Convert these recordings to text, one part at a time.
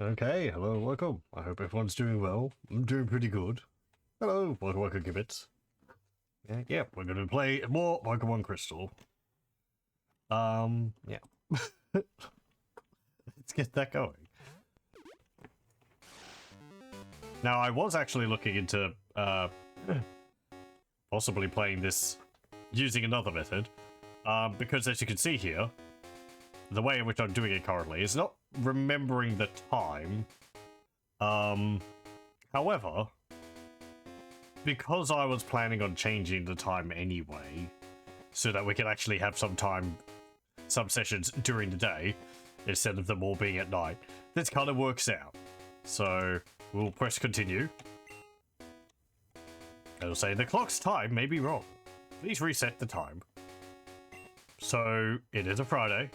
Okay, hello, welcome. I hope everyone's doing well. I'm doing pretty good. Hello, welcome, Gibbets. Yeah, we're gonna play more Pokemon Crystal. Yeah. Let's get that going. Now, I was actually looking into, possibly playing this using another method, because as you can see here, the way in which I'm doing it currently is not remembering the time. However, because I was planning on changing the time anyway, so that we can actually have some time, some sessions during the day, instead of them all being at night, this kind of works out. So, we'll press continue. It'll say, the clock's time may be wrong. Please reset the time. So, it is a Friday.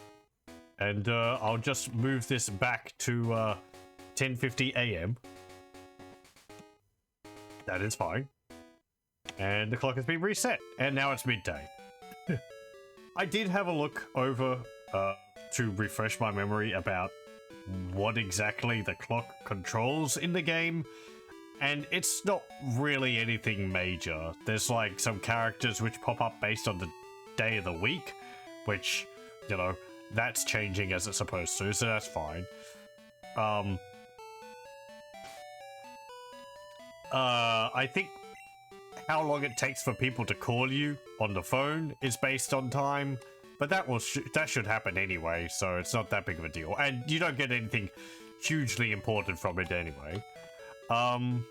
And I'll just move this back to 10:50 a.m. That is fine. And the clock has been reset. And now it's midday. I did have a look over to refresh my memory about what exactly the clock controls in the game. And it's not really anything major. There's like some characters which pop up based on the day of the week, which, you know, that's changing as it's supposed to, so that's fine. I think how long it takes for people to call you on the phone is based on time, but that should happen anyway, so it's not that big of a deal. And you don't get anything hugely important from it anyway. I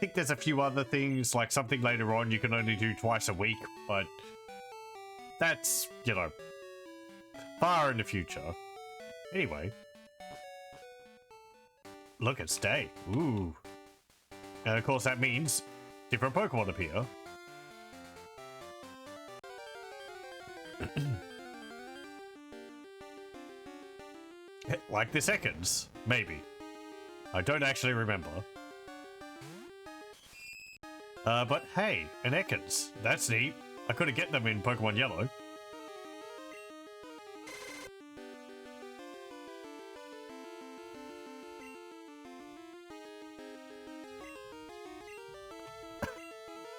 think there's a few other things, like something later on you can only do twice a week, but that's, you know, far in the future. Anyway. Look, it's day. Ooh. And of course that means different Pokemon appear. Like the seconds, maybe. I don't actually remember. But hey, an Ekans. That's neat. I couldn't get them in Pokemon Yellow.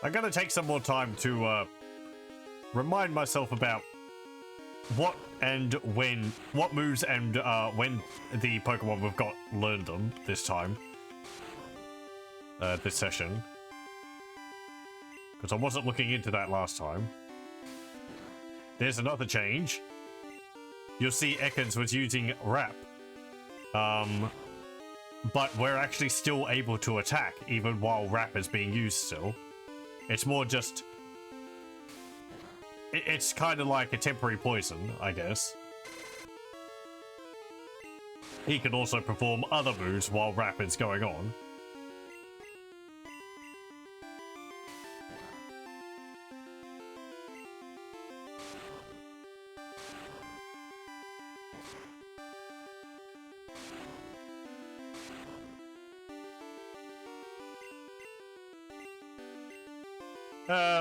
I'm gonna take some more time to remind myself about what and when, what moves and when the Pokemon we've got learned them this time. This session. Because I wasn't looking into that last time. There's another change. You'll see Ekans was using Wrap. But we're actually still able to attack, even while Wrap is being used still. It's more just... It's kind of like a temporary poison, I guess. He can also perform other moves while Wrap is going on.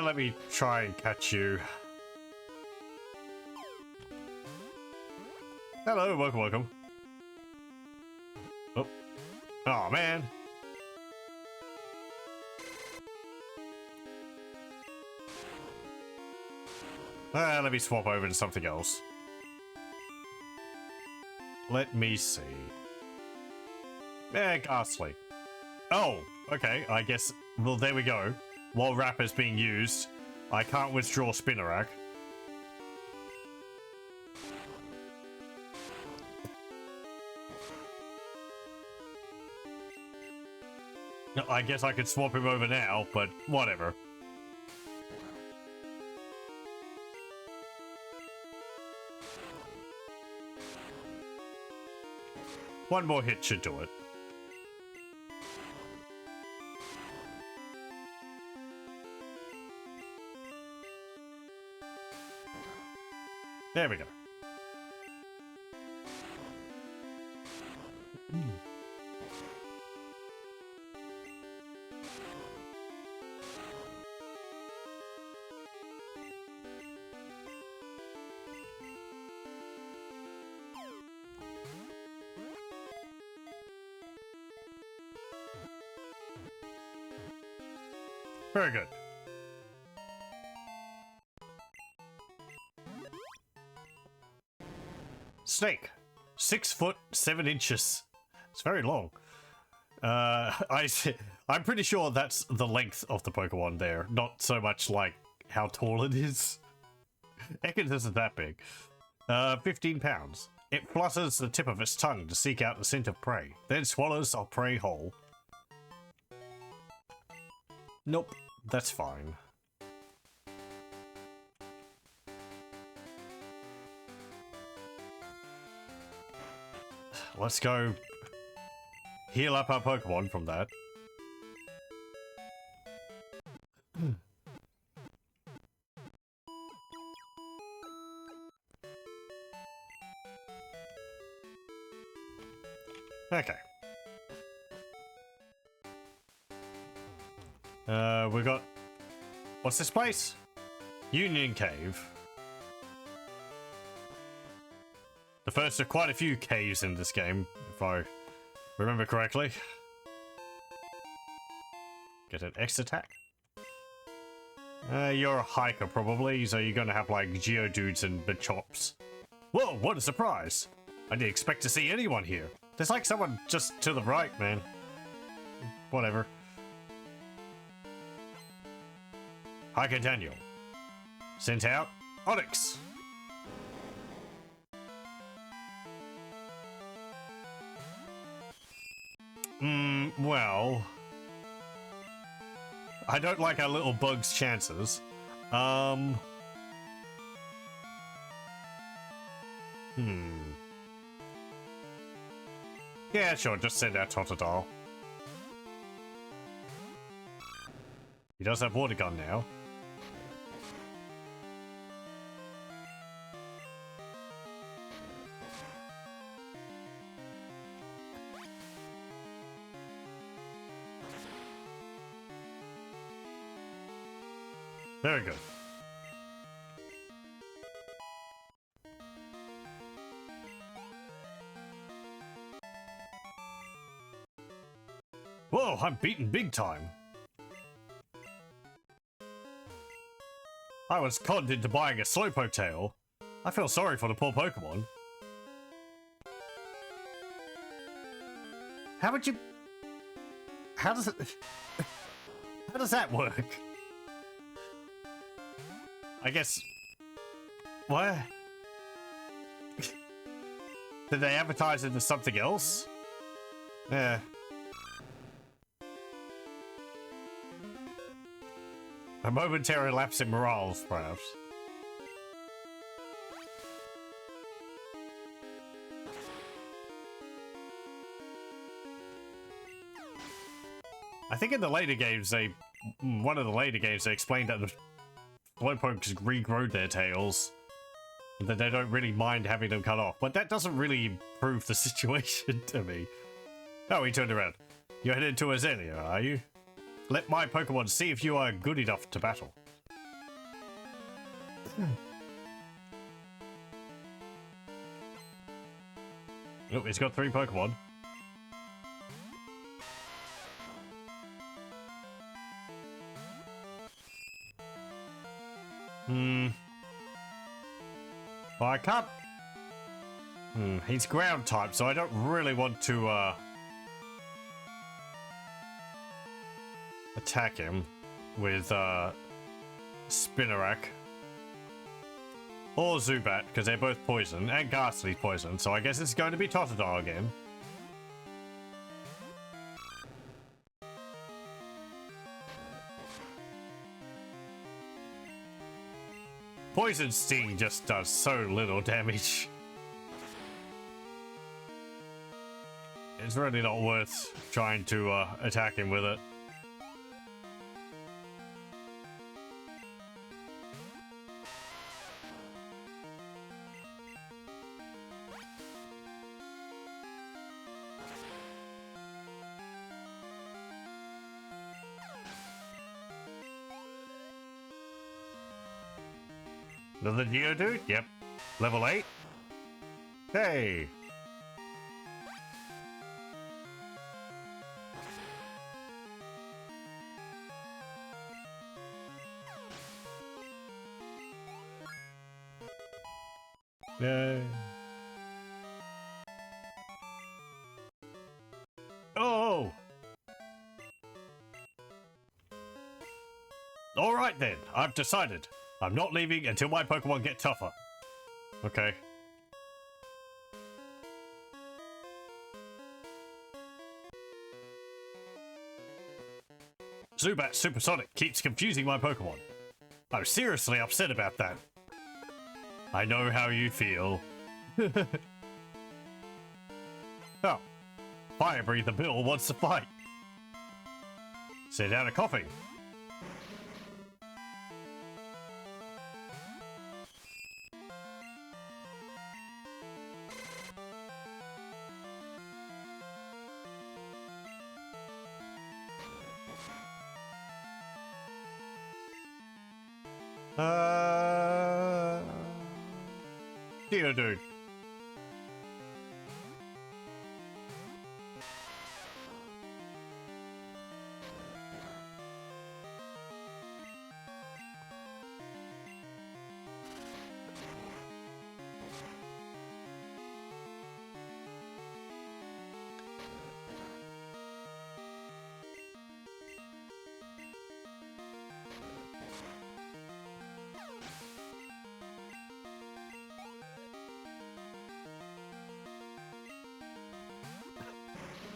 Let me try and catch you. Hello, welcome. Oh. Oh, man. Let me swap over to something else. Let me see. Ghastly. Oh, okay, I guess... Well, there we go. While Wrap is being used, I can't withdraw Spinarak. I guess I could swap him over now, but whatever. One more hit should do it. There we go. Very good. Snake. 6 foot 7 inches. It's very long. I'm pretty sure that's the length of the Pokemon there, not so much like how tall it is. Ekans isn't that big. 15 pounds. It flutters the tip of its tongue to seek out the scent of prey, then swallows a prey whole. Nope, that's fine. Let's go heal up our Pokemon from that. Okay. We got... What's this place? Union Cave. The first of quite a few caves in this game, if I remember correctly. Get an X attack. You're a hiker probably, so you're gonna have like Geodudes and Machops. Whoa, what a surprise! I didn't expect to see anyone here. There's like someone just to the right, man. Whatever. Hiker Daniel. Sent out Onyx. Well, I don't like our little bug's chances. Yeah, sure, just send out Totodile. He does have Water Gun now. Very good. Whoa, I'm beaten big time. I was conned into buying a Slowpoke tail. I feel sorry for the poor Pokemon. How would you... How does it... How does that work? I guess... What? Did they advertise it as something else? Yeah. A momentary lapse in morals, perhaps. I think in the later games, one of the later games, they explained that the Slowpokes regrow their tails, and that they don't really mind having them cut off. But that doesn't really improve the situation to me. Oh, he turned around. You're headed to Azalea, are you? Let my Pokemon see if you are good enough to battle. Oh, he's got 3 Pokemon. Well, I can't... He's ground type, so I don't really want to, attack him with, Spinarak. Or Zubat, because they're both poison, and Ghastly's poison, so I guess it's going to be Totodile again. Poison Sting just does so little damage. It's really not worth trying to attack him with it. Another Geodude? Yep. Level 8? Hey! Yay. Oh! Alright then, I've decided. I'm not leaving until my Pokemon get tougher. Okay. Zubat Supersonic keeps confusing my Pokemon. I'm seriously upset about that. I know how you feel. Oh. Fire Breather Bill wants to fight. Send out a coughing. Dude.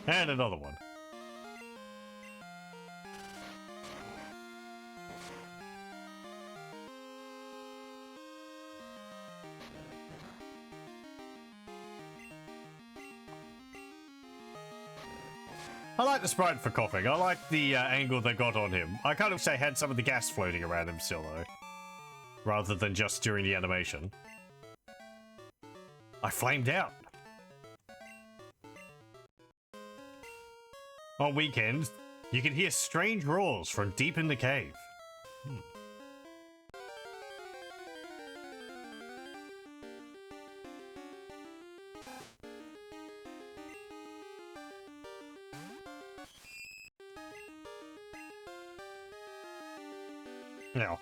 And another one. I like the sprite for coughing. I like the angle they got on him. I kind of wish they had some of the gas floating around him still, though. Rather than just during the animation. I flamed out. On weekends, you can hear strange roars from deep in the cave. Now.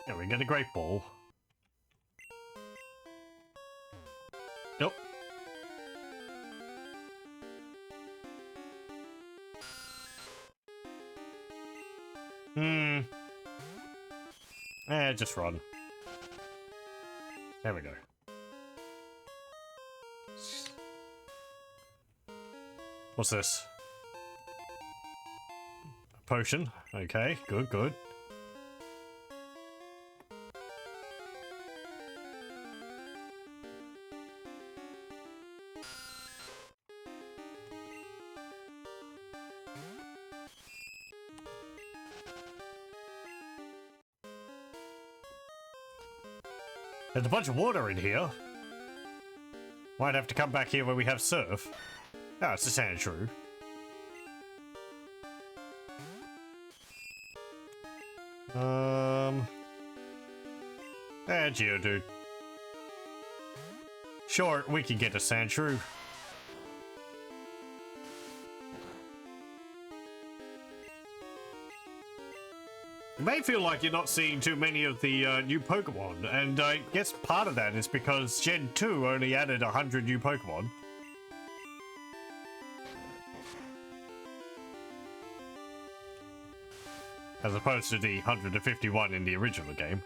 Yeah, we get a great ball. Nope. Just run. There we go. What's this? A potion. Okay, good. There's a bunch of water in here. Might have to come back here when we have surf. Oh, it's a sand shrew. Geodude. Sure, we can get a sand shrew. It may feel like you're not seeing too many of the new Pokemon, and I guess part of that is because Gen 2 only added 100 new Pokemon. As opposed to the 151 in the original game.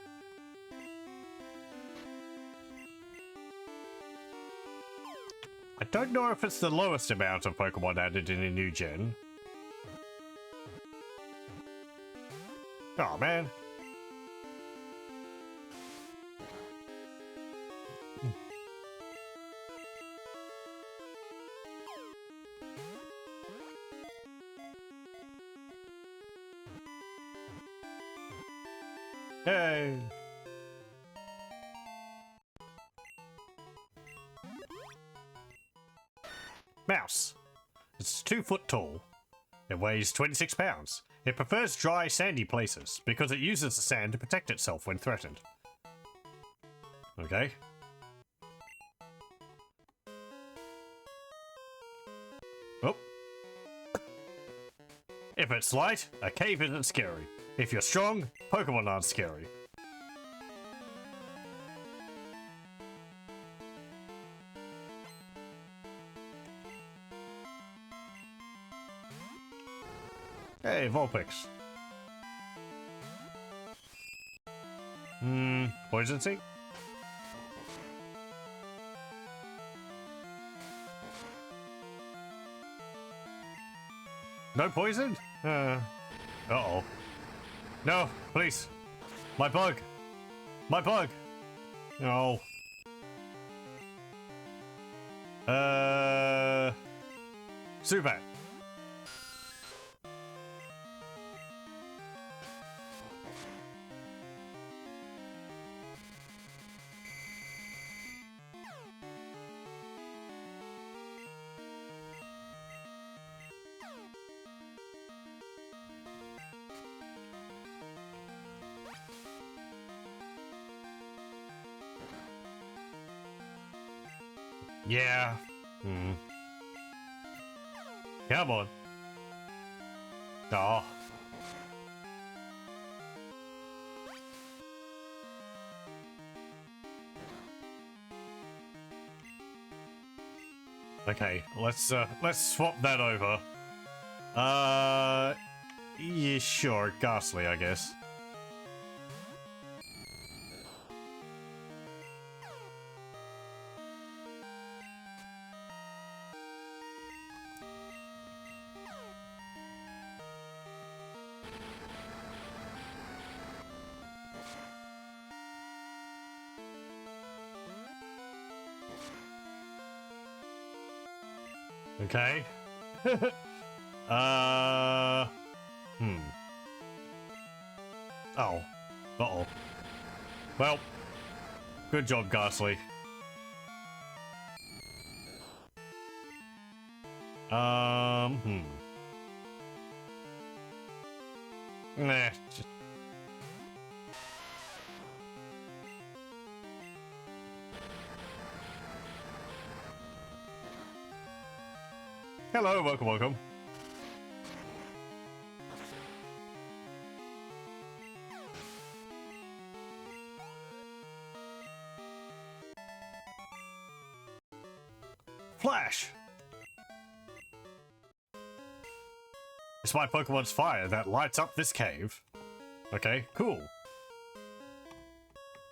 I don't know if it's the lowest amount of Pokemon added in a new gen. Oh man. Hey. Mouse. It's 2 foot tall. It weighs 26 pounds. It prefers dry, sandy places because it uses the sand to protect itself when threatened. Okay. Oh. If it's light, a cave isn't scary. If you're strong, Pokemon aren't scary. Hey, Vulpix. Poison Seed? No poison? Uh-oh. No, please. My bug. My bug. No. Zubat. Yeah. Come on. Oh. Okay, let's swap that over. Yeah, sure, Ghastly, I guess. Okay. Oh. Uh-oh. Well, good job, Ghastly. Nah. Just... Hello, welcome. Flash! It's my Pokemon's fire that lights up this cave. Okay, cool.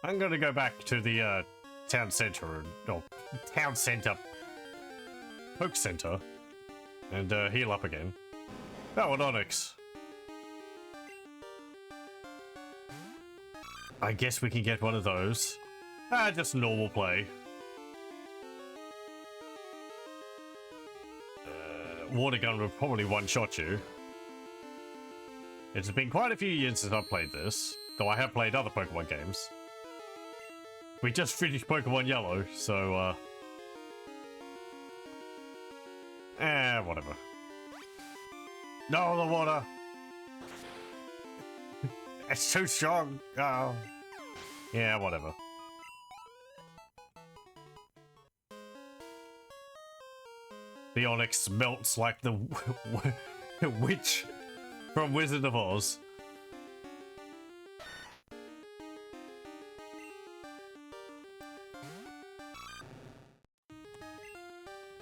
I'm gonna go back to the town center, Poke Center, and heal up again. Oh, an Onix. I guess we can get one of those. Just normal play. Water gun will probably one-shot you. It's been quite a few years since I've played this, though I have played other Pokemon games. We just finished Pokemon Yellow, so whatever. No, the water! It's too strong! Oh. Yeah, whatever. The Onix melts like the witch from Wizard of Oz.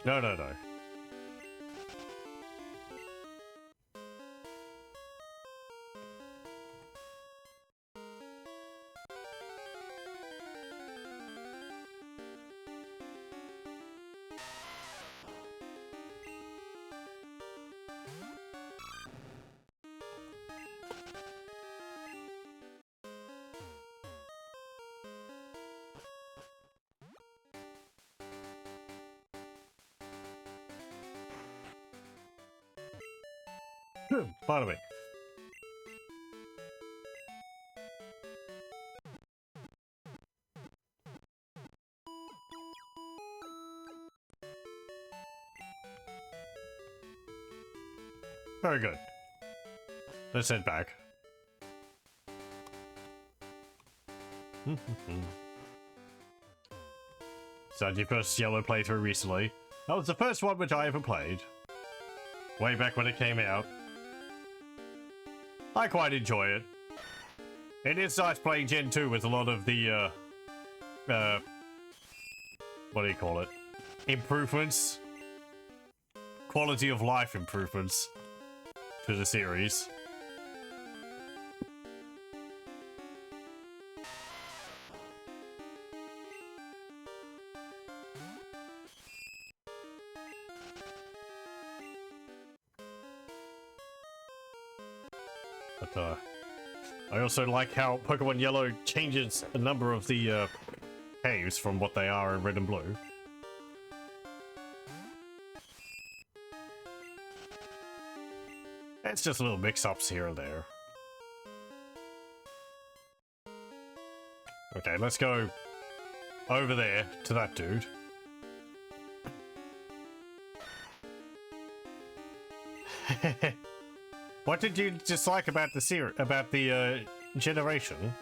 No. Pardon me. Very good. Let's head back. Started your first yellow playthrough recently. That was the first one which I ever played. Way back when it came out. I quite enjoy it. It is nice playing Gen 2 with a lot of the, what do you call it? Improvements. Quality of life improvements to the series. But, I also like how Pokemon Yellow changes a number of the, caves from what they are in Red and Blue. It's just little mix-ups here and there. Okay, let's go over there to that dude. What did you dislike about the generation?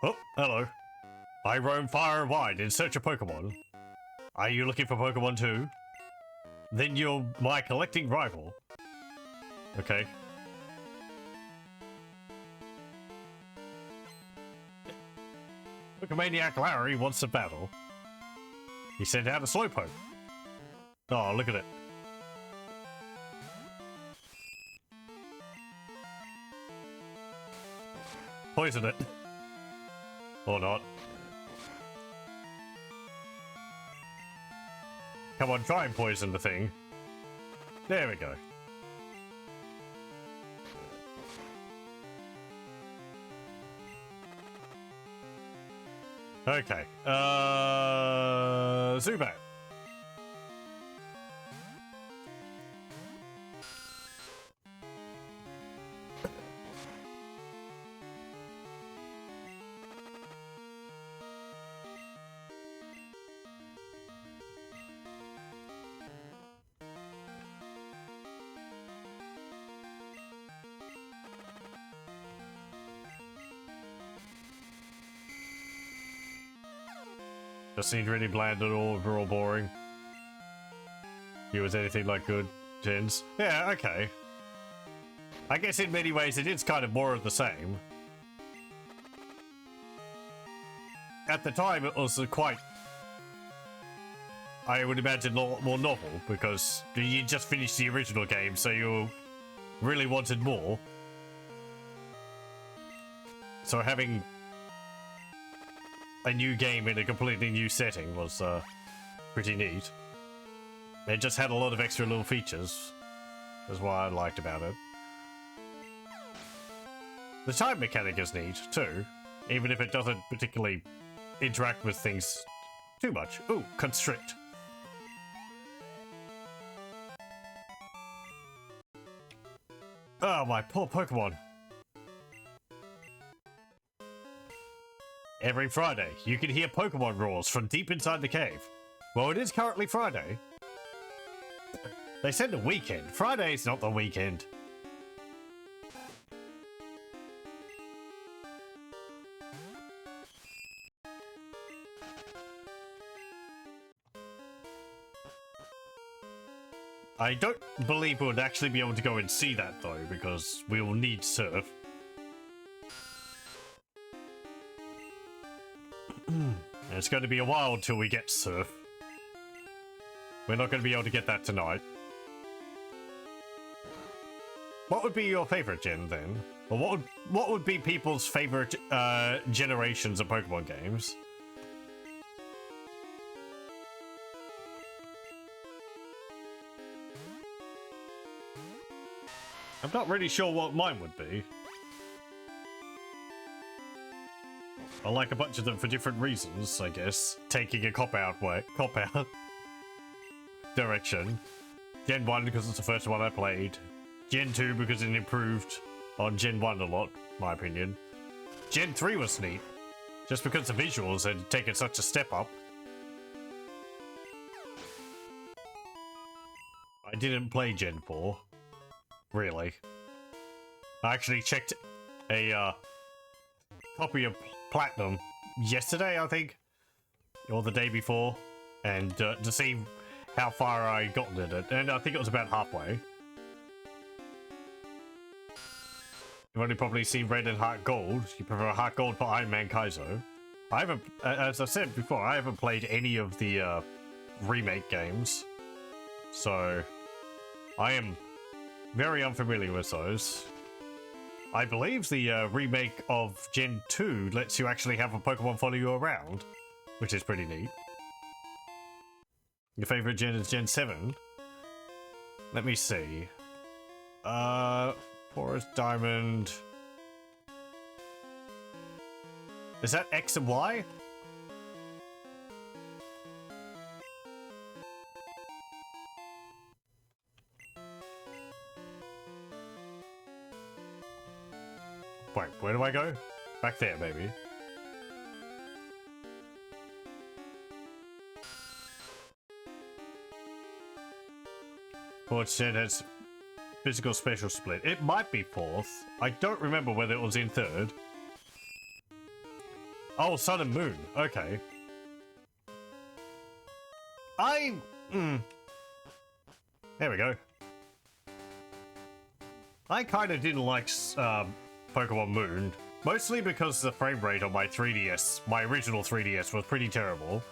Oh, hello. I roam far and wide in search of Pokemon. Are you looking for Pokemon too? Then you're my collecting rival. Okay. Pokemaniac Larry wants to battle. He sent out a Slowpoke. Oh, look at it. Poison it. Or not. Come on, try and poison the thing. There we go. Okay. Zubat. Just seemed really bland and overall boring. He was anything like good, gens. Yeah, okay. I guess in many ways it is kind of more of the same. At the time it was quite, I would imagine, more novel, because you just finished the original game, so you really wanted more. So having a new game in a completely new setting was pretty neat. It just had a lot of extra little features. That's what I liked about it. The time mechanic is neat too, even if it doesn't particularly interact with things too much. Ooh, constrict. Oh, my poor Pokemon. Every Friday, you can hear Pokemon roars from deep inside the cave. Well, it is currently Friday. They said the weekend. Friday's not the weekend. I don't believe we'll actually be able to go and see that though, because we will need Surf. It's going to be a while till we get Surf. We're not going to be able to get that tonight. What would be your favorite gen then? Or what would be people's favorite generations of Pokemon games? I'm not really sure what mine would be. I like a bunch of them for different reasons, I guess. Taking a cop-out direction. Gen 1 because it's the first one I played. Gen 2 because it improved on Gen 1 a lot, my opinion. Gen 3 was neat, just because the visuals had taken such a step up. I didn't play Gen 4. Really. I actually checked a copy of Platinum yesterday, I think, or the day before, and to see how far I gotten in it, and I think it was about halfway. You've only probably seen Red and Heart Gold. You prefer Heart Gold for Iron Man Kaizo. I haven't, as I said before, I haven't played any of the remake games, so I am very unfamiliar with those. I believe the remake of Gen 2 lets you actually have a Pokemon follow you around, which is pretty neat. Your favorite gen is Gen 7? Let me see. Forest Diamond. Is that X and Y? Wait, where do I go? Back there, maybe. Fourth gen has physical special split. It might be fourth. I don't remember whether it was in third. Oh, Sun and Moon. Okay. There we go. I kind of didn't like Pokemon Moon, mostly because the frame rate on my 3DS, my original 3DS, was pretty terrible.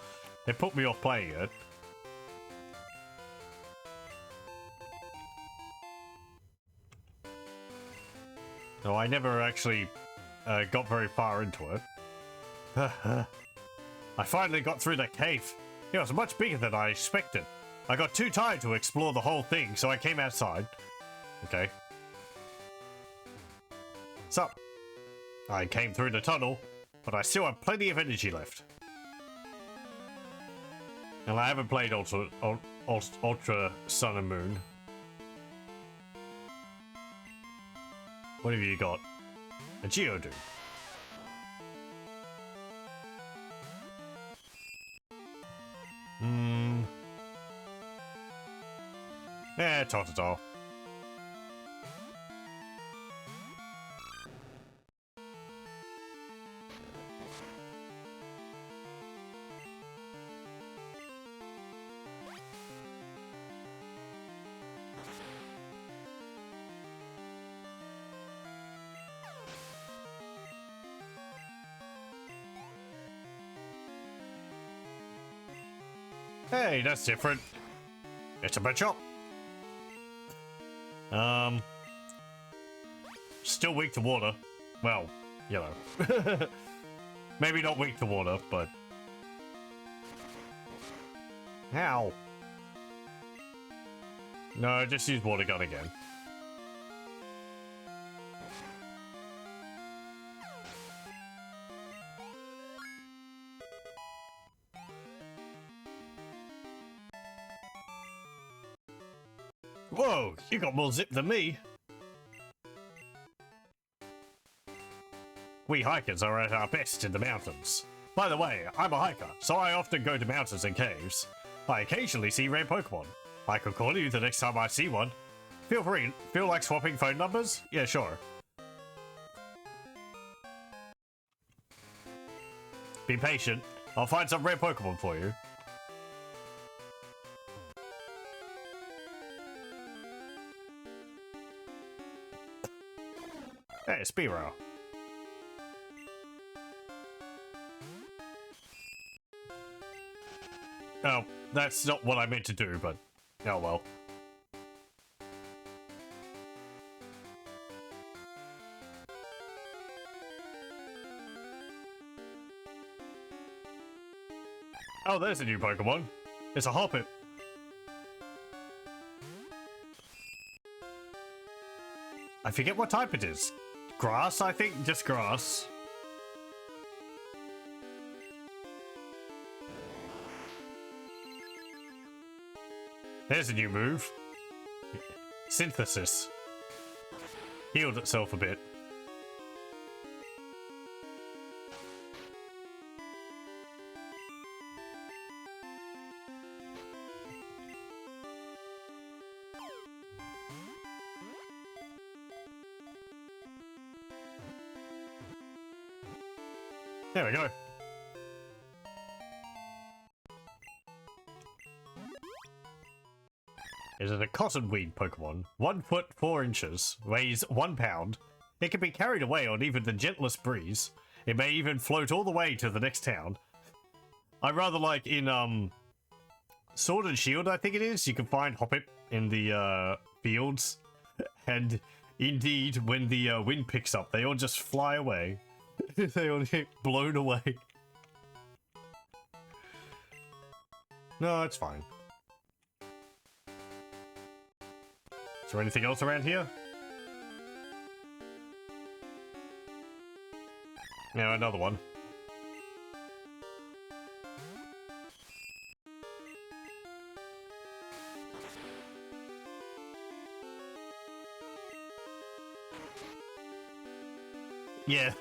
It put me off playing it. No, I never actually got very far into it. I finally got through the cave. It was much bigger than I expected. I got too tired to explore the whole thing, so I came outside. Okay. So, I came through the tunnel, but I still have plenty of energy left. And I haven't played Ultra Sun and Moon. What have you got? A Geodude. Yeah, Totodile. Hey, that's different. It's a Machop. Still weak to water. Well, you know. Maybe not weak to water, but... How? No, just use Water Gun again. Whoa, you got more zip than me. We hikers are at our best in the mountains. By the way, I'm a hiker, so I often go to mountains and caves. I occasionally see rare Pokemon. I could call you the next time I see one. Feel free. Feel like swapping phone numbers? Yeah, sure. Be patient. I'll find some rare Pokemon for you. Hey, Spearow. Oh, that's not what I meant to do, but oh well. Oh, there's a new Pokemon. It's a Hoppip. I forget what type it is. Grass, I think? Just grass. There's a new move. Synthesis. Healed itself a bit. There we go. It is a cottonweed Pokemon. 1 foot 4 inches, weighs 1 pound. It can be carried away on even the gentlest breeze. It may even float all the way to the next town. I rather like in Sword and Shield, I think it is. You can find Hoppip in the fields, and indeed, when the wind picks up, they all just fly away. They all get blown away. No, it's fine. Is there anything else around here? No, another one. Yeah,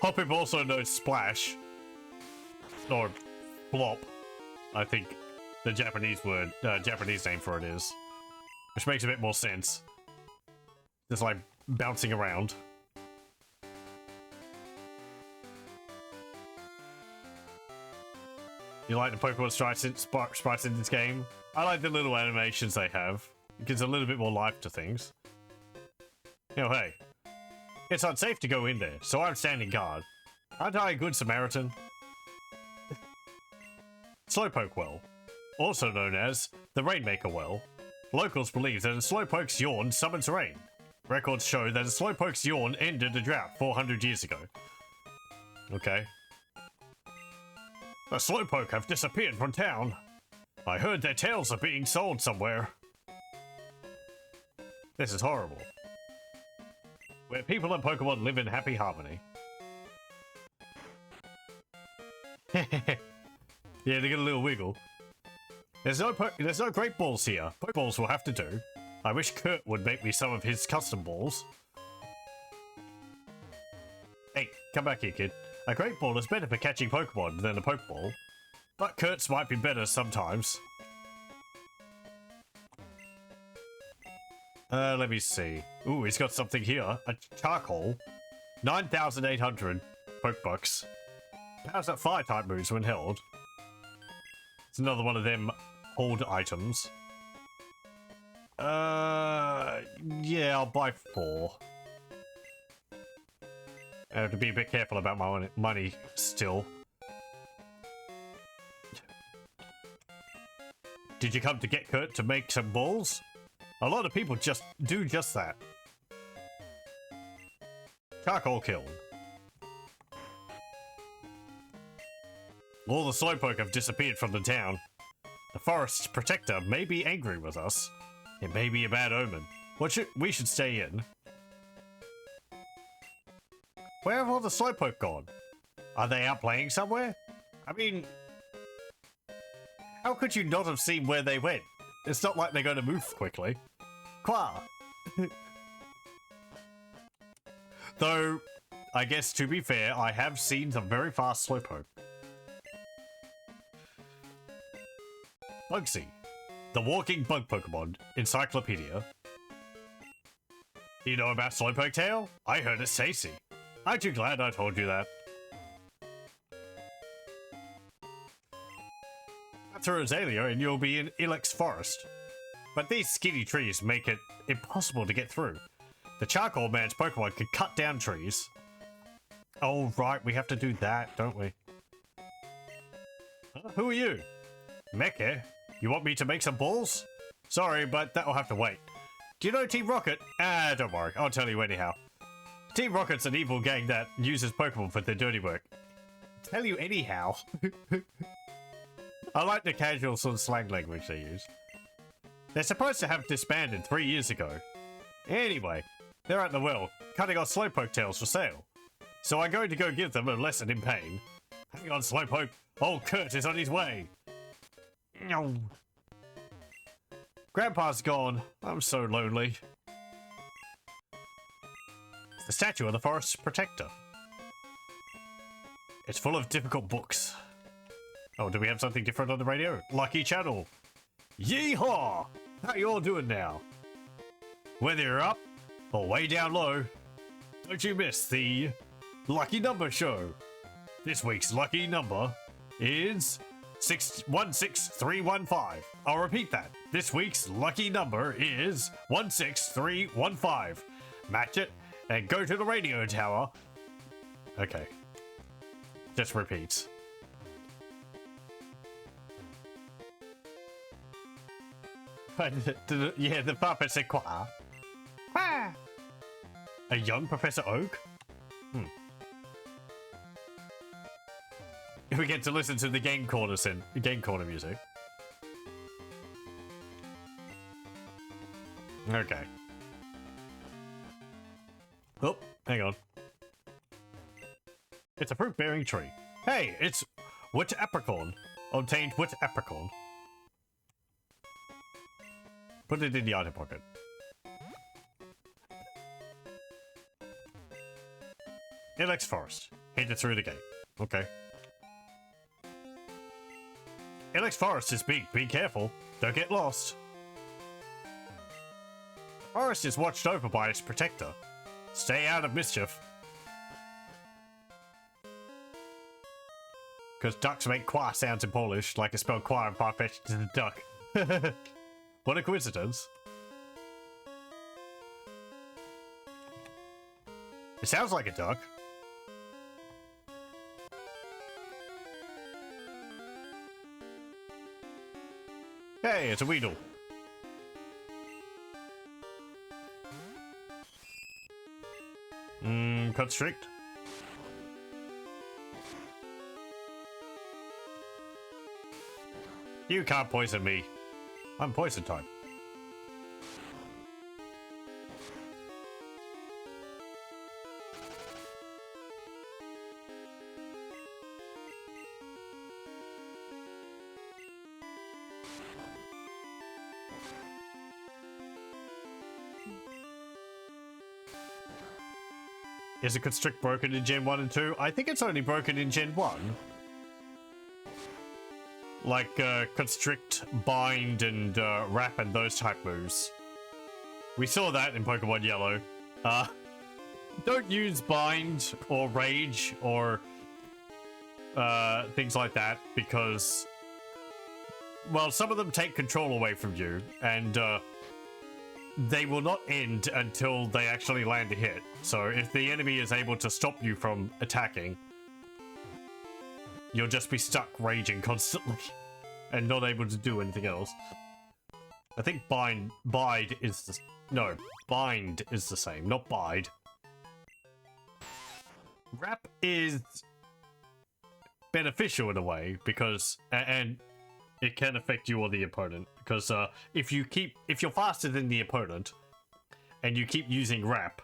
Hoppip also knows Splash. Or Flop, I think the Japanese name for it is. Which makes a bit more sense. Just like bouncing around. You like the Pokemon sprites in this game? I like the little animations they have. It gives a little bit more life to things. Oh, hey. It's unsafe to go in there, so I'm standing guard. Aren't I a good Samaritan? Slowpoke Well, also known as the Rainmaker Well. Locals believe that a Slowpoke's yawn summons rain. Records show that a Slowpoke's yawn ended a drought 400 years ago. Okay. The Slowpoke have disappeared from town. I heard their tails are being sold somewhere. This is horrible. Where people and Pokemon live in happy harmony. Yeah, they get a little wiggle. There's no great balls here. Pokeballs will have to do. I wish Kurt would make me some of his custom balls. Hey, come back here, kid. A great ball is better for catching Pokemon than a Pokeball. But Kurt's might be better sometimes. Let me see. Ooh, he's got something here. A charcoal. 9,800 Pokebucks. Powers up Fire-type moves when held. It's another one of them hold items. Yeah, I'll buy 4. I have to be a bit careful about my money still. Did you come to get Kurt to make some balls? A lot of people just do just that. Charcoal kiln. All the Slowpoke have disappeared from the town. The forest's protector may be angry with us. It may be a bad omen. We should stay in. Where have all the Slowpoke gone? Are they out playing somewhere? I mean, how could you not have seen where they went? It's not like they're going to move quickly. Qua! Though, I guess to be fair, I have seen some very fast Slowpoke. Bugsy, the walking bug Pokemon encyclopedia. You know about Slowpoke Tail? I heard it's tasty. Aren't you glad I told you that? Through Azalea and you'll be in Ilex Forest. But these skinny trees make it impossible to get through. The Charcoal Man's Pokemon can cut down trees. Oh right, we have to do that, don't we? Who are you? Mecha? You want me to make some balls? Sorry, but that'll have to wait. Do you know Team Rocket? Don't worry, I'll tell you anyhow. Team Rocket's an evil gang that uses Pokemon for their dirty work. Tell you anyhow. I like the casual sort of slang language they use. They're supposed to have disbanded 3 years ago. Anyway, they're at the well, cutting off Slowpoke tails for sale. So I'm going to go give them a lesson in pain. Hang on, Slowpoke. Old Kurt is on his way. No. Grandpa's gone. I'm so lonely. It's the statue of the forest's protector. It's full of difficult books. Oh, do we have something different on the radio? Lucky Channel. Yeehaw! How you all doing now? Whether you're up or way down low, don't you miss the Lucky Number Show. This week's lucky number is 16315. I'll repeat that. This week's lucky number is 16315. Match it and go to the radio tower. Okay. Just repeats. Yeah, the puppet said qua. A young Professor Oak? We get to listen to the game corner music. Okay. Oh, hang on. It's a fruit-bearing tree. Hey, it's wet apricot. Obtained wet apricot. Put it in the item pocket. Ilex Forest. Headed through the gate. Okay. Ilex Forest is big. Be careful. Don't get lost. Forest is watched over by its protector. Stay out of mischief. Because ducks make qua sounds in Polish, like a spell qua and far-fetched to the duck. What a coincidence. It sounds like a duck. Hey, it's a Weedle. Constrict. You can't poison me. I'm poison type. Is a Constrict broken in Gen 1 and 2? I think it's only broken in Gen 1. Like, Constrict, Bind, and, Wrap and those type moves. We saw that in Pokemon Yellow. Don't use Bind or Rage or, things like that, because, well, some of them take control away from you, and, they will not end until they actually land a hit. So if the enemy is able to stop you from attacking, you'll just be stuck raging constantly and not able to do anything else. I think bind is the... No, bind is the same, not bide. Wrap is beneficial in a way because... And it can affect you or the opponent because if you're faster than the opponent and you keep using Wrap,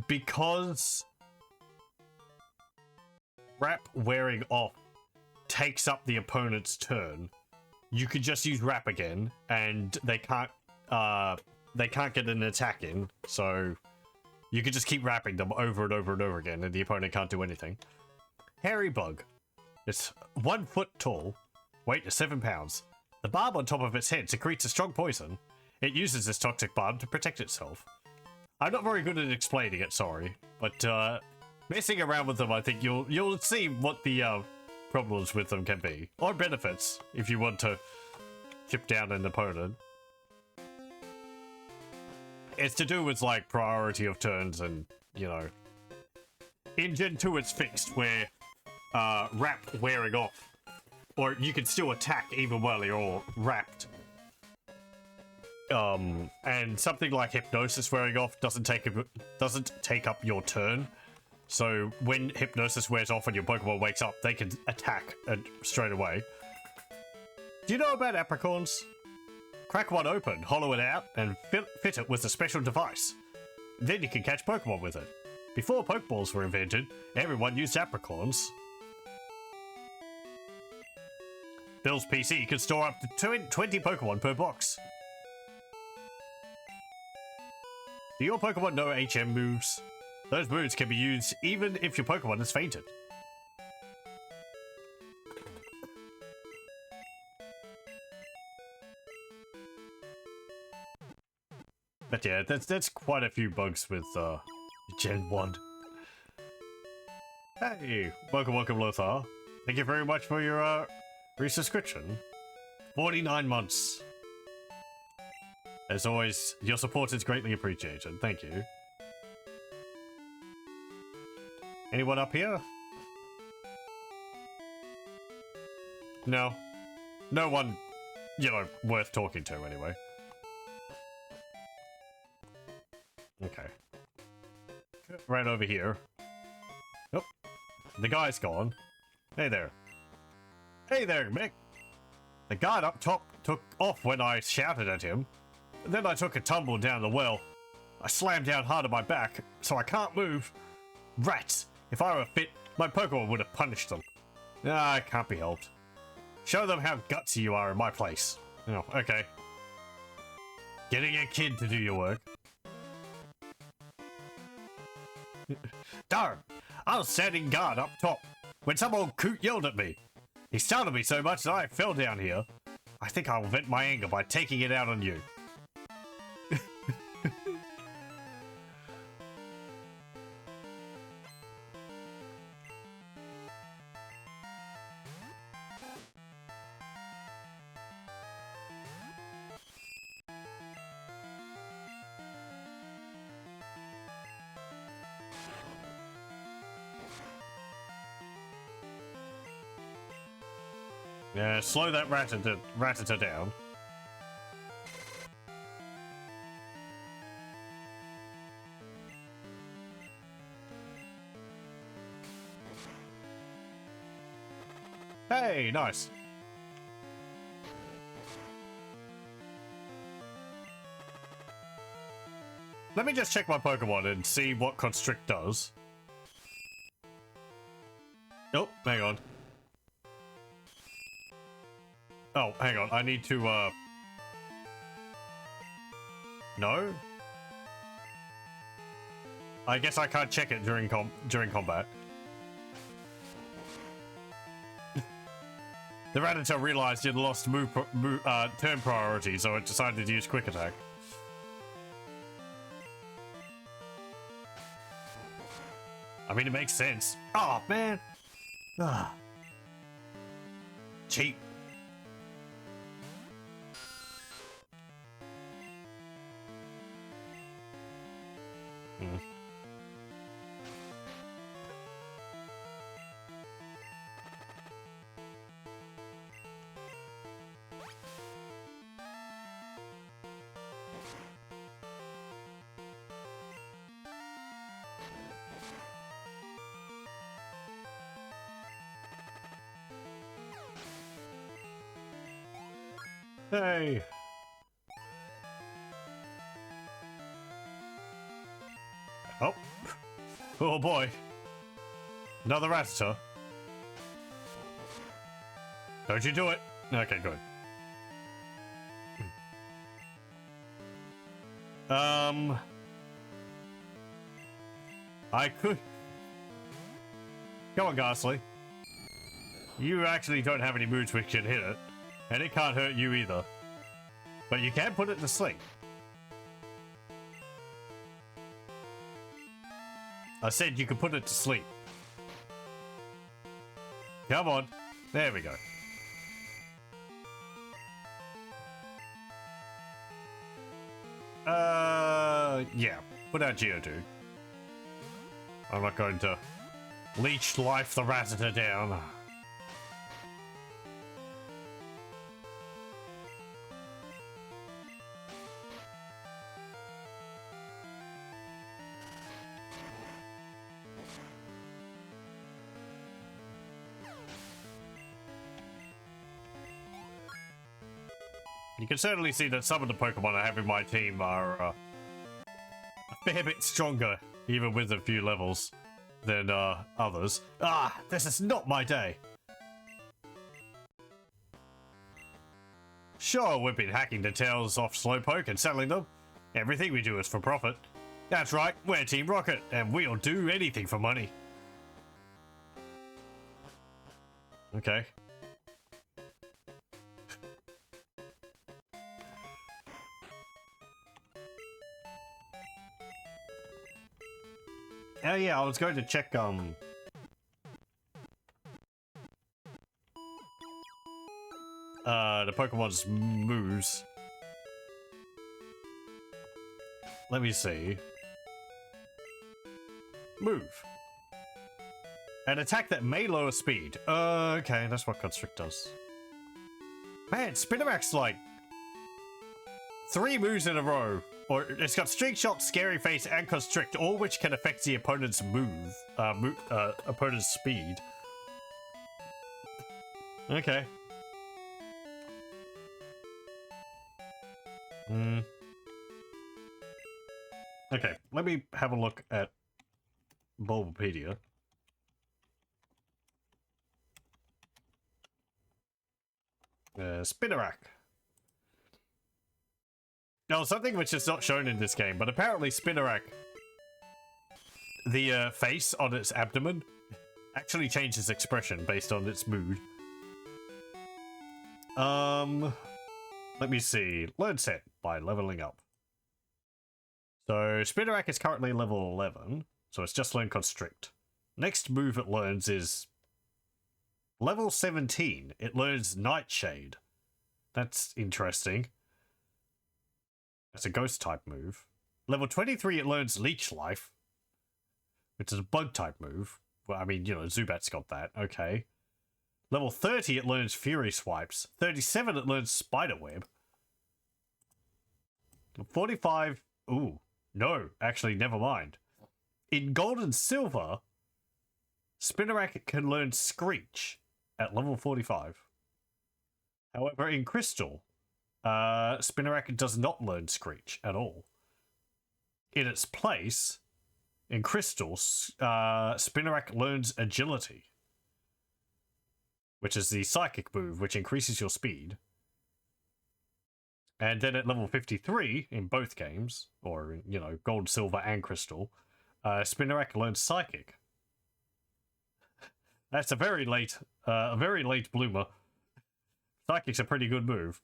because Wrap wearing off takes up the opponent's turn, you could just use Wrap again and they can't get an attack in, so you could just keep wrapping them over and over and over again and the opponent can't do anything. Hairy Bug. It's 1 foot tall, weight is 7 pounds. The barb on top of its head secretes a strong poison. It uses this toxic barb to protect itself. I'm not very good at explaining it, sorry, but messing around with them, I think you'll see what the problems with them can be, or benefits if you want to chip down an opponent. It's to do with like priority of turns and, you know, in Gen 2 it's fixed where Wrap wearing off, or you can still attack even while you're wrapped. And something like Hypnosis wearing off doesn't take up your turn. So when Hypnosis wears off and your Pokemon wakes up, they can attack straight away. Do you know about apricorns? Crack one open, hollow it out, and fit it with a special device. Then you can catch Pokemon with it. Before Pokeballs were invented, everyone used apricorns. Bill's PC can store up to 20 Pokemon per box. Do your Pokemon know HM moves? Those moves can be used even if your Pokemon has fainted. But yeah, that's quite a few bugs with Gen 1. Hey, welcome, Lothar. Thank you very much for your resubscription. 49 months. As always, your support is greatly appreciated. Thank you. Anyone up here? No. No one, you know, worth talking to anyway. Okay. Right over here. Nope. The guy's gone. Hey there. Hey there, Mick. The guard up top took off when I shouted at him. Then I took a tumble down the well. I slammed down hard on my back, so I can't move. Rats! If I were fit, my Pokemon would have punished them. Ah, it can't be helped. Show them how gutsy you are in my place. Oh, okay. Getting a kid to do your work. Darn! I was standing guard up top when some old coot yelled at me. He startled me so much that I fell down here. I think I'll vent my anger by taking it out on you. Yeah, slow that Rattata down. Hey, nice. Let me just check my Pokemon and see what Constrict does. Oh, hang on. Oh, hang on. I need to, No? I guess I can't check it during combat. The Rattata realized it lost turn priority, so it decided to use Quick Attack. I mean, it makes sense. Oh, man. Ah. Cheap. Hey. Oh. Oh boy. Another Rattata. Don't you do it. Okay, good. I could... Come on, Ghastly. You actually don't have any moves which can hit it. And it can't hurt you either. But you can put it to sleep. I said you could put it to sleep. Come on. There we go. Yeah. Put out Geodude. I'm not going to leech life the Rattata down. You can certainly see that some of the Pokemon I have in my team are a fair bit stronger, even with a few levels, than others. Ah, this is not my day. Sure, we've been hacking the tails off Slowpoke and selling them. Everything we do is for profit. That's right, we're Team Rocket, and we'll do anything for money. Okay. Oh yeah, I was going to check the Pokemon's moves. Let me see. Move. An attack that may lower speed. Okay, that's what Constrict does. Man, Spinarak's like 3 moves in a row. Or it's got Streak Shot, Scary Face, and Constrict, all which can affect the opponent's opponent's speed. Okay. Okay, let me have a look at Bulbapedia. Spinarak. Now, something which is not shown in this game, but apparently Spinarak, the face on its abdomen, actually changes expression based on its mood. Let me see. Learn set by leveling up. So Spinarak is currently level 11, so it's just learned Constrict. Next move it learns is level 17. It learns Nightshade. That's interesting. That's a ghost type move. Level 23 it learns Leech Life, which is a bug type move. Well, I mean, you know, Zubat's got that. Okay. Level 30 it learns Fury Swipes. 37 it learns Spiderweb. 45... Ooh. No, actually, never mind. In Gold and Silver, Spinarak can learn Screech at level 45. However, in Crystal, Spinarak does not learn Screech at all. In its place, in Crystal, Spinarak learns Agility, which is the psychic move, which increases your speed. And then at level 53, in both games, or, you know, Gold, Silver, and Crystal, Spinarak learns Psychic. That's a very late bloomer. Psychic's a pretty good move.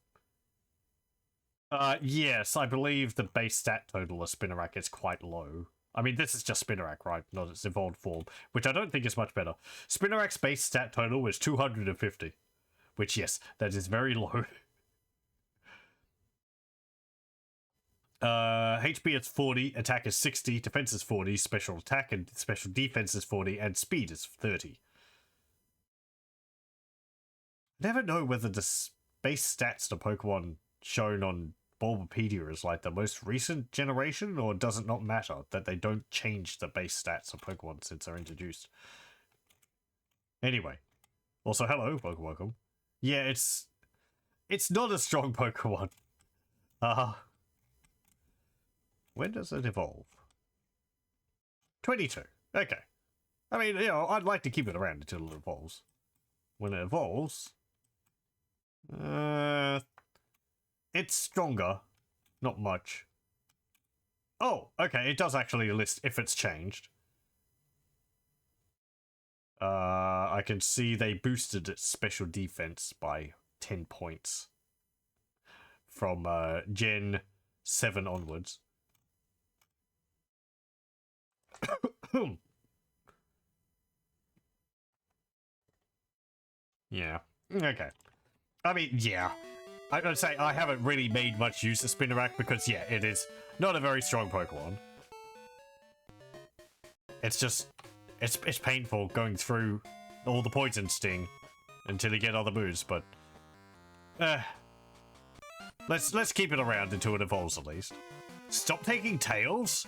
Yes, I believe the base stat total of Spinarak is quite low. I mean, this is just Spinarak, right? Not its evolved form, which I don't think is much better. Spinarak's base stat total is 250, which, yes, that is very low. HP is 40, attack is 60, defense is 40, special attack and special defense is 40, and speed is 30. Never know whether the base stats to Pokemon shown on Bulbapedia is like the most recent generation, or does it not matter that they don't change the base stats of Pokemon since they're introduced? Anyway. Also, hello, welcome. Yeah, it's not a strong Pokemon. When does it evolve? 22. Okay. I mean, you know, I'd like to keep it around until it evolves. When it evolves... it's stronger. Not much. Oh, okay, it does actually list if it's changed. I can see they boosted its special defense by 10 points. From, Gen 7 onwards. Yeah. Okay. I mean, yeah. I gotta say, I haven't really made much use of Spinarak because, yeah, it is not a very strong Pokemon. It's just... It's painful going through all the Poison Sting until you get other moves, but... Let's keep it around until it evolves, at least. Stop taking Tails?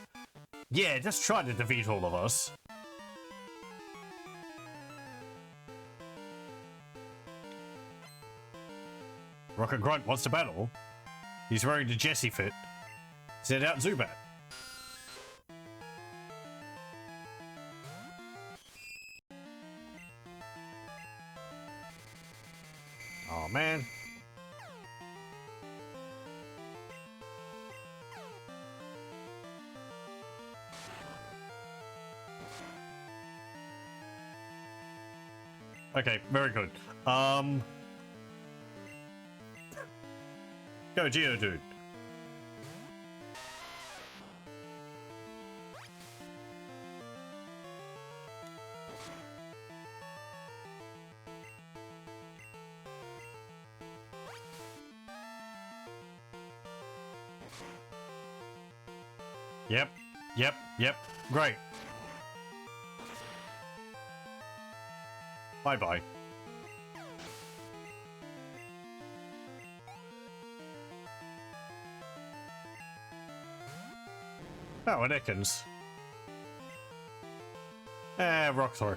Yeah, just try to defeat all of us. Rocket Grunt wants to battle. He's wearing the Jessie fit. Send out Zubat. Oh man. Okay, very good. Go, Geodude. Yep. Yep. Yep. Great. Bye-bye. Oh, an Ekans. Rock throw.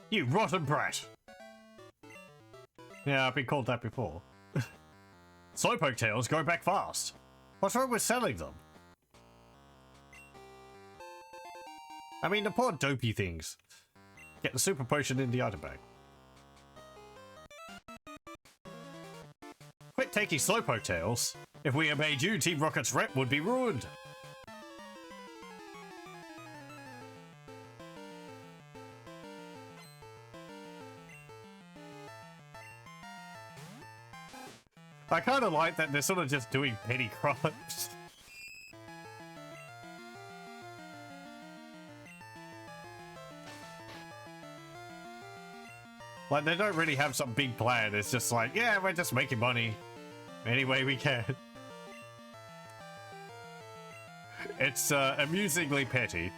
You rotten brat! Yeah, I've been called that before. Slowpoke tails go back fast. What's wrong with selling them? I mean, the poor dopey things. Get the super potion in the item bag. Quit taking Slowpoke tails. If we obeyed you, Team Rocket's rep would be ruined. I kind of like that they're sort of just doing petty crimes. Like, they don't really have some big plan. It's just like, yeah, we're just making money any way we can. It's amusingly petty.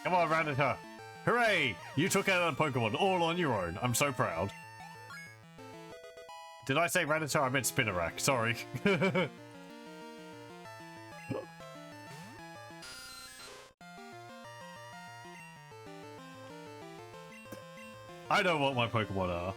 Come on, Rattata. Hooray! You took out a Pokemon all on your own. I'm so proud. Did I say Rattata? I meant Spinarak. Sorry. I know what my Pokemon are.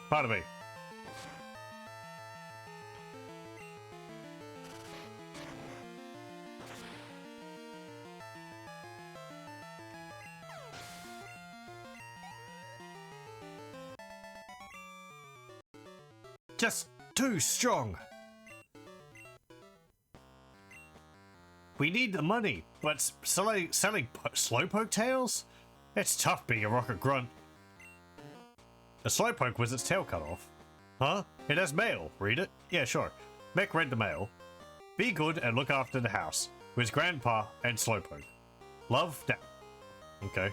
Pardon me. Just too strong. We need the money, but selling Slowpoke tails? It's tough being a rocket grunt. A Slowpoke was its tail cut off. Huh? It has mail. Read it? Yeah, sure. Mech read the mail. Be good and look after the house. With Grandpa and Slowpoke. Love, Dad. Okay.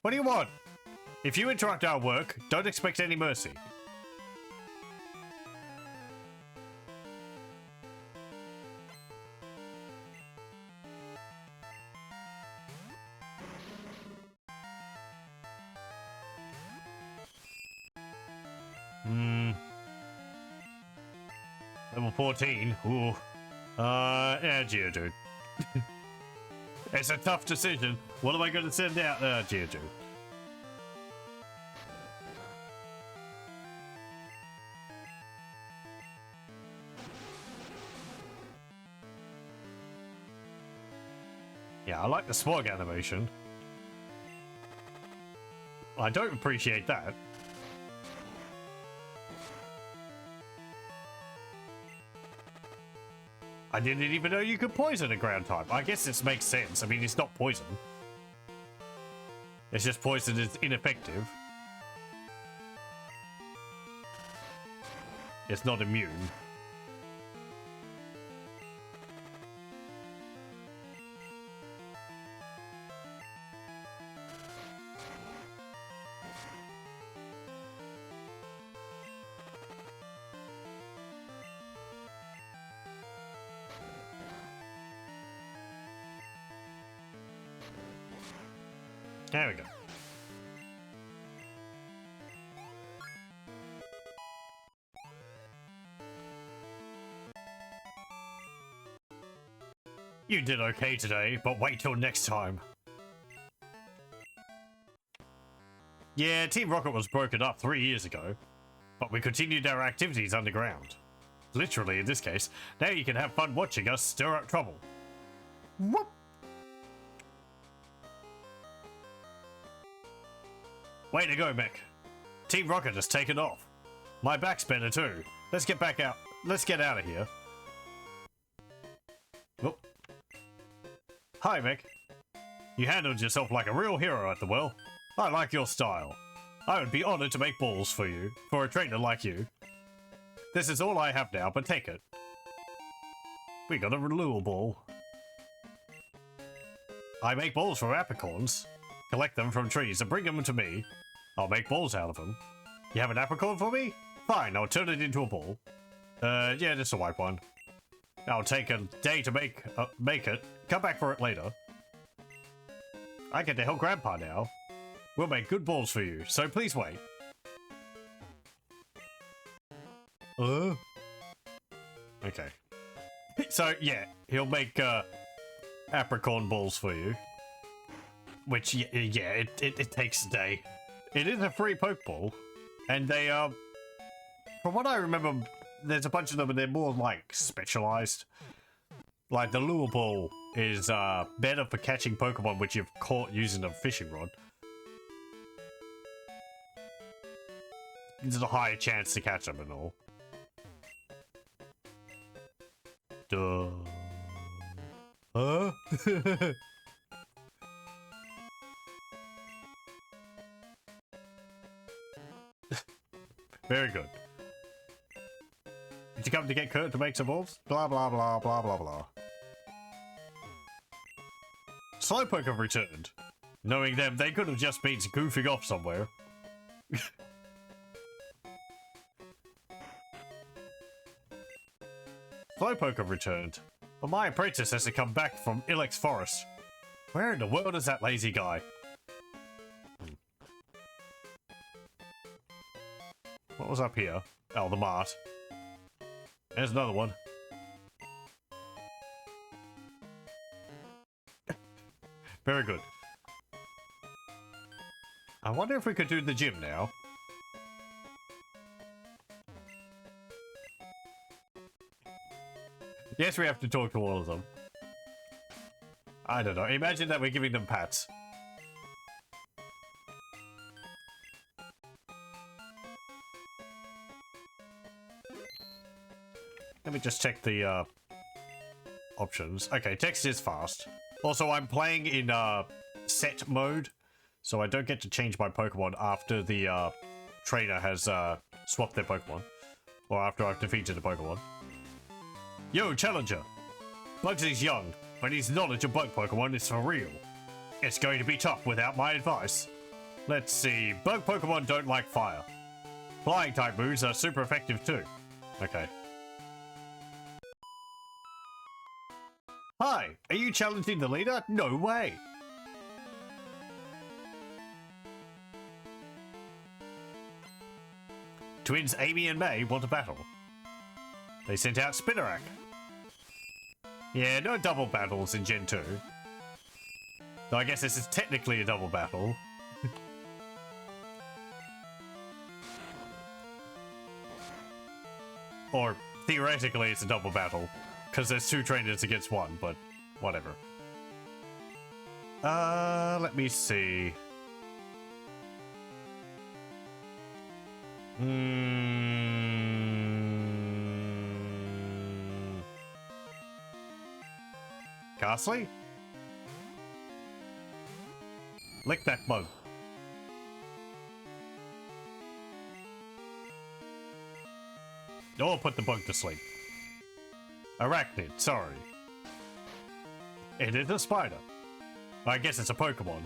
What do you want? If you interrupt our work, don't expect any mercy. Level 14. Ooh. Yeah, Geodude. It's a tough decision. What am I going to send out? Geodude. Yeah, I like the Smog animation. I don't appreciate that. I didn't even know you could poison a ground type. I guess this makes sense. I mean, it's not poison. It's just poison is ineffective. It's not immune. There we go. You did okay today, but wait till next time. Yeah, Team Rocket was broken up 3 years ago, but we continued our activities underground. Literally, in this case. Now you can have fun watching us stir up trouble. Whoop! Way to go, Mech. Team Rocket has taken off. My back's better too. Let's get back out. Let's get out of here. Whoop. Hi, Mech. You handled yourself like a real hero at the well. I like your style. I would be honored to make balls for you, for a trainer like you. This is all I have now, but take it. We got a lure ball. I make balls from apricorns. Collect them from trees and bring them to me. I'll make balls out of them. You have an apricorn for me? Fine, I'll turn it into a ball. Yeah, just a white one. I'll take a day to make it. Come back for it later. I get to help Grandpa now. We'll make good balls for you, so please wait. Okay. So, yeah, he'll make, apricorn balls for you. Which, yeah, it takes a day. It is a free Pokeball. And they, from what I remember, there's a bunch of them and they're more, like, specialized. Like, the lure ball is, better for catching Pokemon which you've caught using a fishing rod. There's a higher chance to catch them and all. Duh. Huh? Very good. Did you come to get Kurt to make some balls? Blah blah blah blah blah blah. Slowpoke have returned. Knowing them, they could have just been goofing off somewhere. Slowpoke have returned, but my apprentice has to come back from Ilex Forest. Where in the world is that lazy guy? What was up here? Oh, the mart. There's another one. Very good. I wonder if we could do the gym now. Yes, we have to talk to all of them. I don't know. Imagine that we're giving them pats. Let me just check the options. Okay, text is fast. Also, I'm playing in set mode, so I don't get to change my Pokemon after the trainer has swapped their Pokemon. Or after I've defeated a Pokemon. Yo, Challenger! Bugsy's young, but his knowledge of bug Pokemon is for real. It's going to be tough without my advice. Let's see, bug Pokemon don't like fire. Flying type moves are super effective too. Okay. Hi, are you challenging the leader? No way! Twins Amy and May want a battle. They sent out Spinarak. Yeah, no double battles in Gen 2. Though I guess this is technically a double battle. Or theoretically it's a double battle. Because there's two trainers against one, but whatever. Let me see. Ghastly? Lick that bug. Or put the bug to sleep. Arachnid, sorry. It is a spider. I guess it's a Pokemon.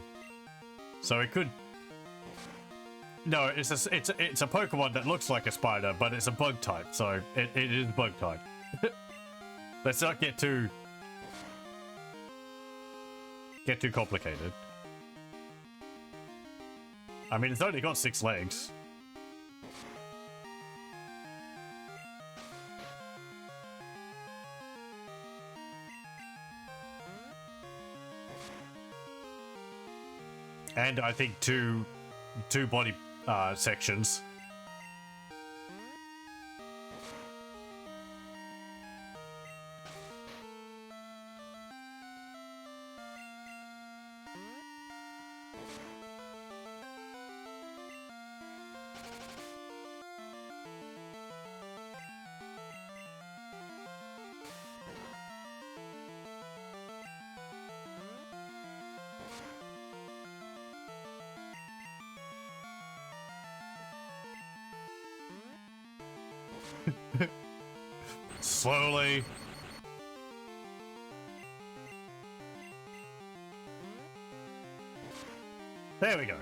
So it could... No, it's a Pokemon that looks like a spider, but it's a bug type, so it is bug type. Let's not get too complicated. I mean, it's only got 6 legs. And I think two body sections. Slowly. There we go.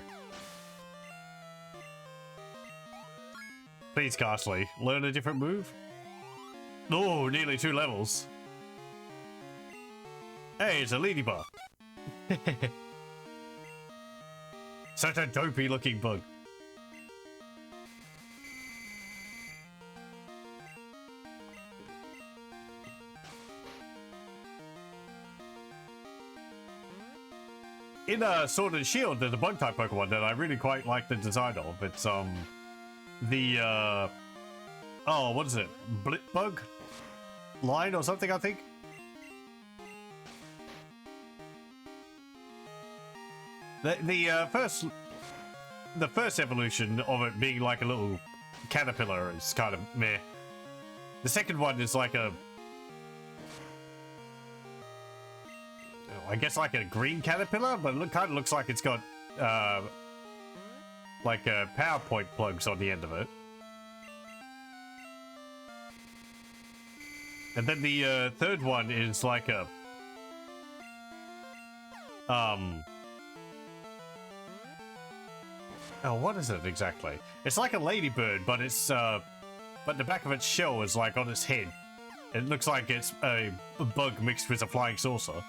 Please, Ghastly, learn a different move. Oh, nearly 2 levels. Hey, it's a ladybug. Such a dopey looking bug. In Sword and Shield, there's a bug type Pokemon that I really quite like the design of. It's the oh, what is it? Blipbug line or something, I think. The first evolution of it being like a little caterpillar is kind of meh. The second one is like a, I guess like a green caterpillar, but it kind of looks like it's got like PowerPoint plugs on the end of it. And then the third one is like a oh, what is it exactly? It's like a ladybird, but it's but the back of its shell is like on its head. It looks like it's a bug mixed with a flying saucer.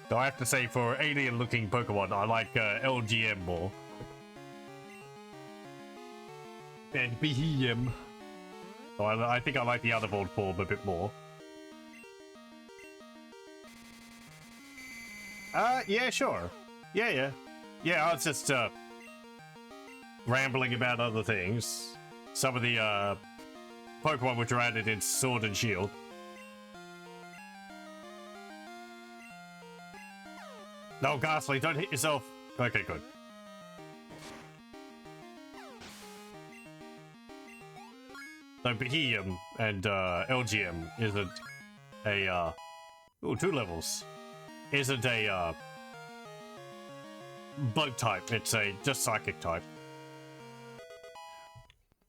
Though I have to say, for alien-looking Pokemon, I like LGM more. And Behem. So I think I like the Otherworld form a bit more. Yeah, sure. Yeah. I was just rambling about other things. Some of the Pokemon which are added in Sword and Shield. No, Ghastly, don't hit yourself. Okay, good. So Behem and LGM isn't a ooh, 2 levels. Isn't a bug type, it's a just psychic type.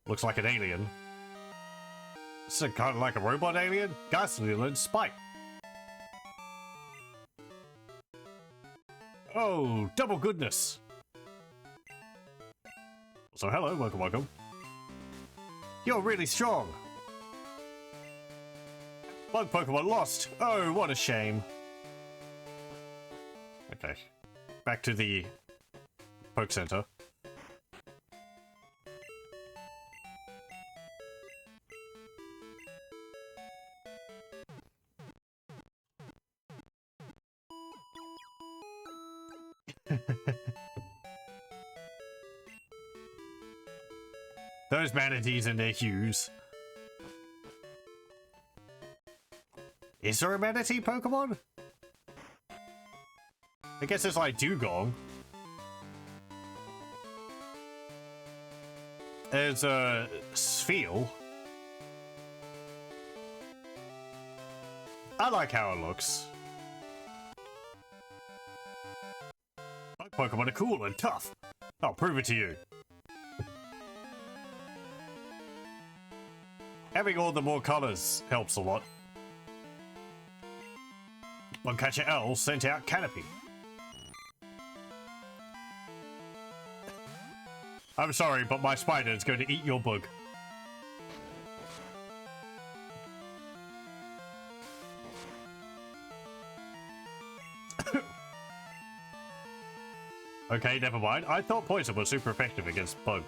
Looks like an alien. It's kind of like a robot alien. Ghastly learns Spike. Oh, double goodness. So hello, welcome. You're really strong. Bug Pokemon lost. Oh, what a shame. Okay, back to the Poke Center. Those manatees and their hues. Is there a manatee Pokemon? I guess it's like Dugong. There's a Spheal. I like how it looks. Bug Pokemon are cool and tough. I'll prove it to you. Having all the more colors helps a lot. Bugcatcher L sent out Canopy. I'm sorry, but my spider is going to eat your bug. Okay, never mind. I thought poison was super effective against bug.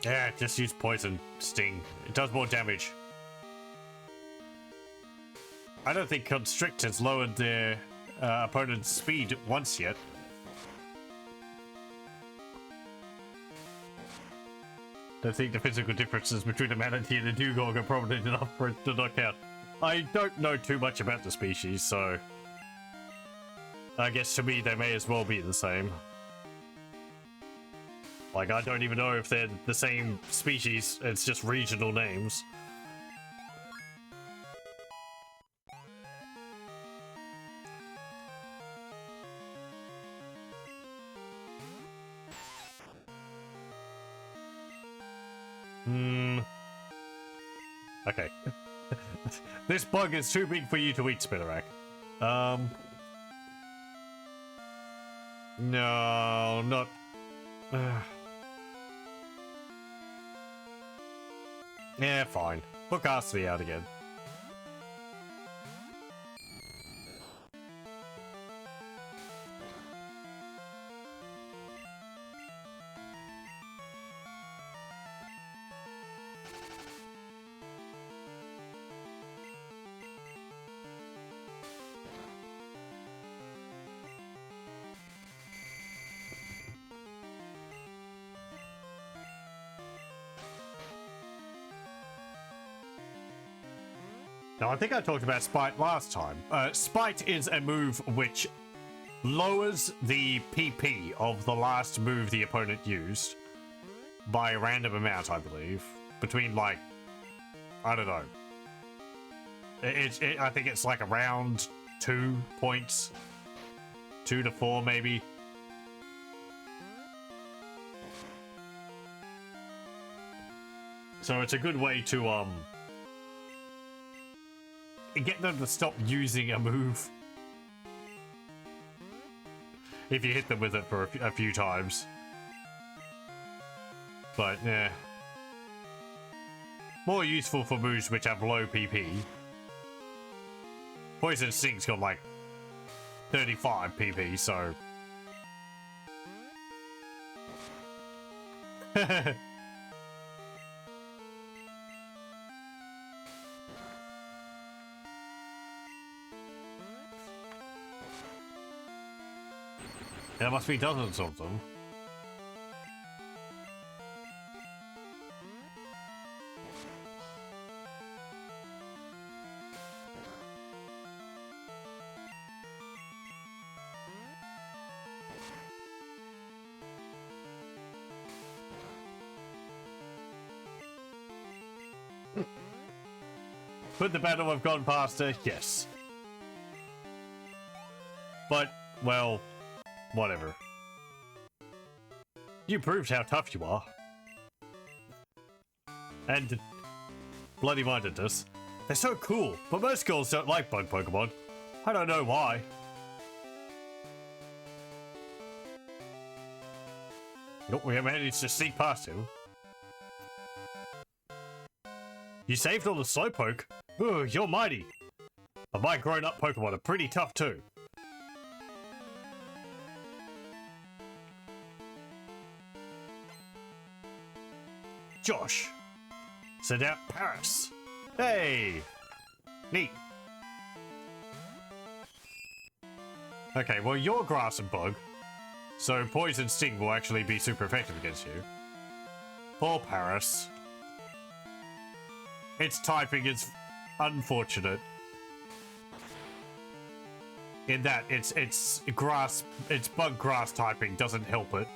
Yeah, just use poison sting. It does more damage. I don't think Constrict has lowered their opponent's speed once yet. Don't think the physical differences between a manatee and a dugong are prominent enough for it to knock out. I don't know too much about the species, so I guess to me they may as well be the same. Like, I don't even know if they're the same species, it's just regional names. Okay. This bug is too big for you to eat, Spinnerack. No, not... Yeah, fine. Book Arsenal out again. Now, I think I talked about Spite last time. Spite is a move which lowers the PP of the last move the opponent used by a random amount, I believe. Between, like, I don't know. I think it's like around 2 points. 2 to 4, maybe. So it's a good way to, get them to stop using a move if you hit them with it for a few times. But yeah, more useful for moves which have low PP. Poison Sting's got like 35 PP, so there must be dozens of them. Could the battle have gone faster? Yes. But, well, whatever. You proved how tough you are. And bloody-mindedness. They're so cool, but most girls don't like bug Pokemon. I don't know why. Nope, we managed to sneak past him. You saved all the Slowpoke? Ooh, you're mighty. But my grown-up Pokemon are pretty tough too. Josh. Send out Paris. Hey! Neat. Okay, well you're Grass and Bug, so Poison Sting will actually be super effective against you. Poor Paris. Its typing is unfortunate. In that its bug grass typing doesn't help it.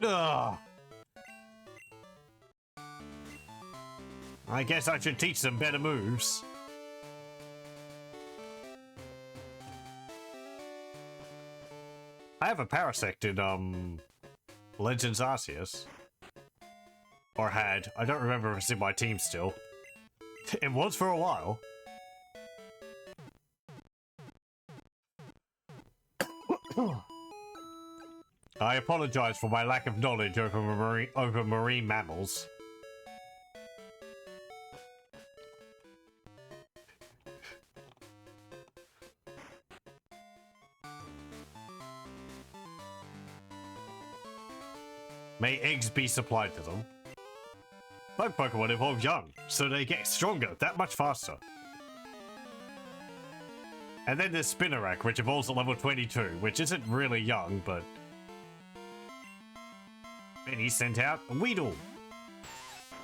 Ugh. I guess I should teach them better moves. I have a Parasect in, Legends Arceus. Or had. I don't remember if it's in my team still. It was for a while. I apologize for my lack of knowledge over marine mammals. May eggs be supplied to them. Bug Pokemon evolve young, so they get stronger that much faster. And then there's Spinarak, which evolves at level 22, which isn't really young, but... Then he sent out a Weedle.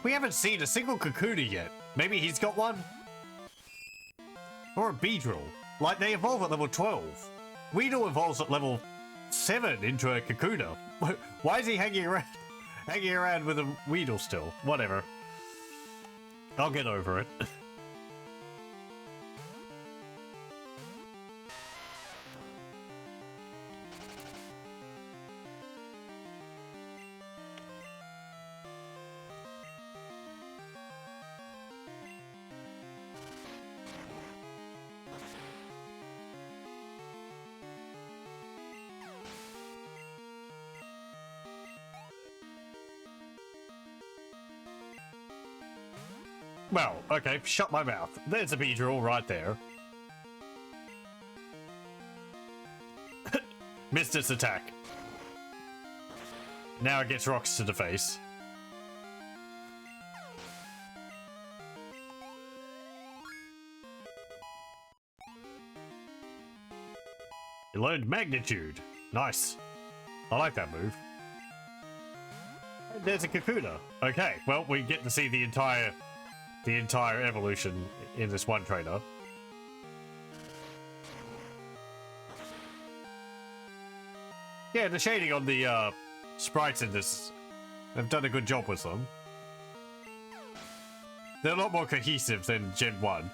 We haven't seen a single Kakuna yet. Maybe he's got one? Or a Beedrill. Like, they evolve at level 12. Weedle evolves at level 7 into a Kakuna. Why is he hanging around with a Weedle still? Whatever. I'll get over it. Well, okay, shut my mouth. There's a Beedrill right there. Missed its attack. Now it gets rocks to the face. You learned Magnitude. Nice. I like that move. And there's a Kakuna. Okay, well, we get to see the entire evolution in this one trainer. Yeah, the shading on the sprites in this, they've done a good job with them. They're a lot more cohesive than Gen 1.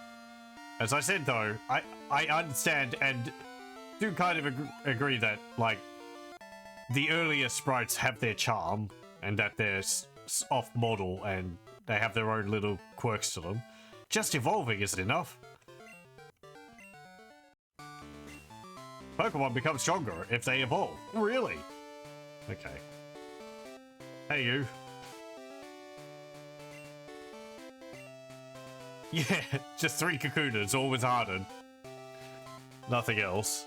As I said though, I understand and do kind of agree that, like, the earlier sprites have their charm and that they're off model and they have their own little quirks to them. Just evolving isn't enough. Pokemon become stronger if they evolve. Really? Okay. Hey, you. Yeah, just 3 Kakunas, all with Harden. Nothing else.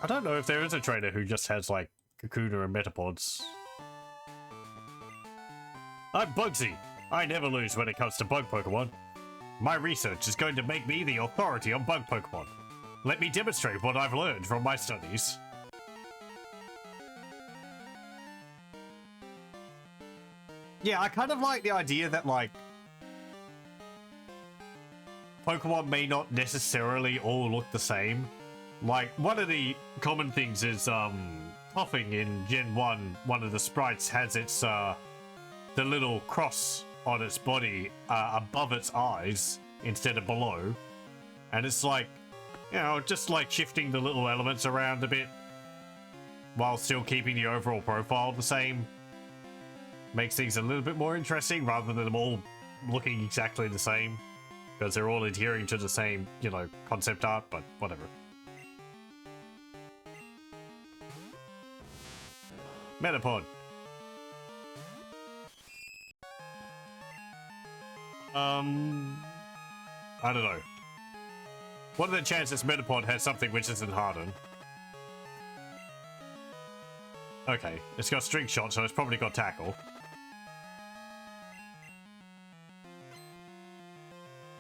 I don't know if there is a trainer who just has, like, Kakuna and Metapods. I'm Bugsy. I never lose when it comes to bug Pokemon. My research is going to make me the authority on bug Pokemon. Let me demonstrate what I've learned from my studies. Yeah, I kind of like the idea that, like, Pokemon may not necessarily all look the same. Like, one of the common things is, Puffing in Gen 1, one of the sprites has its, the little cross on its body above its eyes instead of below. And it's like, you know, just like shifting the little elements around a bit while still keeping the overall profile the same. Makes things a little bit more interesting rather than them all looking exactly the same. Because they're all adhering to the same, you know, concept art, but whatever. Metapod. I don't know. What are the chances Metapod has something which isn't Harden? Okay, it's got String Shot, so it's probably got Tackle.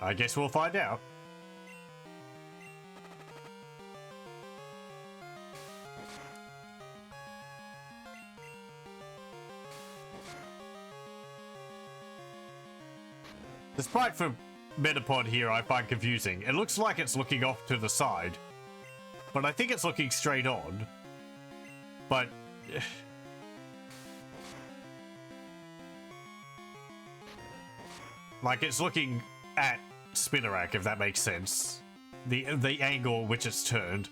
I guess we'll find out. The sprite for Metapod here I find confusing. It looks like it's looking off to the side, but I think it's looking straight on. But... Like, it's looking at Spinarak, if that makes sense. The angle which it's turned.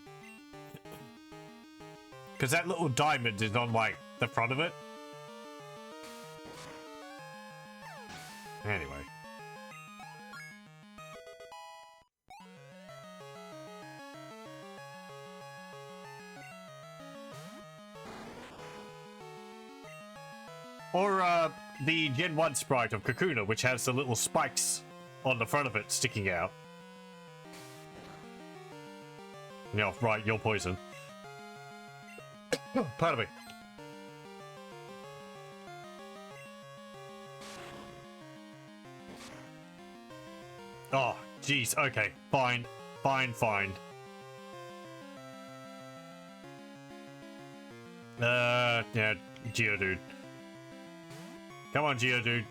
Because that little diamond is on, like, the front of it. Anyway. Or, the Gen 1 sprite of Kakuna, which has the little spikes on the front of it sticking out. Yeah, right, you're poison. Pardon me. Oh, jeez, okay, fine. Fine. Yeah, Geodude. Come on, Geodude.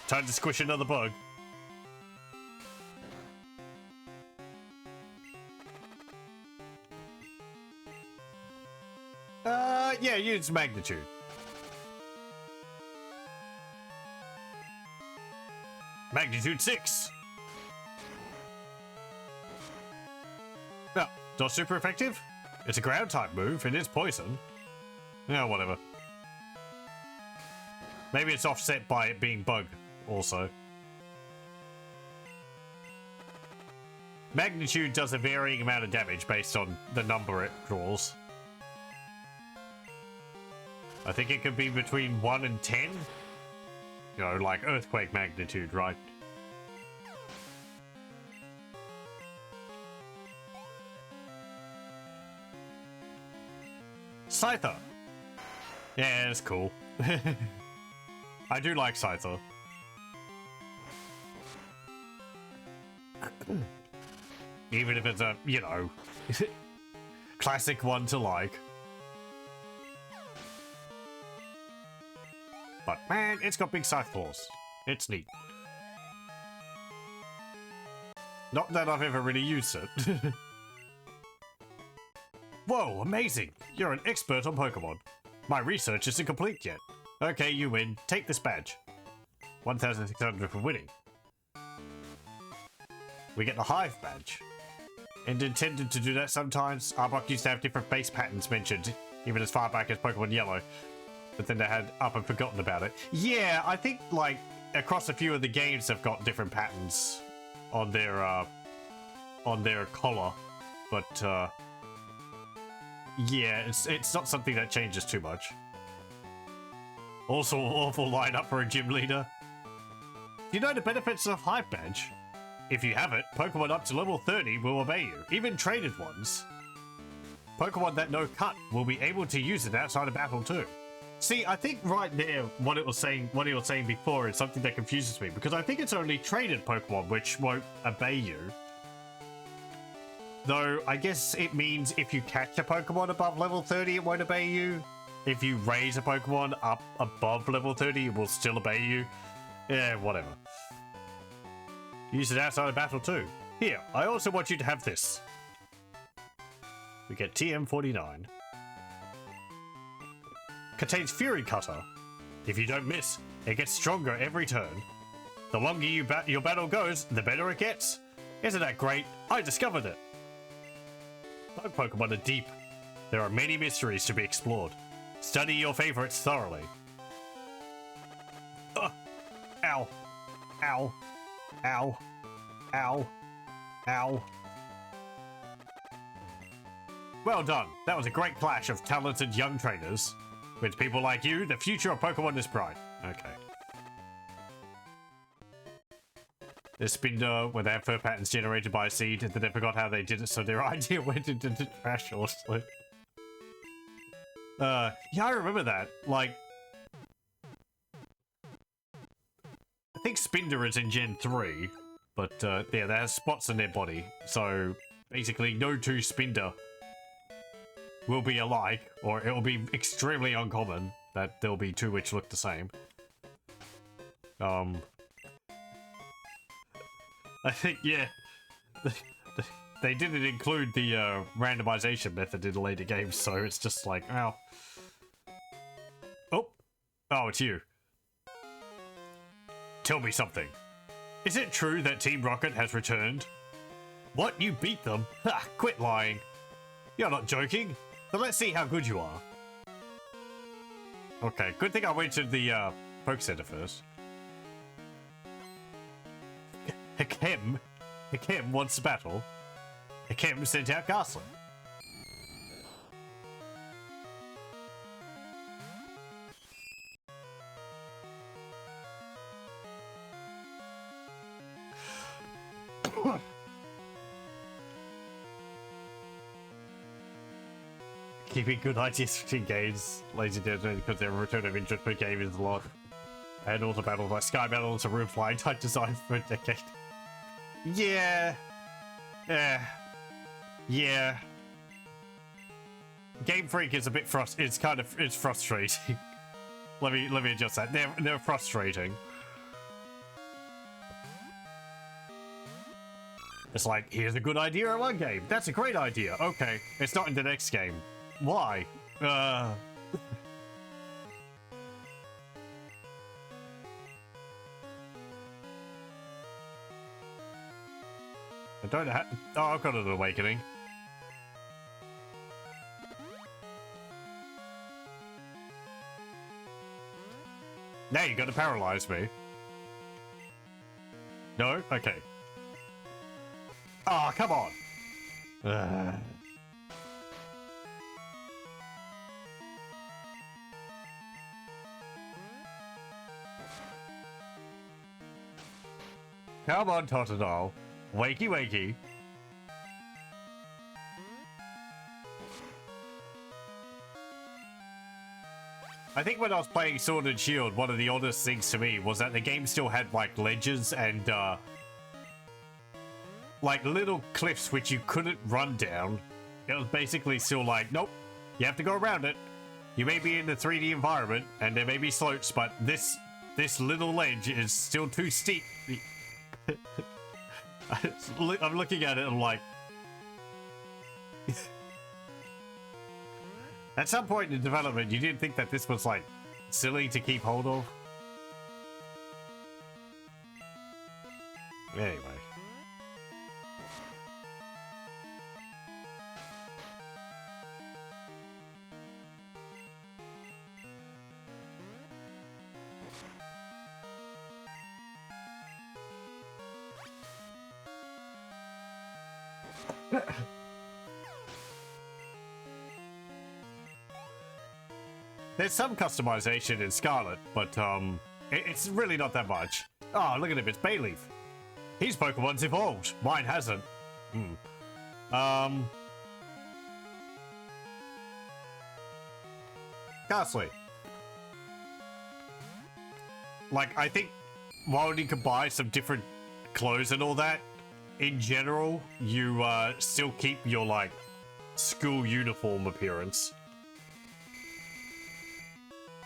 Time to squish another bug. Yeah, use magnitude. Magnitude 6. No, not super effective. It's a ground type move, and it's poison. Yeah, whatever. Maybe it's offset by it being bug, also. Magnitude does a varying amount of damage based on the number it draws. I think it could be between 1 and 10. You know, like earthquake magnitude, right? Scyther. Yeah, it's cool. I do like Scyther. Even if it's a, you know, classic one to like. But man, it's got big scythe claws. It's neat. Not that I've ever really used it. Whoa, amazing! You're an expert on Pokemon. My research isn't complete yet. Okay, you win. Take this badge. 1,600 for winning. We get the Hive badge. And intended to do that sometimes, Arbok used to have different base patterns mentioned, even as far back as Pokemon Yellow. But then they had up and forgotten about it. Yeah, I think, like, across a few of the games they've got different patterns on their collar. But, yeah, it's not something that changes too much. Also, an awful lineup for a gym leader. Do you know the benefits of Hive Badge? If you have it, Pokemon up to level 30 will obey you, even traded ones. Pokemon that know Cut will be able to use it outside of battle too. See, I think right there, what he was saying before is something that confuses me, because I think it's only traded Pokemon which won't obey you. Though, I guess it means if you catch a Pokemon above level 30, it won't obey you. If you raise a Pokemon up above level 30, it will still obey you. Yeah, whatever. Use it outside of battle too. Here, I also want you to have this. We get TM49. Contains Fury Cutter. If you don't miss, it gets stronger every turn. The longer your battle goes, the better it gets. Isn't that great? I discovered it. Bug Pokemon are deep. There are many mysteries to be explored. Study your favorites thoroughly. Ugh. Ow. Ow. Ow. Ow. Ow. Well done. That was a great clash of talented young trainers. With people like you, the future of Pokemon is bright. Okay. There's Spinder, where they have fur patterns generated by a seed, and then they forgot how they did it, so their idea went into the trash also. Yeah, I remember that. Like, I think Spinder is in Gen 3, but yeah, they have spots in their body, so basically no two Spinder will be alike, or it will be extremely uncommon that there'll be two which look the same. I think, yeah, they didn't include the randomization method in later games, so it's just like, oh. Oh, it's you. Tell me something. Is it true that Team Rocket has returned? What? You beat them? Ha! Quit lying. You're not joking. So let's see how good you are. Okay, good thing I went to the Poke Center first. Hakem wants battle. Hakem sent out Ghastly. Keeping good ideas between games, ladies and gentlemen, because their return of interest per game is a lot. And also battles like Sky Battles and Roof Flying type design for a decade. Yeah. Yeah. Game Freak is a bit it's frustrating. let me adjust that. They're frustrating. It's like, here's a good idea in one game. That's a great idea. Okay, it's not in the next game. Why? I don't have. Oh, I've got an awakening. Now you're gonna paralyze me. No? Okay. Oh, come on. Come on, Totodile. Wakey, wakey. I think when I was playing Sword and Shield, one of the oddest things to me was that the game still had, like, ledges and, like, little cliffs which you couldn't run down. It was basically still like, nope, you have to go around it. You may be in the 3D environment, and there may be slopes, but this little ledge is still too steep. I'm looking at it and I'm like... At some point in development, you didn't think that this was, like, silly to keep hold of? Anyway. There's some customization in Scarlet, but it's really not that much. Oh, look at him, it's Bayleaf. His Pokemon's evolved. Mine hasn't. Ghastly. Like, I think while you can buy some different clothes and all that, in general, you still keep your, like, school uniform appearance.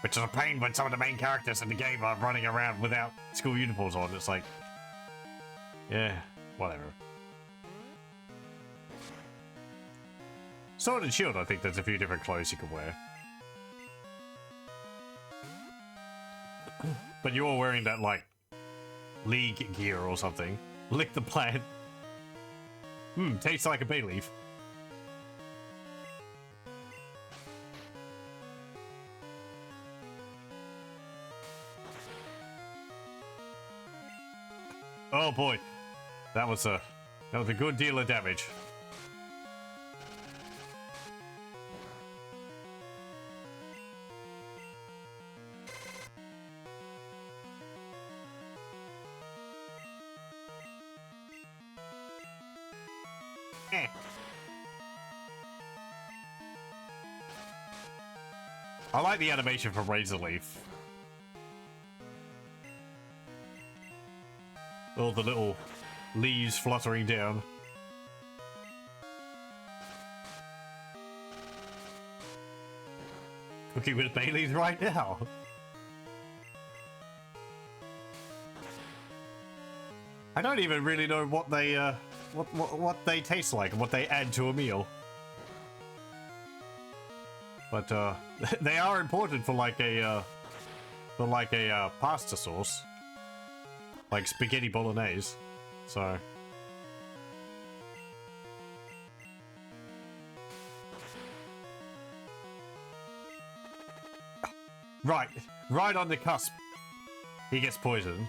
Which is a pain when some of the main characters in the game are running around without school uniforms on. It's like, yeah, whatever. Sword and Shield, I think there's a few different clothes you can wear. But you're all wearing that, like, league gear or something. Lick the plant. Tastes like a bay leaf. Oh boy, that was a good deal of damage. I like the animation from Razor Leaf. All the little leaves fluttering down. Cooking with Baileys right now. I don't even really know what they what they taste like and what they add to a meal. But they are important for like a pasta sauce. like spaghetti bolognese. So. Right on the cusp. He gets poisoned.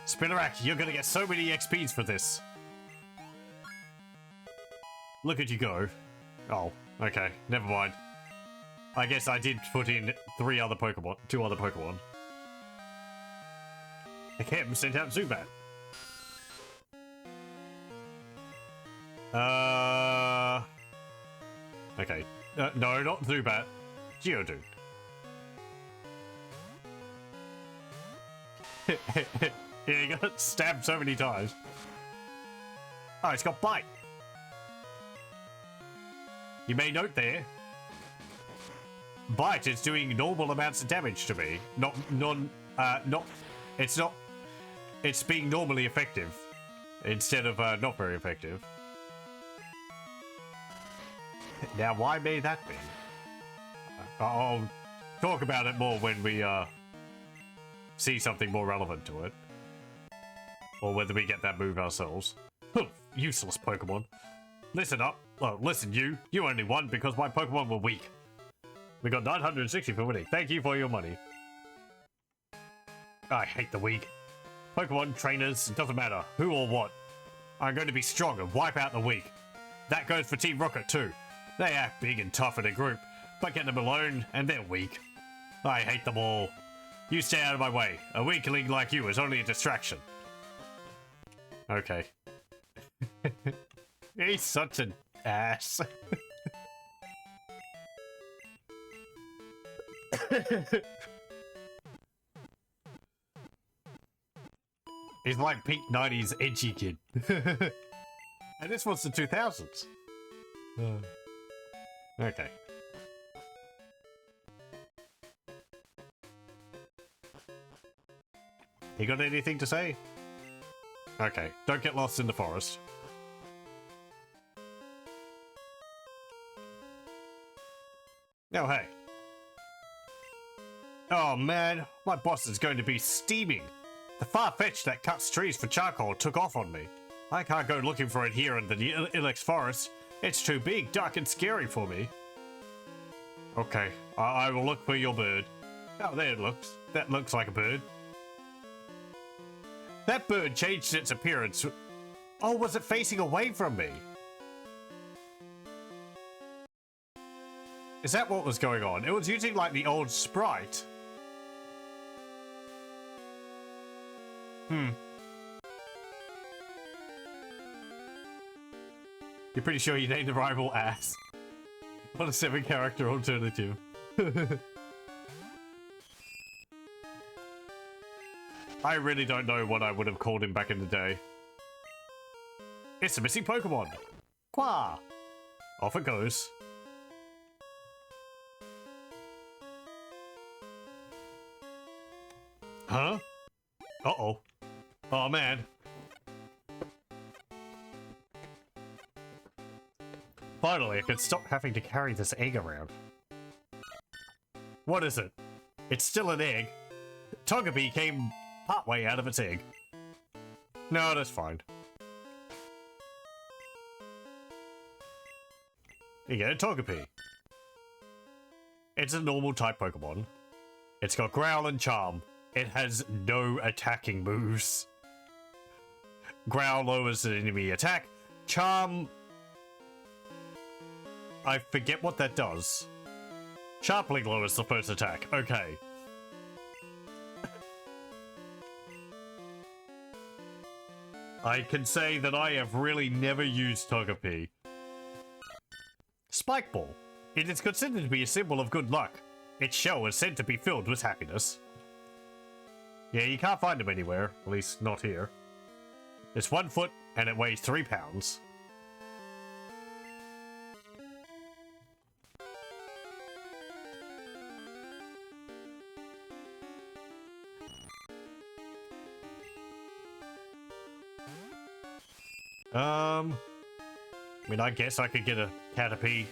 Spinnerack, you're gonna get so many XPs for this. Look at you go. Oh, okay, never mind. I guess I did put in two other Pokemon. Akem sent out Zubat. Okay. No, not Zubat. Geodude. Yeah, he got stabbed so many times. Oh, it's got Bite. You may note there, Bite is doing normal amounts of damage to me. It's being normally effective instead of not very effective. Now, why may that be? I'll talk about it more when we see something more relevant to it. Or whether we get that move ourselves. Useless Pokemon. Listen up. Well, listen, you only won because my Pokemon were weak. We got 960 for winning. Thank you for your money. I hate the weak. Pokemon trainers, it doesn't matter who or what. I'm going to be strong and wipe out the weak. That goes for Team Rocket too. They act big and tough in a group, but get them alone and they're weak. I hate them all. You stay out of my way. A weakling like you is only a distraction. Okay. He's such an ass. He's like peak 90s edgy kid. And this was the 2000s. Okay. You got anything to say? Okay, don't get lost in the forest. Oh, hey. Oh man, my boss is going to be steaming. The Farfetch'd that cuts trees for charcoal took off on me. I can't go looking for it here in the Ilex forest. It's too big, dark and scary for me. Okay, I will look for your bird. Oh, there it looks. That looks like a bird. That bird changed its appearance. Oh, was it facing away from me? Is that what was going on? It was using like the old sprite. You're pretty sure you named the rival ass. What a 7-character alternative. I really don't know what I would have called him back in the day. It's a missing Pokemon. Qua. Off it goes. Huh? Uh-oh. Oh, man. Finally, I could stop having to carry this egg around. What is it? It's still an egg. Togepi came partway out of its egg. No, that's fine. You get a Togepi. It's a normal type Pokemon. It's got Growl and Charm. It has no attacking moves. Growl lowers the enemy attack. Charm... I forget what that does. Sharpling lowers the first attack. Okay. I can say that I have really never used Togepi. Spike Ball. It is considered to be a symbol of good luck. Its shell is said to be filled with happiness. Yeah, you can't find them anywhere. At least not here. It's 1 foot and it weighs 3 pounds. I mean, I guess I could get a Caterpie.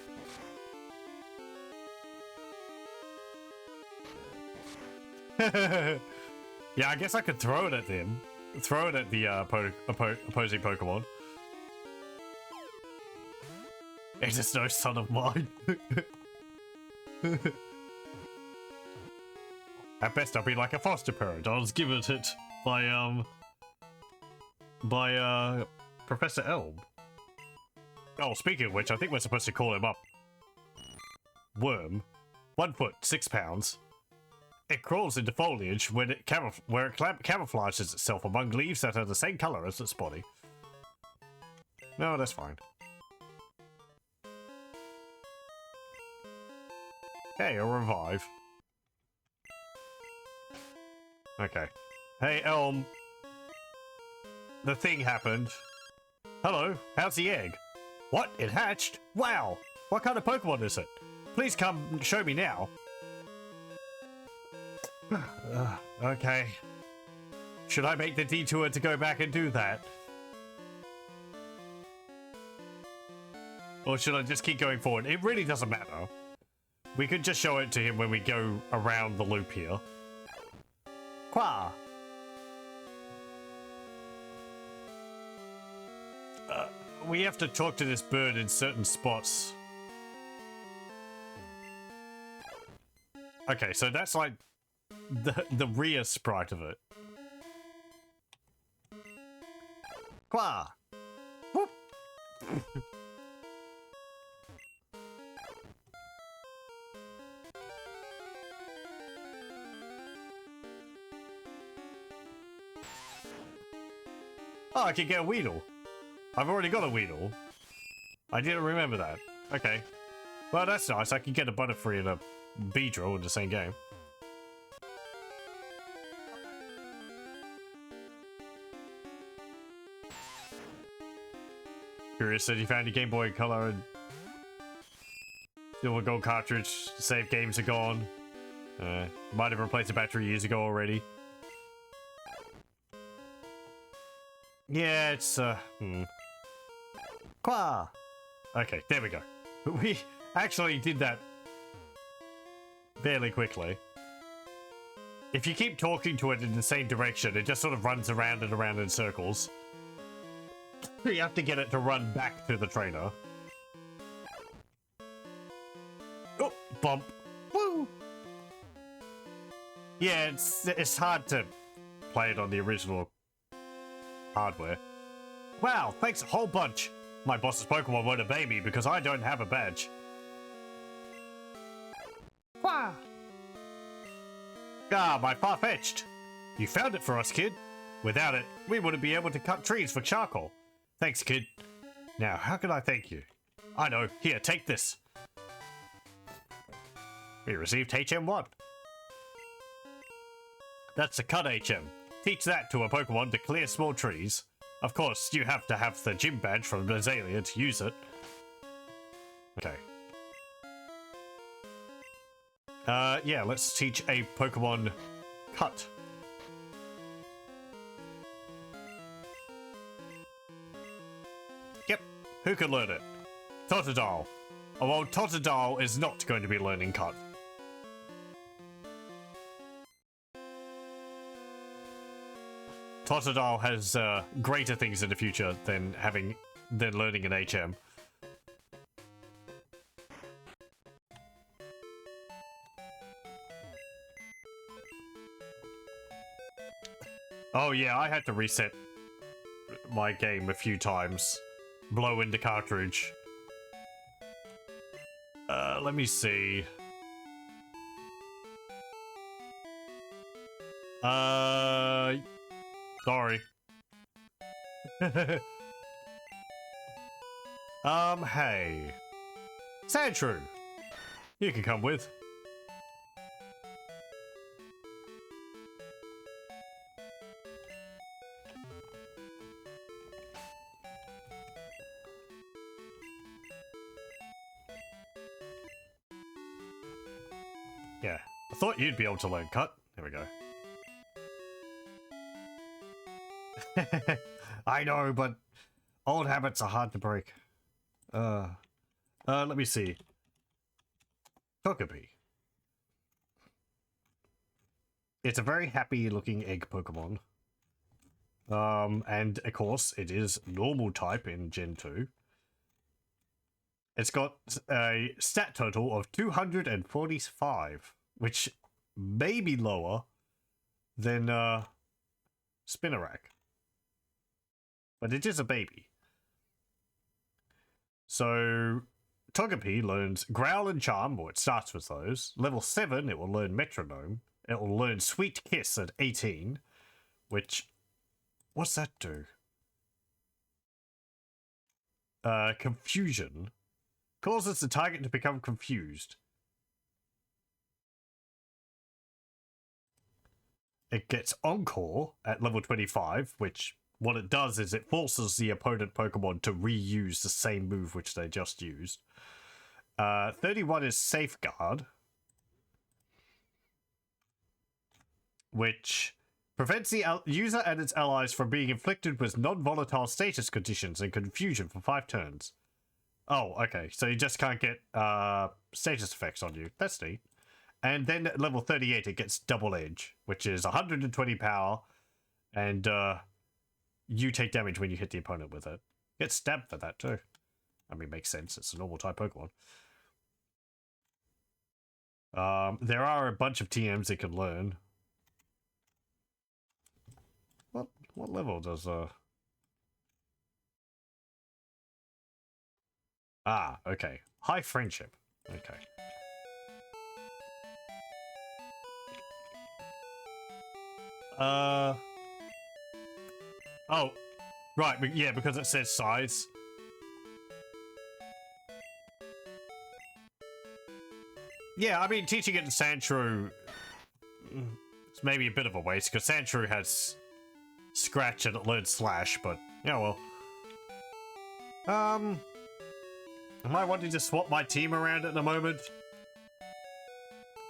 Yeah, I guess I could throw it at them. Throw it at the opposing Pokemon. It is no son of mine. At best, I'll be like a foster parent. I was given it by Professor Elm. Oh, speaking of which, I think we're supposed to call him up. Worm, 1 foot 6 pounds. It crawls into foliage where it camouflages itself among leaves that are the same color as its body. No, that's fine. Hey, a revive. Okay. Hey, Elm. The thing happened. Hello, how's the egg? What? It hatched? Wow! What kind of Pokemon is it? Please come show me now. Okay. Should I make the detour to go back and do that? Or should I just keep going forward? It really doesn't matter. We could just show it to him when we go around the loop here. Qua! We have to talk to this bird in certain spots. Okay, so that's like the rear sprite of it. Qua! Whoop! Oh, I can get a Weedle. I've already got a Weedle. I didn't remember that. Okay. Well, that's nice. I can get a Butterfree and a Beedrill in the same game. Curious that you found your Game Boy Color and Silver Gold cartridge. Save games are gone. Might have replaced the battery years ago already. Yeah, it's Qua! Okay, there we go. We actually did that fairly quickly. If you keep talking to it in the same direction, it just sort of runs around and around in circles. You have to get it to run back to the trainer. Oh, bump. Woo! Yeah, it's hard to play it on the original hardware. Wow, thanks a whole bunch. My boss's Pokemon won't obey me because I don't have a badge. Wah! Ah, my Farfetch'd. You found it for us, kid. Without it, we wouldn't be able to cut trees for charcoal. Thanks, kid. Now, how can I thank you? I know. Here, take this. We received HM1. That's a cut HM. Teach that to a Pokemon to clear small trees. Of course, you have to have the gym badge from Azalea to use it. Okay. Yeah, let's teach a Pokemon cut. Yep, who can learn it? Totodile. Oh, well, Totodile is not going to be learning cut. Totodile has greater things in the future than learning an HM. Oh yeah, I had to reset my game a few times. Blow in the cartridge. Let me see. Sorry. Hey. Sandshrew. You can come with. Yeah, I thought you'd be able to learn cut. There we go. I know, but old habits are hard to break. Let me see. Togepi. It's a very happy looking egg Pokemon. And of course, it is normal type in Gen 2. It's got a stat total of 245, which may be lower than Spinarak. But it is a baby. So Togepi learns Growl and Charm, or it starts with those. Level 7, it will learn Metronome. It will learn Sweet Kiss at 18, which... what's that do? Confusion. Causes the target to become confused. It gets Encore at level 25, which what it does is it forces the opponent Pokemon to reuse the same move which they just used. 31 is Safeguard, which prevents the user and its allies from being inflicted with non-volatile status conditions and confusion for 5 turns. Oh, okay. So you just can't get status effects on you. That's neat. And then at level 38, it gets Double Edge, which is 120 power, and you take damage when you hit the opponent with it. Get stabbed for that too. I mean, makes sense. It's a normal type Pokemon. There are a bunch of TMs it can learn. What level does Ah, okay. High Friendship. Okay. Oh, right, yeah, because it says size. Yeah, I mean, teaching it to Sandshrew it's maybe a bit of a waste, because Sandshrew has Scratch and it learns Slash, but, yeah, well. Am I wanting to swap my team around at the moment?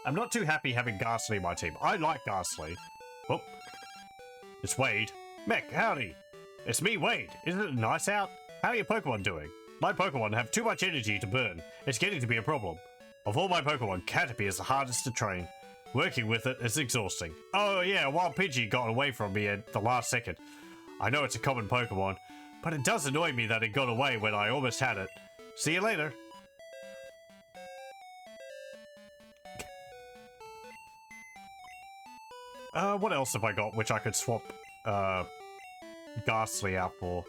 I'm not too happy having Ghastly in my team. I like Ghastly. Oh. It's Wade. Mech, howdy. It's me, Wade. Isn't it nice out? How are your Pokemon doing? My Pokemon have too much energy to burn. It's getting to be a problem. Of all my Pokemon, Caterpie is the hardest to train. Working with it is exhausting. Oh yeah, Wild Pidgey got away from me at the last second. I know it's a common Pokemon, but it does annoy me that it got away when I almost had it. See you later. What else have I got which I could swap, Ghastly out for?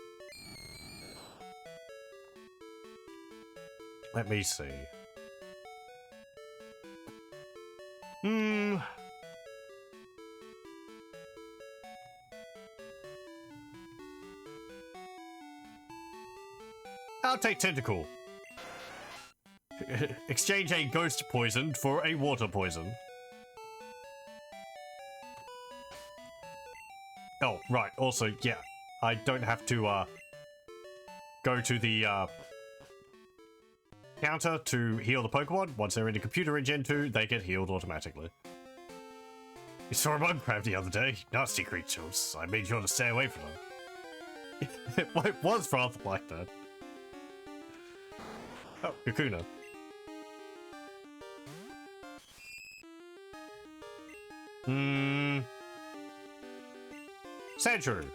Let me see. I'll take Tentacle. Exchange a ghost poison for a water poison. Oh, right. Also, yeah, I don't have to, go to the, counter to heal the Pokemon. Once they're in the computer in Gen 2, they get healed automatically. You saw a mud crab the other day. Nasty creatures. I made sure to stay away from them. It was rather like that. Oh, Kakuna. Sandshrew.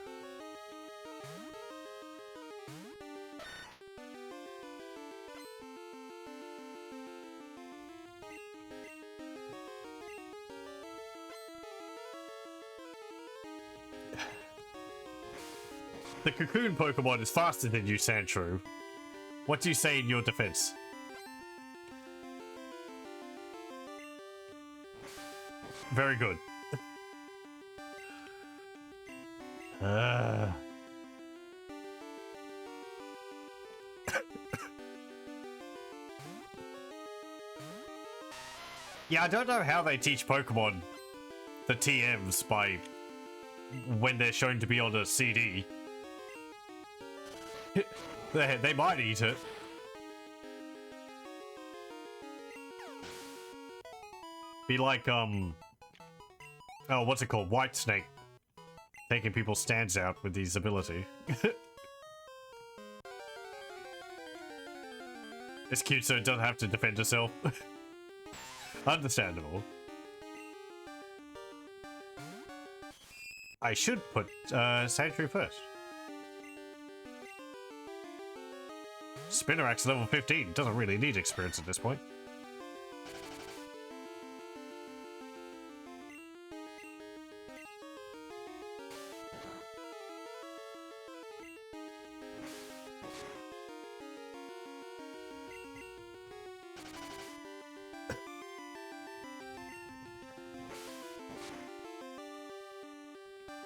The Cocoon Pokemon is faster than you, Sandshrew. What do you say in your defense? Very good. Yeah, I don't know how they teach Pokemon the TMs by when they're shown to be on a CD. They might eat it. Be like, oh, what's it called? White Snake. Taking people's stands out with his ability. It's cute so it doesn't have to defend itself. Understandable. I should put Sanctuary first. Spinnerack's level 15. Doesn't really need experience at this point.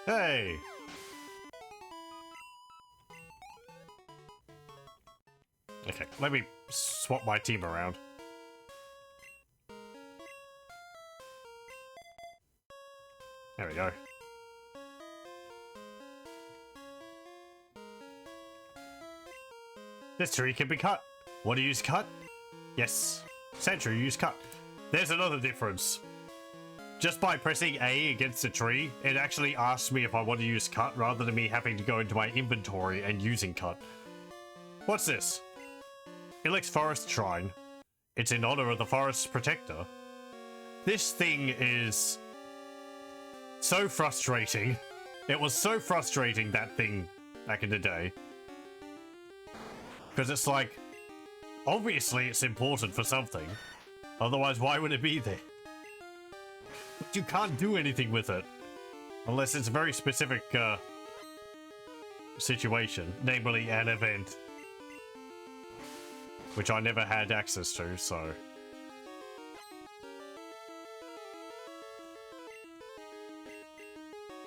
Hey! Okay, let me swap my team around. There we go. This tree can be cut. Want to use cut? Yes. Sentry, use cut. There's another difference. Just by pressing A against the tree, it actually asks me if I want to use cut rather than me having to go into my inventory and using cut. What's this? Ilex Forest Shrine. It's in honor of the forest's protector. This thing is so frustrating. It was so frustrating, that thing, back in the day. Because it's like, obviously it's important for something. Otherwise, why would it be there? But you can't do anything with it. Unless it's a very specific situation. Namely, an event. Which I never had access to, so...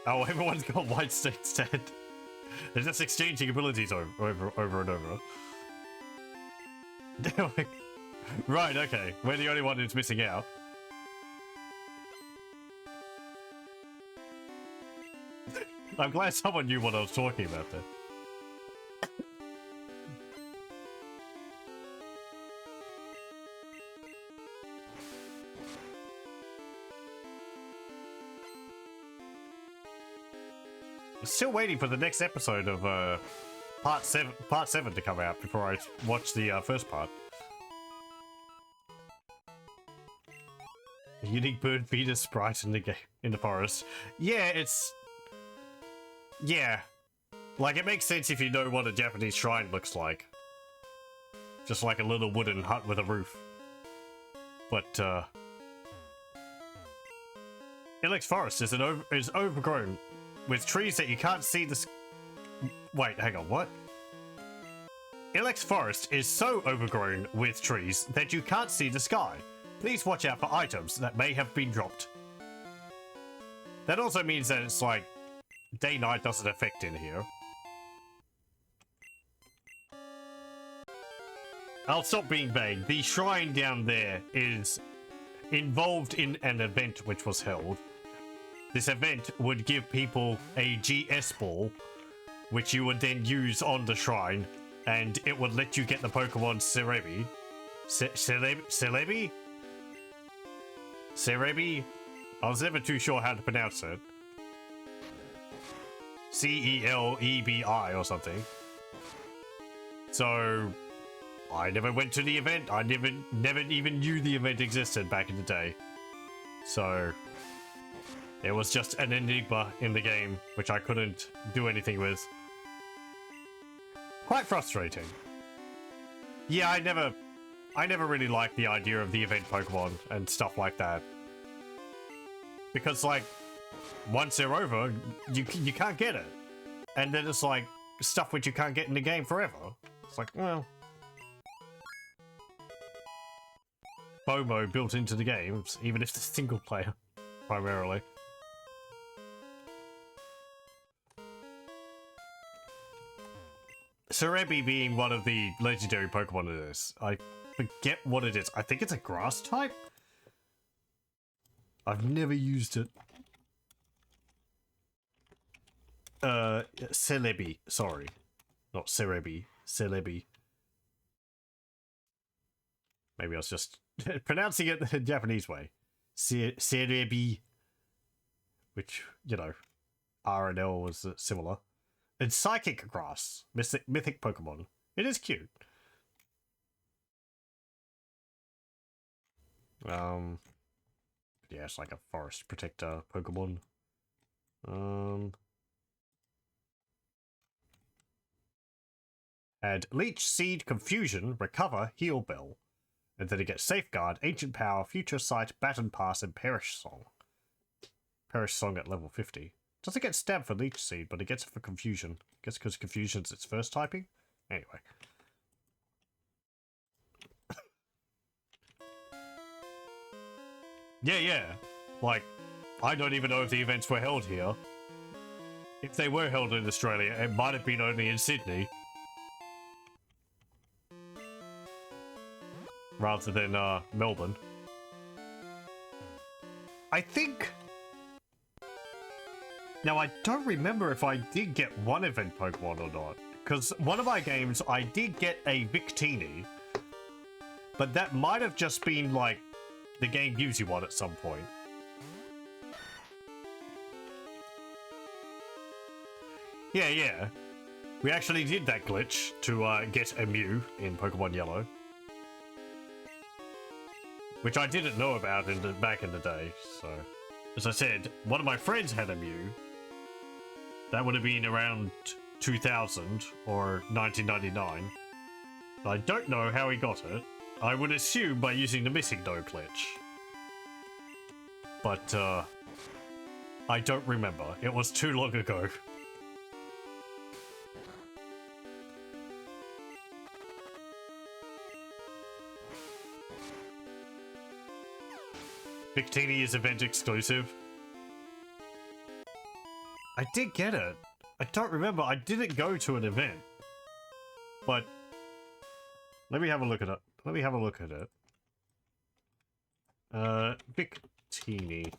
Oh, everyone's got white state instead. They're just exchanging abilities over and over. Right, okay. We're the only one who's missing out. I'm glad someone knew what I was talking about there. Still waiting for the next episode of part 7 to come out before I watch the first part. A unique bird feeder sprite in the game, in the forest. Yeah, it's... Yeah. Like, it makes sense if you know what a Japanese shrine looks like. Just like a little wooden hut with a roof. But, Ilex Forest is overgrown with trees that you can't see the... Wait, hang on, what? Ilex Forest is so overgrown with trees that you can't see the sky. Please watch out for items that may have been dropped. That also means that it's like, day-night doesn't affect in here. I'll stop being vague. The shrine down there is involved in an event which was held. This event would give people a GS ball, which you would then use on the shrine, and it would let you get the Pokemon Celebi. Celebi? Celebi? I was never too sure how to pronounce it. Celebi or something. So, I never went to the event. I never even knew the event existed back in the day. So... it was just an enigma in the game, which I couldn't do anything with. Quite frustrating. Yeah, I never really liked the idea of the event Pokemon and stuff like that. Because, like, once they're over, you can't get it. And then it's like, stuff which you can't get in the game forever. It's like, well... FOMO built into the game, even if it's single player, primarily. Celebi being one of the legendary Pokemon it is. I forget what it is. I think it's a grass type? I've never used it. Celebi. Sorry. Not Celebi. Celebi. Maybe I was just pronouncing it the Japanese way. Celebi. Which, you know, R and L was similar. It's Psychic Grass, mythic Pokemon. It is cute. Yeah, it's like a forest protector Pokemon. And Leech Seed, Confusion, Recover, Heal Bell. And then it gets Safeguard, Ancient Power, Future Sight, Baton Pass, and Perish Song. Perish Song at level 50. Doesn't get stabbed for Leech Seed, but it gets it for Confusion. I guess because Confusion's its first typing? Anyway. Yeah. Like, I don't even know if the events were held here. If they were held in Australia, it might have been only in Sydney. Rather than, Melbourne. I think... Now, I don't remember if I did get one event Pokemon or not. Because one of my games, I did get a Victini. But that might have just been, like, the game gives you one at some point. Yeah. We actually did that glitch to get a Mew in Pokemon Yellow. Which I didn't know about back in the day, so... As I said, one of my friends had a Mew. That would have been around 2000 or 1999. I don't know how he got it. I would assume by using the Missing No glitch. But, I don't remember. It was too long ago. Victini is event exclusive. I did get it. I don't remember. I didn't go to an event. But let me have a look at it. Victini.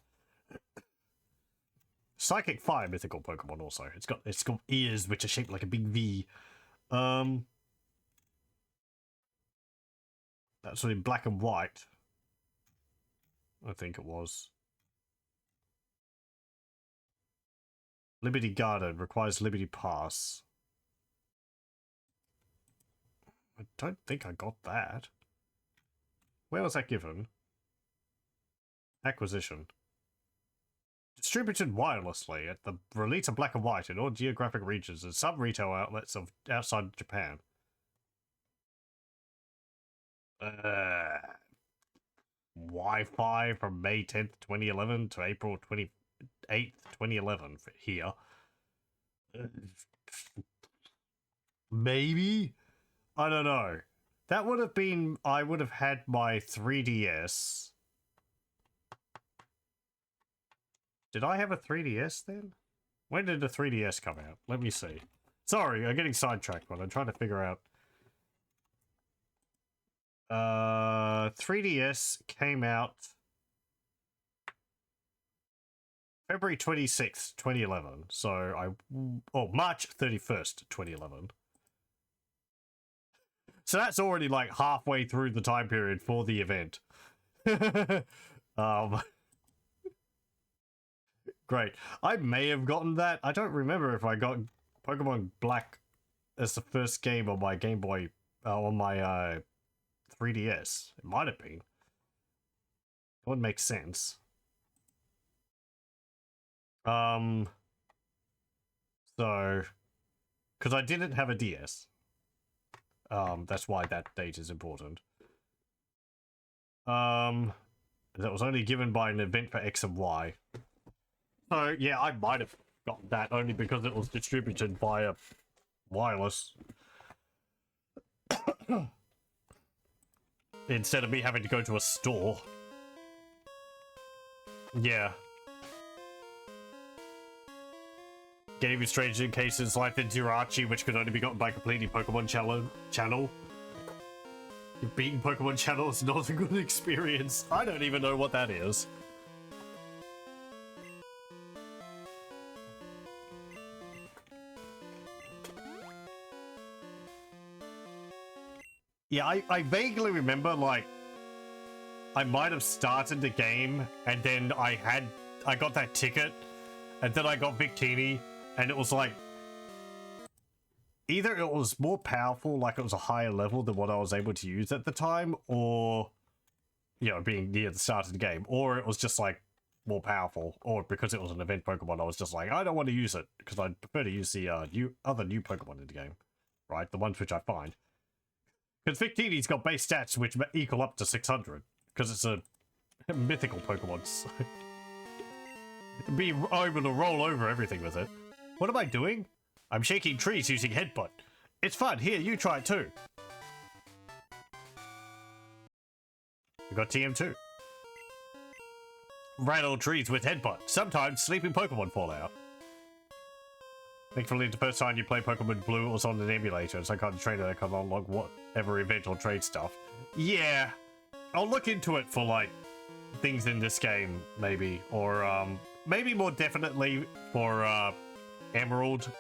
Psychic Fire mythical Pokemon also. It's got ears which are shaped like a big V. That's in black and white. I think it was. Liberty Garden requires Liberty Pass. I don't think I got that. Where was that given? Acquisition. Distributed wirelessly at the release of Black and White in all geographic regions and some retail outlets of outside Japan. Wi-Fi from May 10th, 2011 to April 28th, 2011 for here. Maybe? I don't know. That would have been... I would have had my 3DS. Did I have a 3DS then? When did the 3DS come out? Let me see. Sorry, I'm getting sidetracked, but I'm trying to figure out... 3DS came out February 26th, 2011. So March 31st, 2011. So that's already like halfway through the time period for the event. Great. I may have gotten that. I don't remember if I got Pokemon Black as the first game on my Game Boy, on my 3DS. It might have been. It would make sense. So, because I didn't have a DS. That's why that date is important. That was only given by an event for X and Y. So, yeah, I might have gotten that only because it was distributed via wireless. Instead of me having to go to a store. Yeah. Game of Strange cases like the Jirachi, which could only be gotten by completely Pokemon channel. You've beaten Pokemon channel is not a good experience. I don't even know what that is. Yeah, I vaguely remember, like, I might have started the game, and then I got that ticket, and then I got Victini, and it was like, either it was more powerful, like it was a higher level than what I was able to use at the time, or, you know, being near the start of the game, or it was just, like, more powerful, or because it was an event Pokemon, I was just like, I don't want to use it, because I'd prefer to use the other new Pokemon in the game. right? The ones which I find. Because Victini's got base stats which equal up to 600. Because it's a mythical Pokemon. So be able to roll over everything with it. What am I doing? I'm shaking trees using Headbutt. It's fun. Here, you try it too. We got TM2. Rattle trees with Headbutt. Sometimes sleeping Pokemon fall out. Thankfully, the first time you play Pokemon Blue, it was on an emulator. It's like on the trainer that come on like whatever event or trade stuff. Yeah, I'll look into it for like things in this game, maybe, or maybe more definitely for Emerald.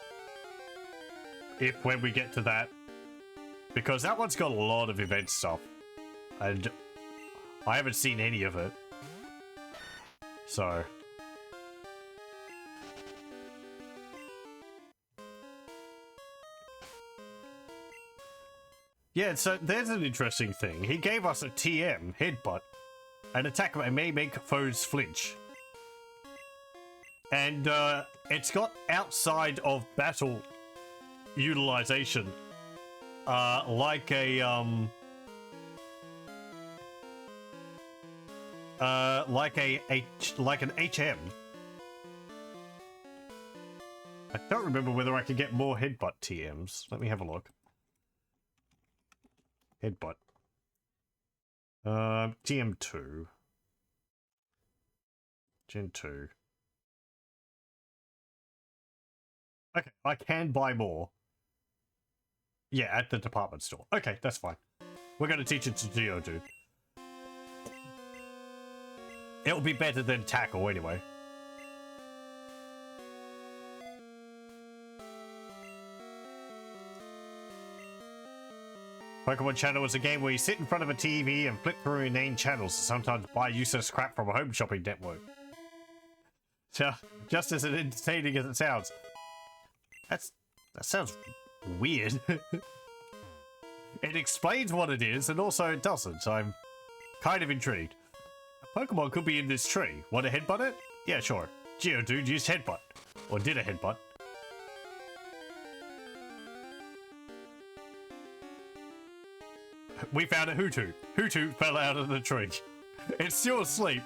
If when we get to that, because that one's got a lot of event stuff, and I haven't seen any of it. So. Yeah, so there's an interesting thing. He gave us a TM, Headbutt, an attack that may make foes flinch. And it's got outside of battle utilization, like a like an HM. I don't remember whether I could get more Headbutt TMs. Let me have a look. Headbutt. TM2. Gen 2. Okay, I can buy more. Yeah, at the department store. Okay, that's fine. We're going to teach it to Geodude. It'll be better than Tackle anyway. Pokemon Channel is a game where you sit in front of a TV and flip through inane channels to sometimes buy useless crap from a home shopping network. So, just as entertaining as it sounds. That sounds weird. It explains what it is, and also it doesn't, so I'm kind of intrigued. A Pokemon could be in this tree. Want to headbutt it? Yeah, sure. Geodude used Headbutt. Or did a Headbutt. We found a Hoothoot. Hoothoot fell out of the tree. It's still asleep.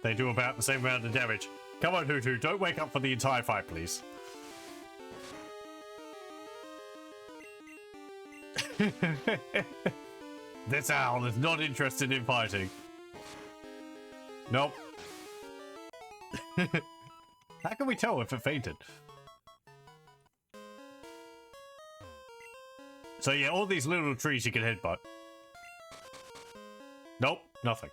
They do about the same amount of damage. Come on, Hoothoot, don't wake up for the entire fight, please. This owl is not interested in fighting. Nope. How can we tell if it fainted? So yeah, all these little trees you can headbutt. Nope, nothing.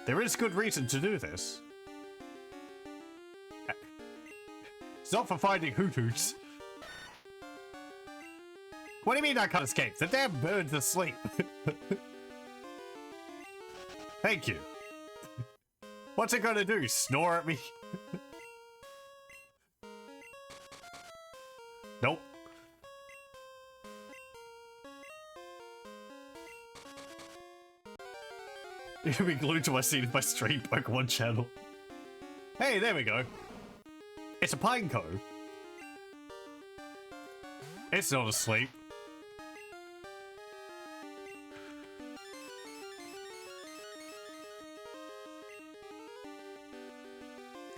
There is good reason to do this. It's not for finding Hoothoots. What do you mean I can't escape? The damn bird's asleep. Thank you. What's it gonna do? Snore at me? Nope. You'll be glued to my seat if I stream Pokemon Channel. Hey, there we go. It's a Pineco. It's not asleep.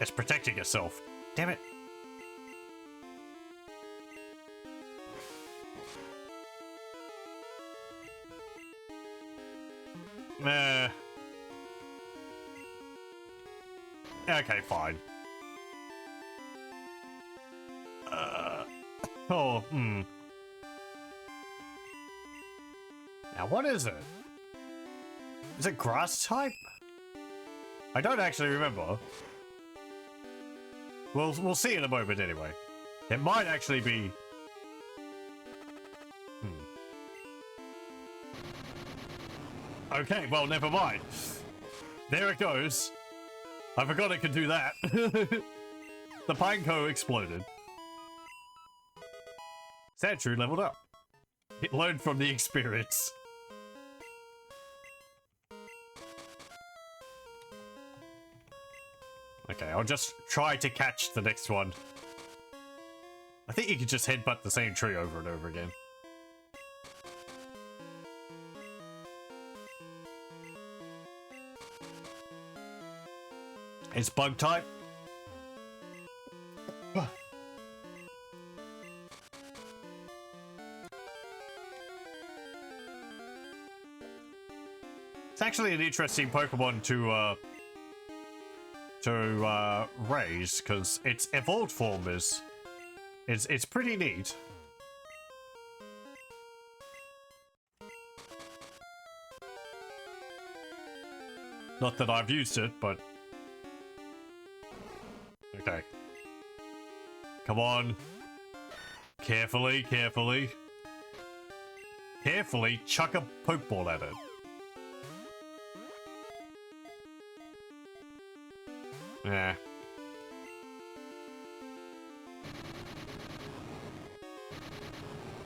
It's protecting itself. Damn it. Okay, fine. Now, what is it? Is it grass type? I don't actually remember. We'll see in a moment anyway. It might actually be... Okay, well, never mind. There it goes. I forgot it could do that. The Pineco exploded. Sandshrew leveled up. It learned from the experience. Okay, I'll just try to catch the next one. I think you can just headbutt the same tree over and over again. It's bug type. It's actually an interesting Pokemon to raise, because its evolved form is it's pretty neat. Not that I've used it, but okay. Come on. Carefully, carefully. Carefully chuck a Pokeball at it. Yeah.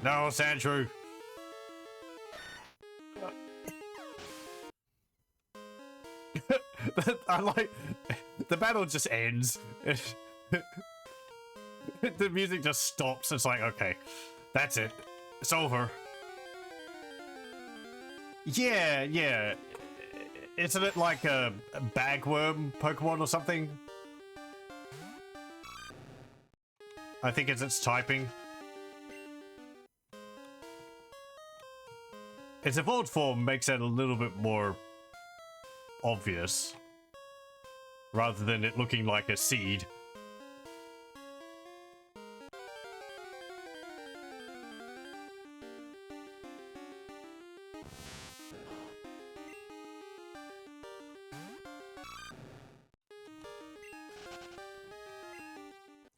No, Sandshrew. I like the battle just ends. The music just stops. It's like, okay, that's it. It's over. Yeah, yeah. Isn't it like a bagworm Pokemon or something? I think it's its typing. Its evolved form makes it a little bit more obvious, rather than it looking like a seed.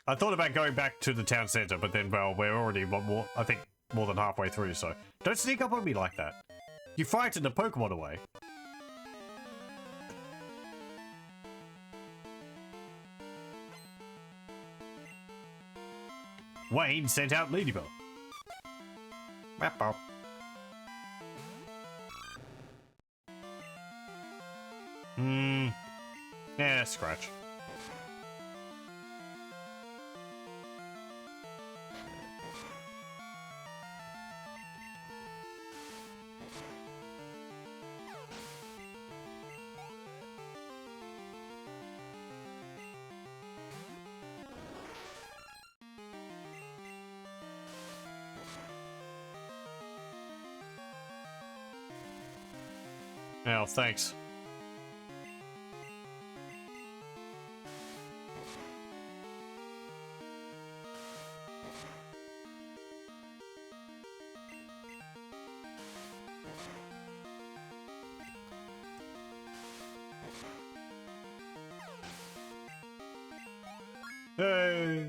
I thought about going back to the town center, but then, well, we're already more, I think, more than halfway through, so don't sneak up on me like that. You frightened the Pokemon away. Wayne sent out Ladybell. Map. Yeah, scratch. Oh, thanks. Hey.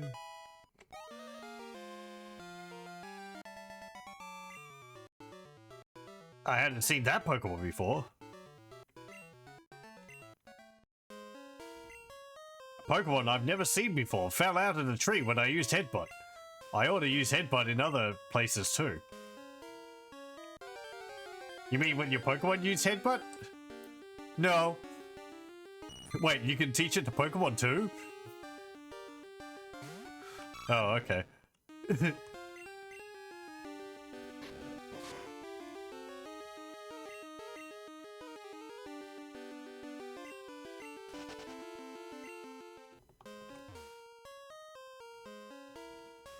I hadn't seen that Pokemon before. Pokemon I've never seen before fell out of the tree when I used Headbutt. I ought to use Headbutt in other places too. You mean when your Pokemon use Headbutt? No. Wait, you can teach it to Pokemon too? Oh, okay.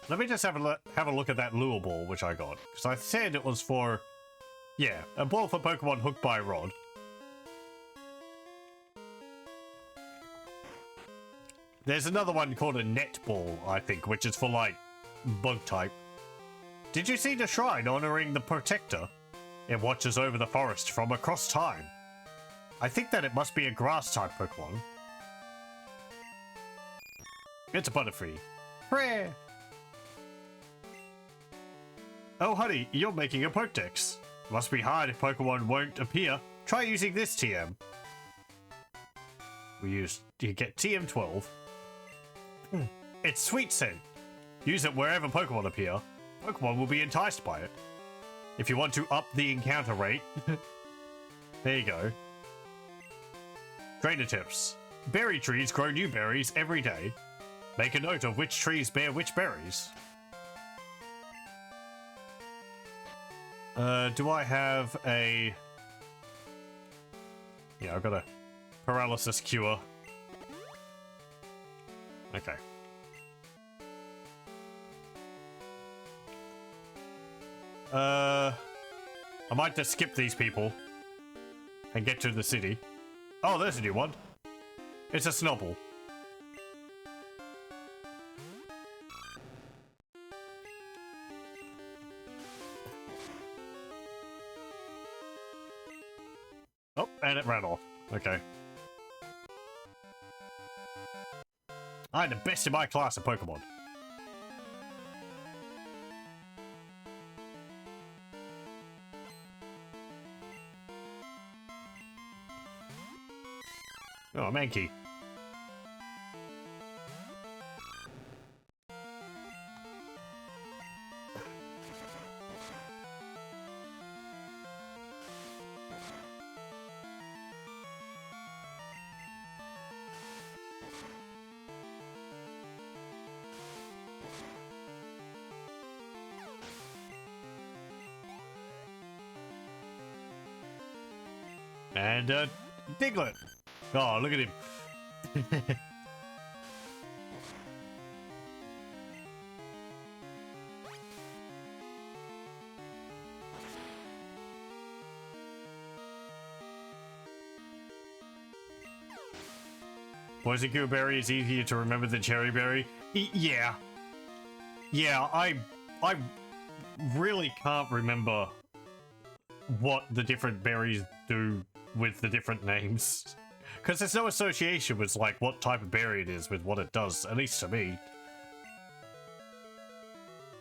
Let me just have a look at that lure ball which I got, because I said it was for, yeah, a ball for Pokemon hooked by a rod. There's another one called a net ball, I think, which is for like bug type. Did you see the shrine honoring the protector? It watches over the forest from across time. I think that it must be a grass-type Pokemon. It's a Butterfree. Hooray! Oh honey, you're making a Pokedex. Must be hard if Pokemon won't appear. Try using this TM. You get TM12. It's Sweet Scent. Use it wherever Pokemon appear. Pokemon will be enticed by it. If you want to up the encounter rate, there you go. Trainer tips. Berry trees grow new berries every day. Make a note of which trees bear which berries. Do I have a... Yeah, I've got a paralysis cure. Okay. I might just skip these people and get to the city. Oh, there's a new one. It's a Snubble. Oh, and it ran off. Okay. I'm the best in my class of Pokemon. Oh, Mankey. And, Diglett. Oh, look at him. Poison Cure Berry is easier to remember than Cherry Berry. Yeah. Yeah, I really can't remember what the different berries do with the different names. Because there's no association with, like, what type of berry it is with what it does, at least to me.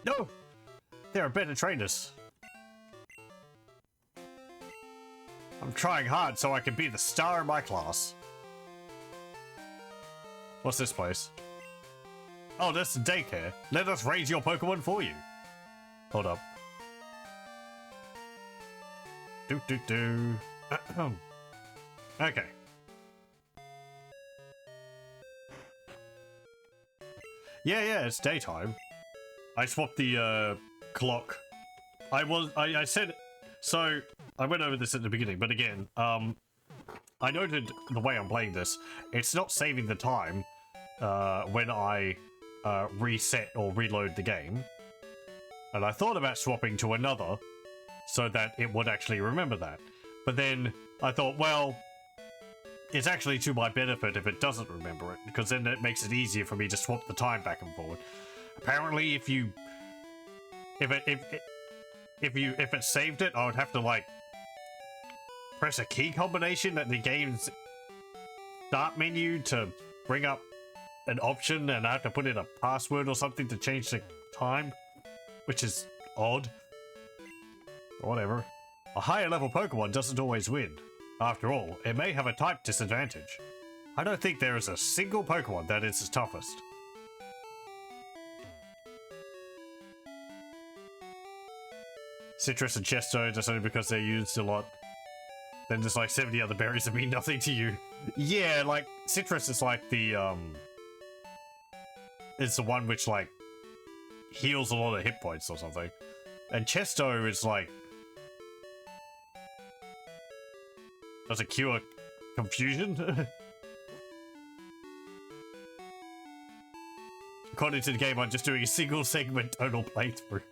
No! There are better trainers. I'm trying hard so I can be the star in my class. What's this place? Oh, this is daycare. Let us raise your Pokemon for you. Hold up. Do. Okay. Yeah, it's daytime. I swapped the clock. I said, so I went over this at the beginning, but again, I noted the way I'm playing this, it's not saving the time when I reset or reload the game. And I thought about swapping to another so that it would actually remember that. But then I thought, well, it's actually to my benefit if it doesn't remember it, because then it makes it easier for me to swap the time back and forward. Apparently, if it saved it, I would have to, like, press a key combination at the game's start menu to bring up an option, and I have to put in a password or something to change the time, which is odd. Whatever. A higher level Pokemon doesn't always win. After all, it may have a type disadvantage. I don't think there is a single Pokemon that is its toughest. Citrus and Chesto, just only because they're used a lot. Then there's like 70 other berries that mean nothing to you. Yeah, like, Citrus is like the, it's the one which, like, heals a lot of hit points or something. And Chesto is like, does it cure confusion? According to the game, I'm just doing a single segment total playthrough.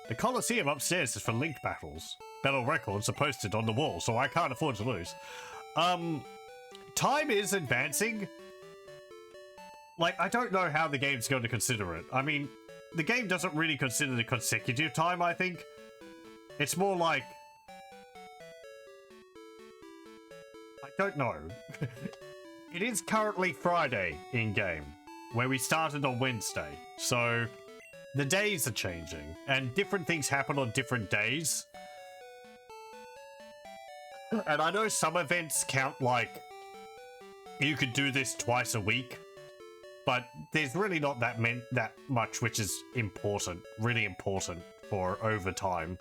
The Coliseum upstairs is for link battles. Battle records are posted on the wall, so I can't afford to lose. Time is advancing. Like, I don't know how the game's going to consider it. I mean, the game doesn't really consider the consecutive time, I think. It's more like... I don't know. It is currently Friday in-game, where we started on Wednesday, so the days are changing, and different things happen on different days. And I know some events count like you could do this twice a week, but there's really not that much which is important, really important for overtime.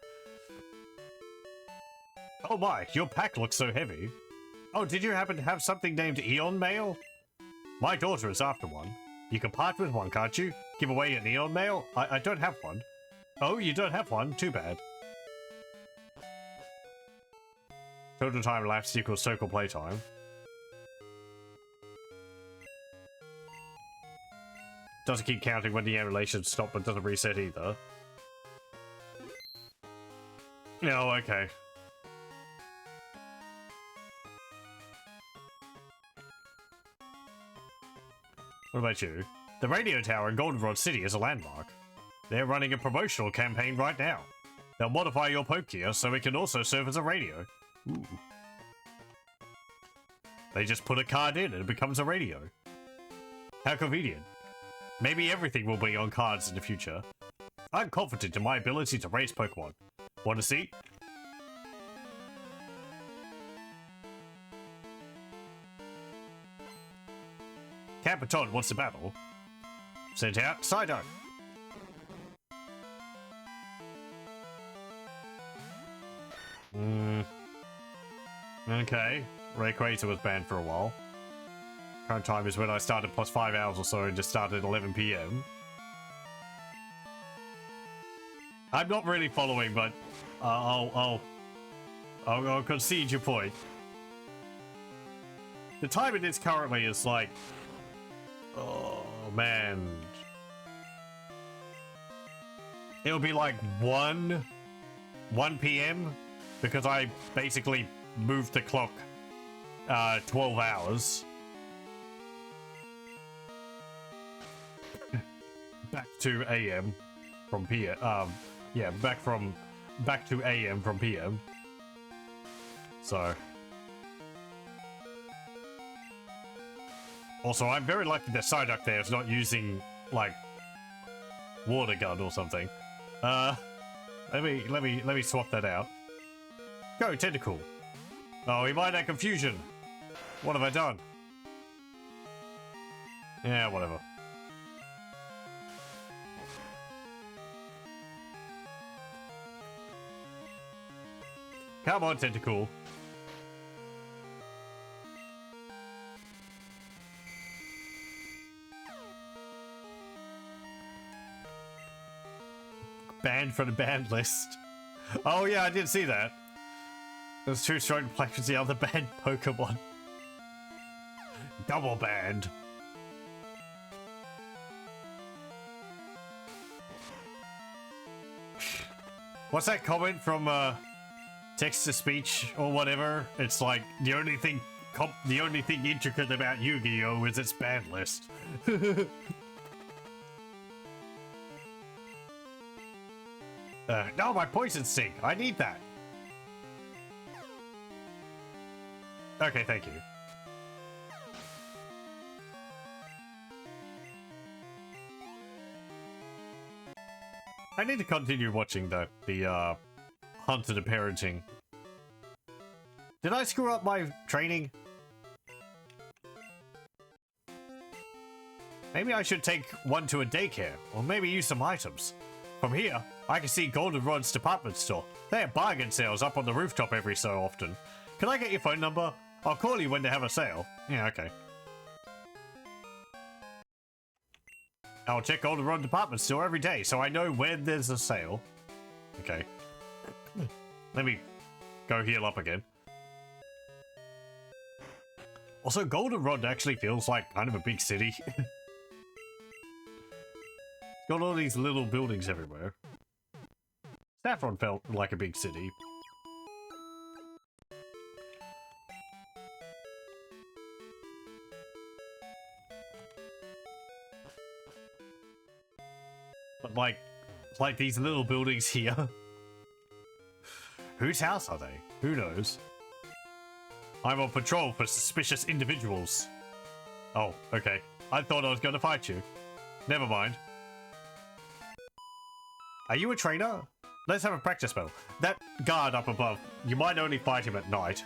Oh my, your pack looks so heavy. Oh, did you happen to have something named Eon Mail? My daughter is after one. You can part with one, can't you? Give away an Eon Mail? I don't have one. Oh, you don't have one? Too bad. Total time elapsed equals circle playtime. Doesn't keep counting when the animation stops, but doesn't reset either. Oh, okay. What about you? The radio tower in Goldenrod City is a landmark. They're running a promotional campaign right now. They'll modify your PokeGear so it can also serve as a radio. Ooh. They just put a card in and it becomes a radio. How convenient. Maybe everything will be on cards in the future. I'm confident in my ability to raise Pokemon. Want to see? Capiton wants to battle. Sent out Psyduck. Okay. Rayquaza was banned for a while. Current time is when I started plus 5 hours or so and just started at 11 PM. I'm not really following, but I'll concede your point. The time it is currently is like, oh man, it'll be like 1 PM because I basically moved the clock 12 hours back to AM from PM. Yeah, back to AM from PM. So also, I'm very lucky that Psyduck there is not using like water gun or something. Let me swap that out. Go, Tentacle. Oh, he might have confusion. What have I done? Yeah, whatever. Come on, Tentacle. Banned from the banned list. Oh yeah, I did see that. It was too strong to play with the other banned Pokemon. Double banned. What's that comment from text to speech or whatever? It's like the only thing intricate about Yu-Gi-Oh is its banned list. No, my poison sting. I need that. Okay, thank you. I need to continue watching the Hunter the Parenting. Did I screw up my training? Maybe I should take one to a daycare, or maybe use some items. From here, I can see Goldenrod's department store. They have bargain sales up on the rooftop every so often. Can I get your phone number? I'll call you when they have a sale. Yeah, okay. I'll check Goldenrod department store every day, so I know when there's a sale. Okay. Let me go heal up again. Also, Goldenrod actually feels like kind of a big city. Got all these little buildings everywhere. Saffron felt like a big city. But like these little buildings here. Whose house are they? Who knows? I'm on patrol for suspicious individuals. Oh, okay. I thought I was going to fight you. Never mind. Are you a trainer? Let's have a practice battle. That guard up above, you might only fight him at night.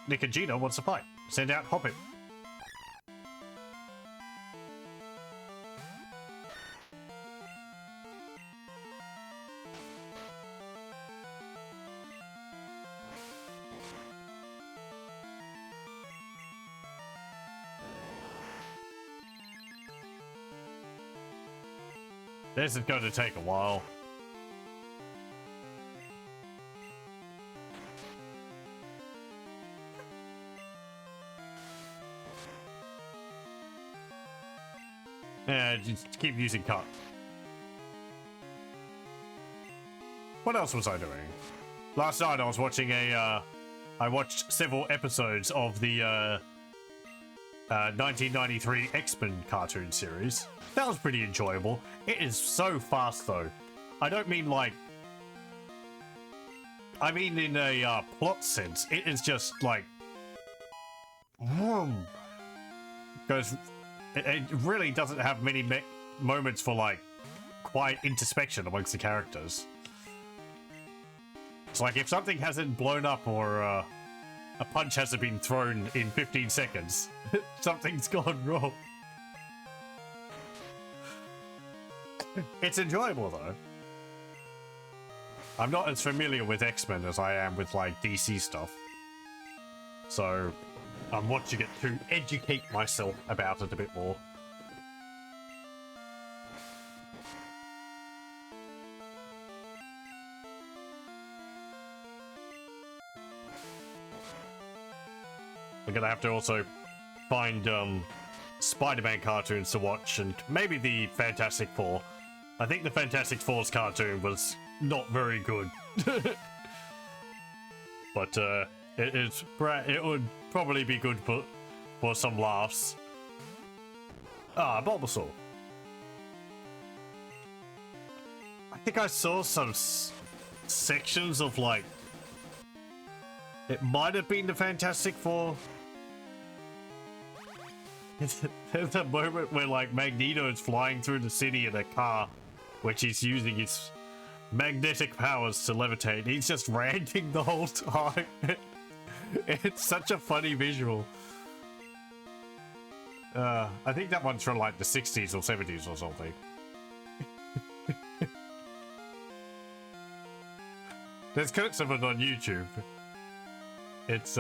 Nick and Gina wants to fight. Send out Hoppet. This is going to take a while. Yeah, just keep using cut. What else was I doing? Last night I was watching I watched several episodes of the 1993 X-Men cartoon series. That was pretty enjoyable. It is so fast though. I don't mean like... I mean in a plot sense. It is just like... Vroom. Goes... It really doesn't have many moments for like quiet introspection amongst the characters. It's like if something hasn't blown up or a punch hasn't been thrown in 15 seconds, something's gone wrong. It's enjoyable though. I'm not as familiar with X-Men as I am with like DC stuff. So I'm watching it to educate myself about it a bit more. We're gonna have to also find Spider-Man cartoons to watch, and maybe the Fantastic Four. I think the Fantastic Four's cartoon was not very good. But it would probably be good for some laughs. Ah, Bulbasaur. I think I saw some sections of like... It might have been the Fantastic Four. There's a moment where like Magneto is flying through the city in a car, which he's using his magnetic powers to levitate. He's just ranting the whole time. It's such a funny visual. I think that one's from like the 60s or 70s or something. There's clips of it on YouTube. It's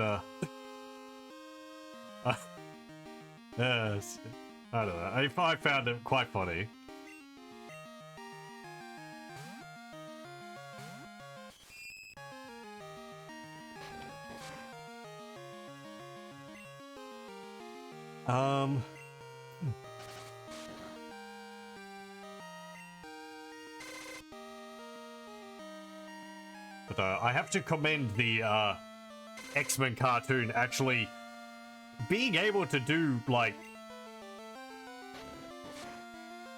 yes, I don't know. I found it quite funny. But I have to commend the X-Men cartoon actually being able to do like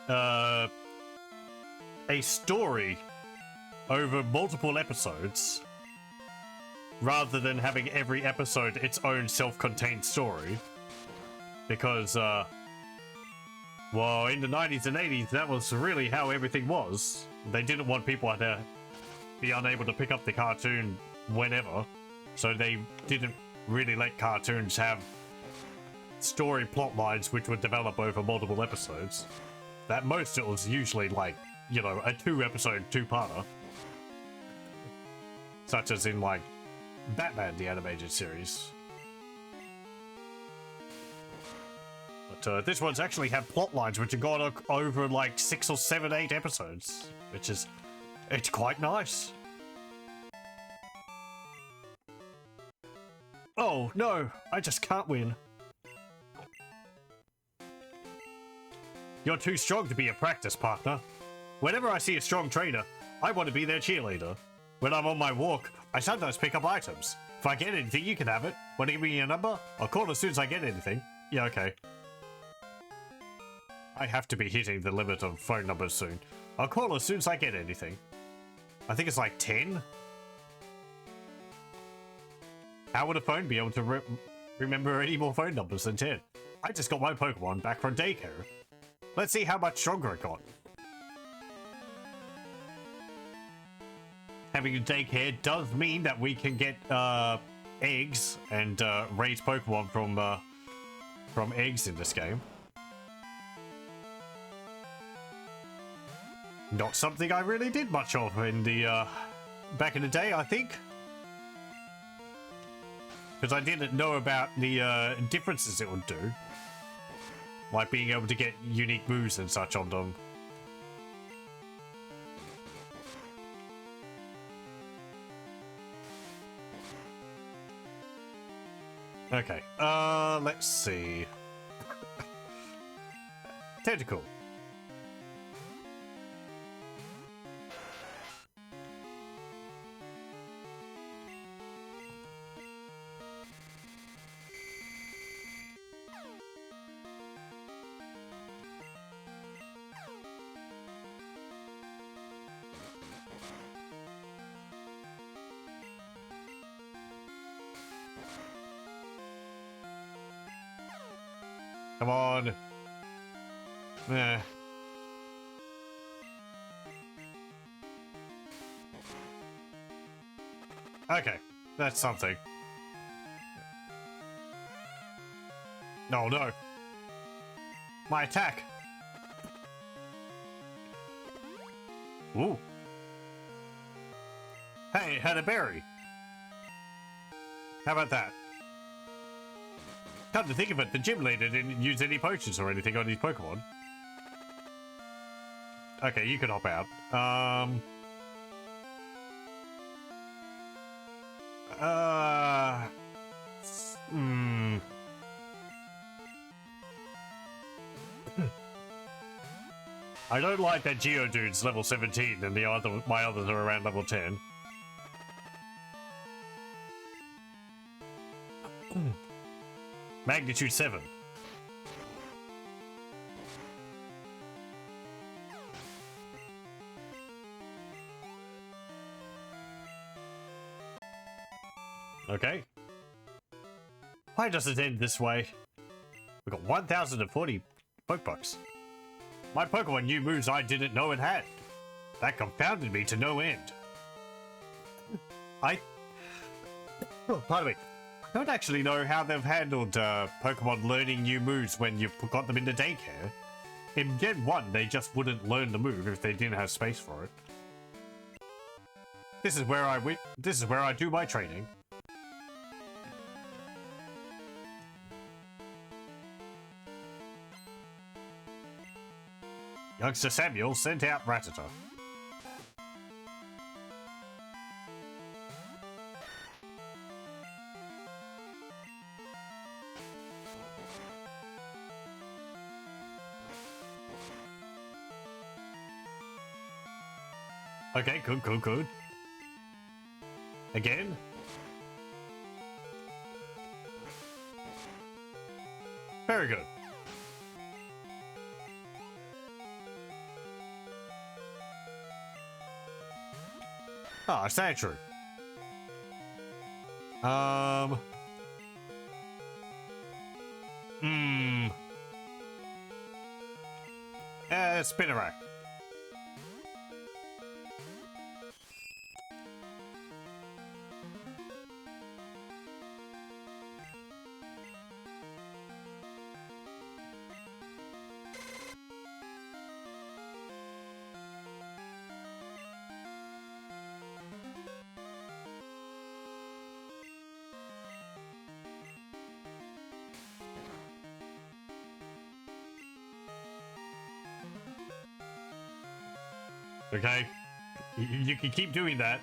a story over multiple episodes rather than having every episode its own self-contained story. Because, well, in the 90s and 80s, that was really how everything was. They didn't want people to be unable to pick up the cartoon whenever, so they didn't really let cartoons have story plot lines which would develop over multiple episodes. At most, it was usually like, you know, a 2-episode, 2-parter. Such as in, like, Batman, the animated series. But this one's actually had plot lines which have gone over like 6 or 7, 8 episodes, which is, it's quite nice. Oh no, I just can't win. You're too strong to be a practice partner. Whenever I see a strong trainer, I want to be their cheerleader. When I'm on my walk, I sometimes pick up items. If I get anything, you can have it. Want to give me your number? I'll call as soon as I get anything. Yeah, okay. I have to be hitting the limit of phone numbers soon. I'll call as soon as I get anything. I think it's like 10. How would a phone be able to remember any more phone numbers than 10? I just got my Pokemon back from daycare. Let's see how much stronger it got. Having a daycare does mean that we can get eggs and raise Pokemon from eggs in this game. Not something I really did much of in the back in the day, I think. Because I didn't know about the differences it would do. Like being able to get unique moves and such on them. Okay, let's see. Tentacle. Come on. Eh. Okay, that's something. No, no. My attack. Ooh. Hey, it had a berry. How about that? Come to think of it, the gym leader didn't use any potions or anything on his Pokemon. Okay, you can hop out. I don't like that Geodude's level 17 and my others are around level 10. Magnitude 7. Okay. Why does it end this way? We got 1,040 Pokebucks. My Pokemon knew moves I didn't know it had. That confounded me to no end. Oh, pardon me. I don't actually know how they've handled Pokemon learning new moves when you've got them in the daycare. In Gen 1, they just wouldn't learn the move if they didn't have space for it. This is where I do my training. Youngster Samuel sent out Rattata. Okay, good. Again? Very good. Ah, Sanctuary. Spinnerack. Okay, you can keep doing that.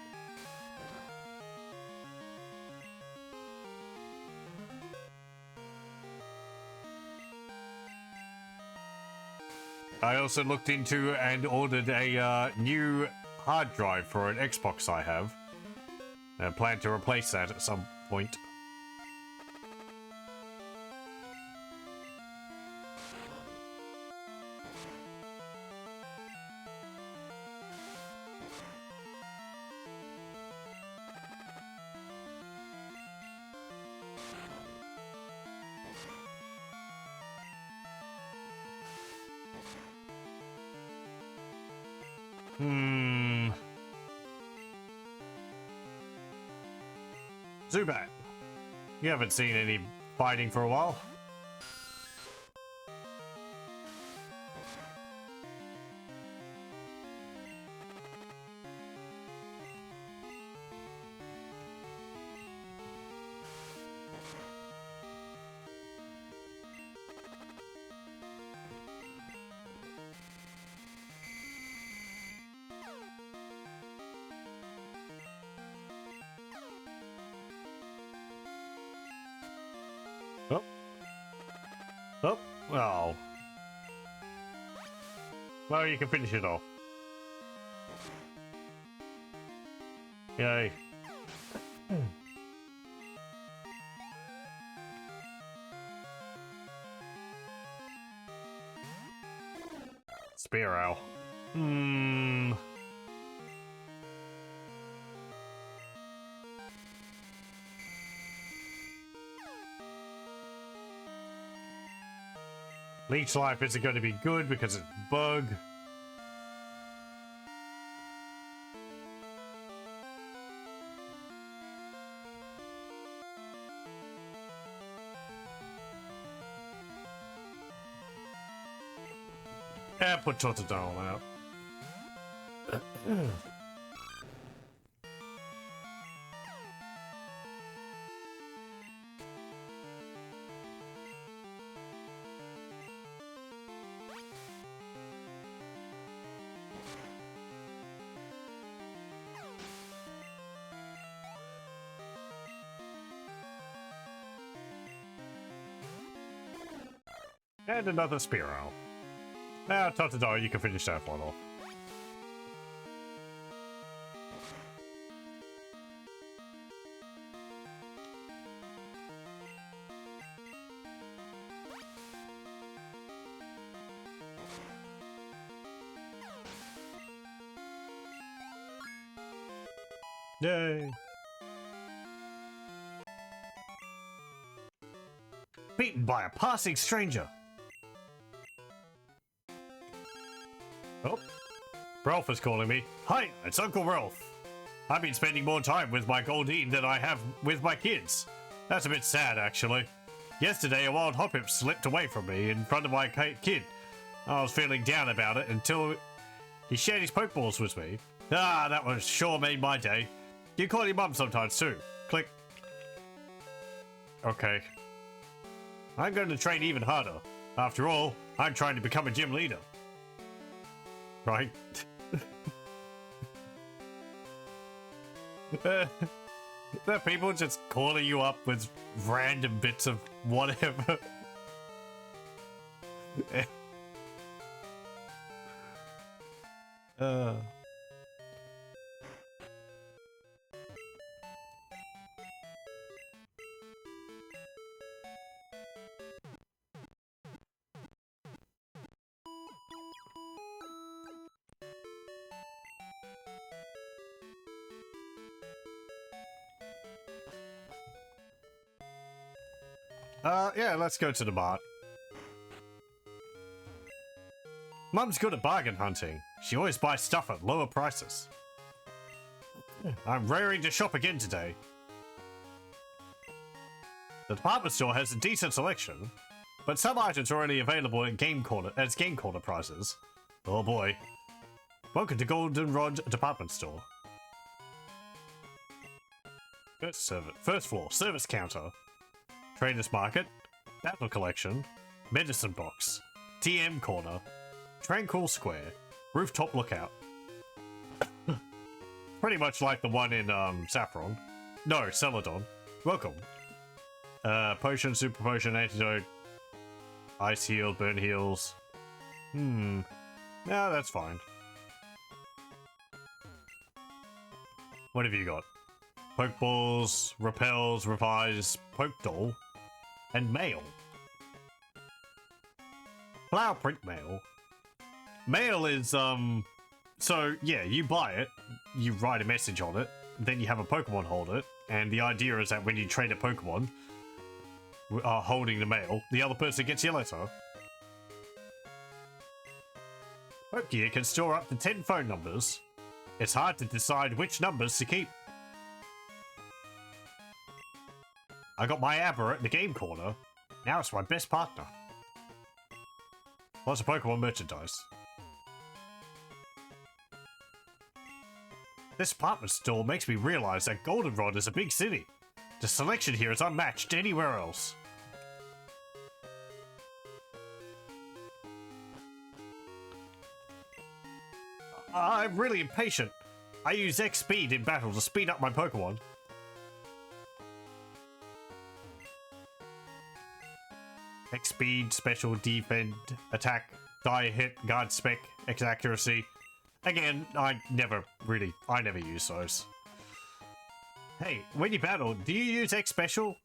I also looked into and ordered a new hard drive for an Xbox I have. I plan to replace that at some point. Zubat. You haven't seen any fighting for a while. Oh. Oh. Oh. Well, you can finish it off. Yay. Spearow. Leech Life isn't going to be good because it's bug. Yeah, put Totodile out. And another Spearow. Now, Totodile, you can finish that one off. Yay! Beaten by a passing stranger. Oh, Ralph is calling me. Hi, it's Uncle Ralph. I've been spending more time with my Goldeen than I have with my kids. That's a bit sad, actually. Yesterday, a wild Hoppip slipped away from me in front of my kid. I was feeling down about it until he shared his Pokeballs with me. Ah, that was sure made my day. You call your mum sometimes too. Click. Okay. I'm going to train even harder. After all, I'm trying to become a gym leader. Right? There are people just calling you up with random bits of whatever. Yeah, let's go to the mart. Mum's good at bargain hunting. She always buys stuff at lower prices. I'm raring to shop again today. The department store has a decent selection, but some items are only available at Game Corner prices. Oh boy. Welcome to Goldenrod Department Store. First floor, service counter. Traders Market, Battle Collection, Medicine Box, TM Corner, Tranquil Square, Rooftop Lookout. Pretty much like the one in Saffron. No, Celadon. Welcome. Potion, Super Potion, Antidote, Ice Heal, Burn Heals. No, that's fine. What have you got? Pokeballs, Repels, Revise, Poke Doll, and Mail. Flower print mail. Mail is, so yeah, you buy it, you write a message on it, then you have a Pokemon hold it, and the idea is that when you trade a Pokemon holding the mail, the other person gets your letter. PokeGear can store up to 10 phone numbers. It's hard to decide which numbers to keep. I got my Abra at the game corner. Now it's my best partner. Lots of Pokemon merchandise. This department store makes me realize that Goldenrod is a big city. The selection here is unmatched anywhere else. I'm really impatient. I use X speed in battle to speed up my Pokemon. X speed, special, defend, attack, die, hit, guard spec, X accuracy. Again, I never use those. Hey, when you battle, do you use X special?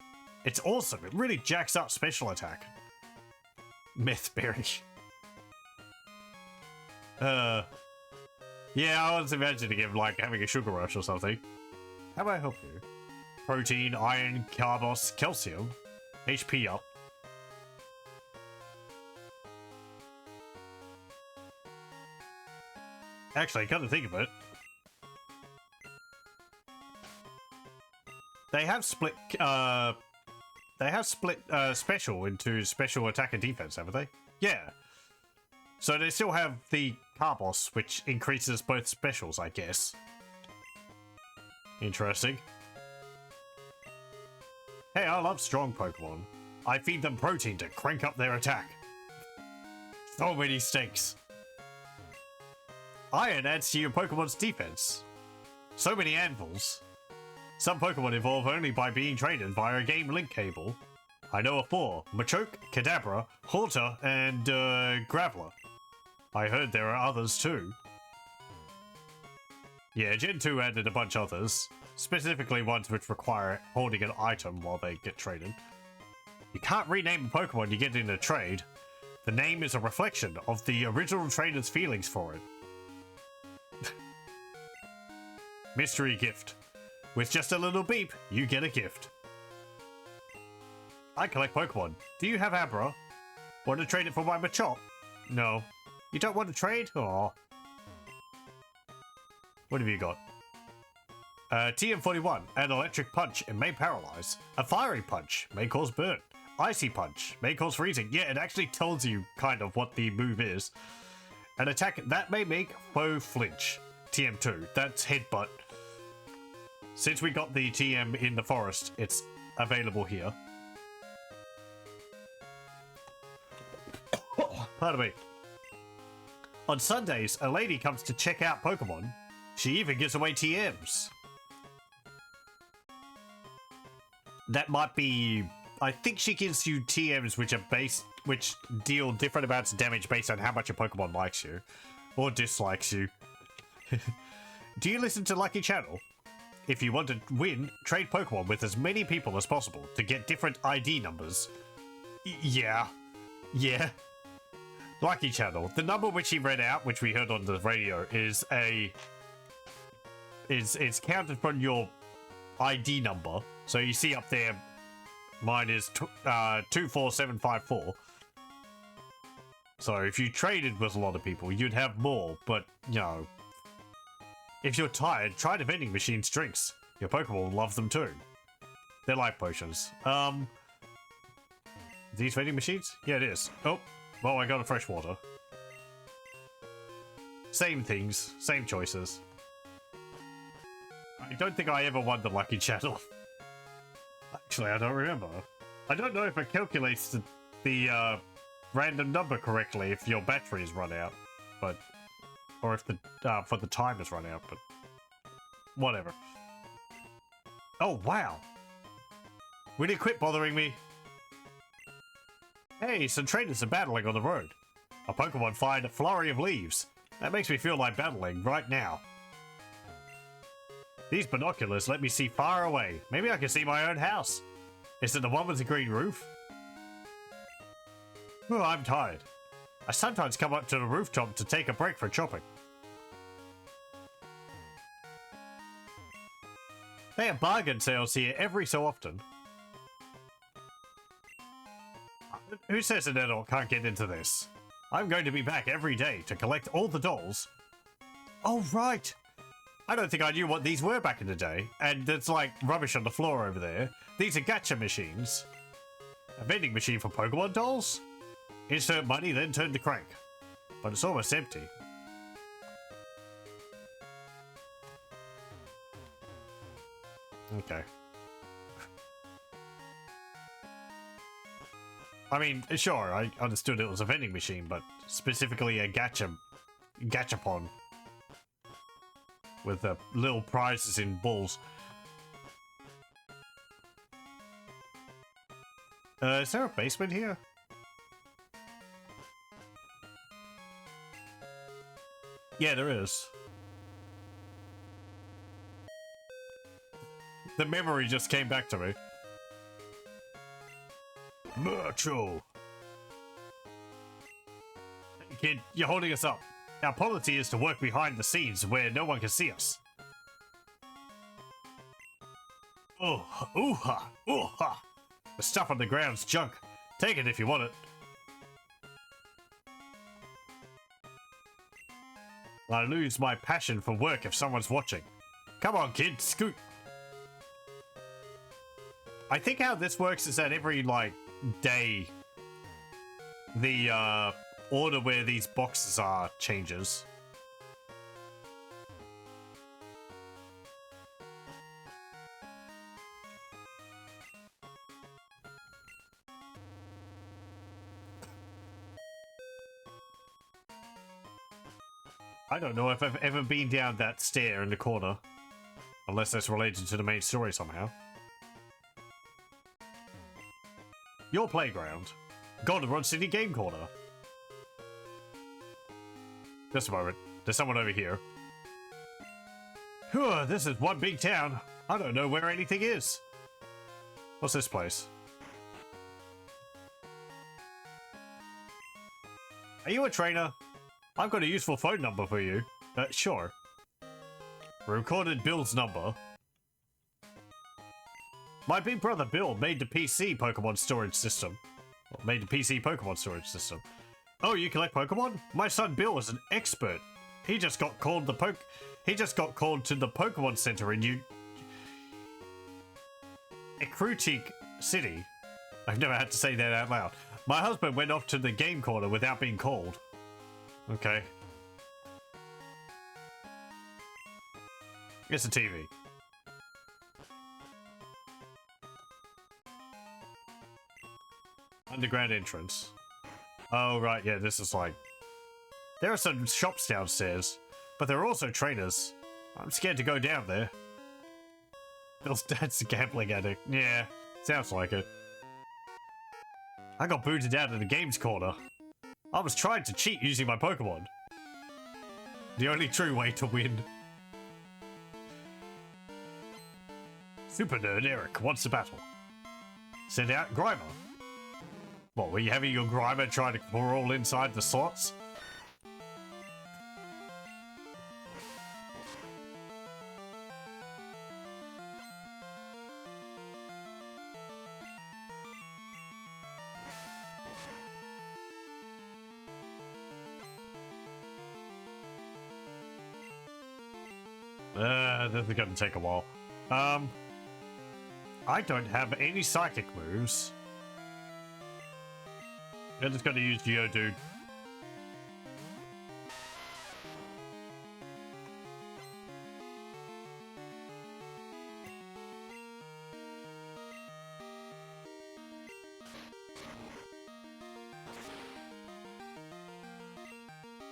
It's awesome. It really jacks up special attack. Mythberry. Yeah, I was imagining him like having a sugar rush or something. How may I help you? Protein, iron, carbos, calcium, HP up. Actually, come to think of it, they have split special into special attack and defense, haven't they? Yeah. So they still have the Carbos, which increases both specials, I guess. Interesting. Hey, I love strong Pokemon. I feed them protein to crank up their attack. So many stakes. Iron adds to your Pokemon's defense. So many anvils. Some Pokemon evolve only by being traded via a game link cable. I know of 4. Machoke, Kadabra, Haunter, and Graveler. I heard there are others too. Yeah, Gen 2 added a bunch others. Specifically ones which require holding an item while they get traded. You can't rename a Pokemon you get in a trade. The name is a reflection of the original trader's feelings for it. Mystery gift. With just a little beep, you get a gift. I collect Pokemon. Do you have Abra? Want to trade it for my Machop? No. You don't want to trade? Aw. What have you got? TM41, an electric punch, it may paralyze. A fiery punch may cause burn. Icy punch may cause freezing. Yeah, it actually tells you kind of what the move is. An attack that may make foe flinch. TM2, that's headbutt. Since we got the TM in the forest, it's available here. Pardon me. On Sundays, a lady comes to check out Pokemon. She even gives away TMs. That might be... I think she gives you TMs which deal different amounts of damage based on how much your Pokemon likes you. Or dislikes you. Do you listen to Lucky Channel? If you want to win, trade Pokemon with as many people as possible to get different ID numbers. Yeah. Lucky Channel. The number which he read out, which we heard on the radio, is it's counted from your ID number. So you see up there, mine is 24754. So if you traded with a lot of people, you'd have more, but, you know, if you're tired, try the vending machine's drinks. Your Pokemon will love them too. They're life potions. These vending machines? Yeah, it is. Oh, well, I got a fresh water. Same things, same choices. I don't think I ever won the Lucky Channel. Actually, I don't remember. I don't know if it calculates the random number correctly if your batteries run out, but... Or if the for the timers run out, but whatever. Oh wow! Will you quit bothering me? Hey, some trainers are battling on the road. A Pokemon fired a flurry of leaves. That makes me feel like battling right now. These binoculars let me see far away. Maybe I can see my own house. Is it the one with the green roof? Oh, I'm tired. I sometimes come up to the rooftop to take a break for chopping. They have bargain sales here every so often. Who says an adult can't get into this? I'm going to be back every day to collect all the dolls. Oh, right. I don't think I knew what these were back in the day. And there's like rubbish on the floor over there. These are gacha machines. A vending machine for Pokemon dolls? Insert money, then turn the crank. But it's almost empty. Okay. I mean, sure, I understood it was a vending machine, but specifically a gachapon. With little prizes in balls. Is there a basement here? Yeah, there is. The memory just came back to me. Macho. Kid, you're holding us up. Our policy is to work behind the scenes where no one can see us. Oh, ooh-ha, ooh-ha. The stuff on the ground's junk. Take it if you want it. I lose my passion for work if someone's watching. Come on, kid, scoot. I think how this works is that every, like, day, the, order where these boxes are changes. I don't know if I've ever been down that stair in the corner. Unless that's related to the main story somehow. Your playground. Goldenrod City Game Corner. Just a moment. There's someone over here. Whew, this is one big town. I don't know where anything is. What's this place? Are you a trainer? I've got a useful phone number for you. Sure. Recorded Bill's number. My big brother Bill made the PC Pokemon storage system. Well, made the PC Pokemon storage system. Oh, you collect Pokemon? My son Bill is an expert. He just got called to the Pokemon Center in Ekrutik City. I've never had to say that out loud. My husband went off to the game corner without being called. Okay. It's a TV. Underground entrance. Oh, right, yeah, this is like... There are some shops downstairs, but there are also trainers. I'm scared to go down there. Bill's dad's a gambling addict. Yeah, sounds like it. I got booted out of the games corner. I was trying to cheat using my Pokemon. The only true way to win. Super Nerd Eric wants to battle. Send out Grimer. What, were you having your Grimer try to crawl inside the slots? This is gonna take a while. I don't have any psychic moves. I'm just gonna use Geodude.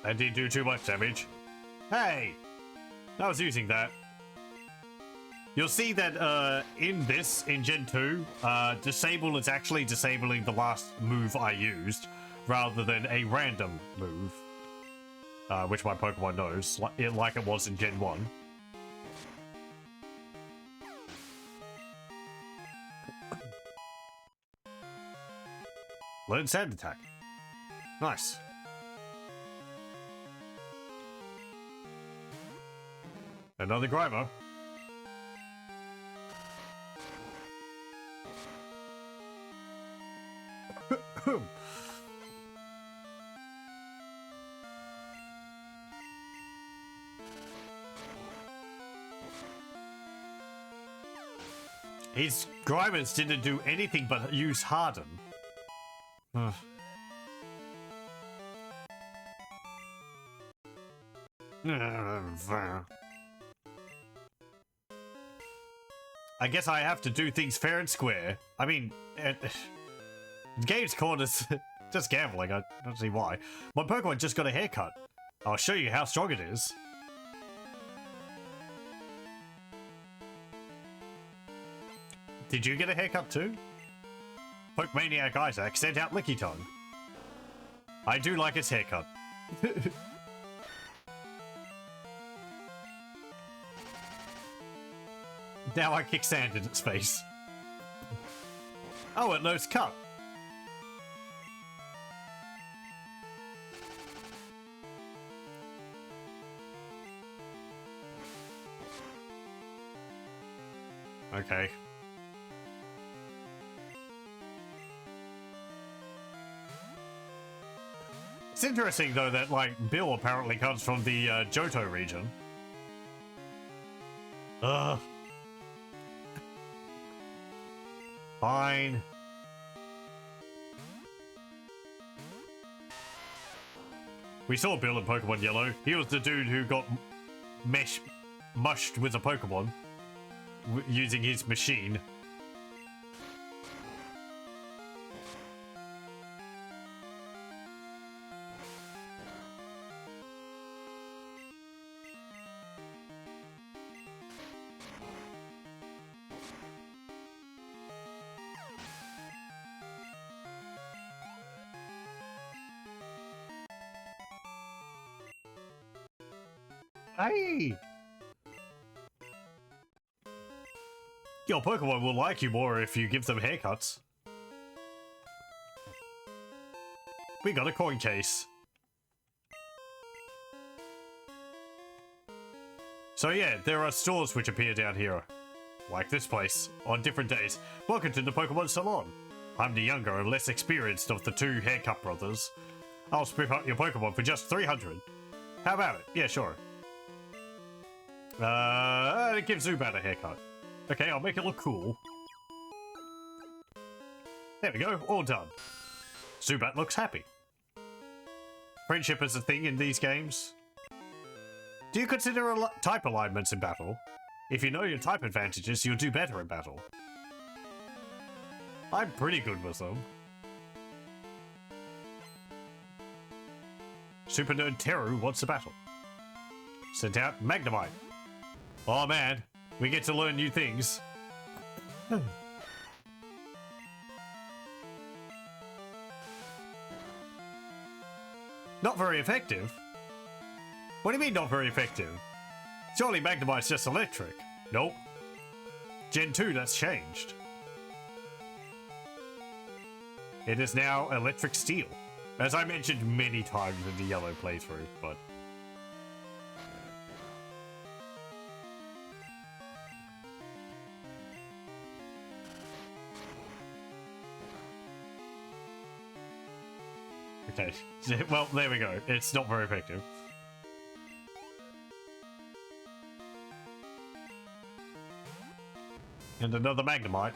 That didn't do too much damage. Hey! I was using that. You'll see that in Gen 2, disable is actually disabling the last move I used, rather than a random move, which my Pokemon knows, like it was in Gen 1. Learn Sand Attack. Nice. Another Grimer. His Grimmers didn't do anything but use Harden. Ugh. I guess I have to do things fair and square. I mean, game's corners just gambling. I don't see why. My Pokemon just got a haircut. I'll show you how strong it is. Did you get a haircut too? Pokemaniac Isaac sent out Licky Tongue. I do like its haircut. Now I kick sand in its face. Oh, it knows cut. Okay. It's interesting though that like Bill apparently comes from the Johto region. Ugh. Fine. We saw Bill in Pokemon Yellow. He was the dude who got mushed with a Pokemon using his machine. Hey! Your Pokemon will like you more if you give them haircuts. We got a coin case. So yeah, there are stores which appear down here. Like this place, on different days. Welcome to the Pokemon Salon. I'm the younger and less experienced of the two haircut brothers. I'll split up your Pokemon for just 300. How about it? Yeah, sure. Give Zubat a haircut. Okay, I'll make it look cool. There we go, all done. Zubat looks happy. Friendship is a thing in these games. Do you consider type alignments in battle? If you know your type advantages, you'll do better in battle. I'm pretty good with them. Super Nerd Teru wants a battle. Sent out Magnemite. Oh man, we get to learn new things. Not very effective? What do you mean not very effective? Surely Magnemite's just electric. Nope. Gen 2, that's changed. It is now electric steel. As I mentioned many times in the yellow playthrough, but... Okay, well, there we go. It's not very effective. And another Magnemite.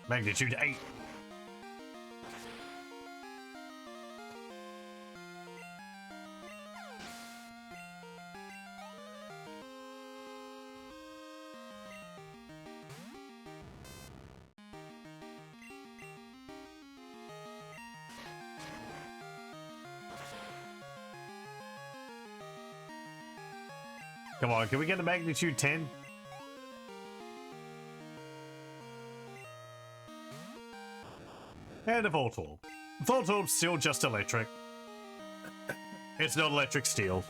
Magnitude 8. Come on, can we get a magnitude 10? And a Voltorb. Voltorb's still just electric. It's not electric steel.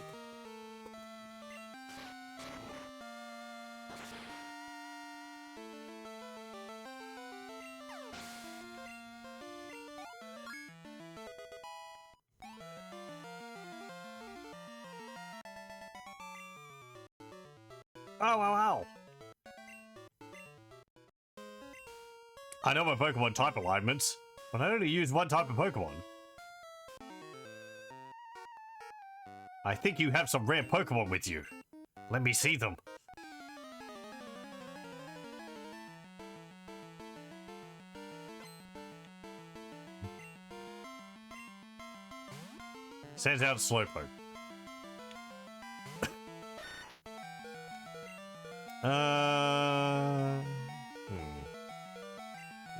Oh, wow, wow. I know my Pokemon type alignments, but I only use one type of Pokemon. I think you have some rare Pokemon with you. Let me see them. Sends out Slowpoke.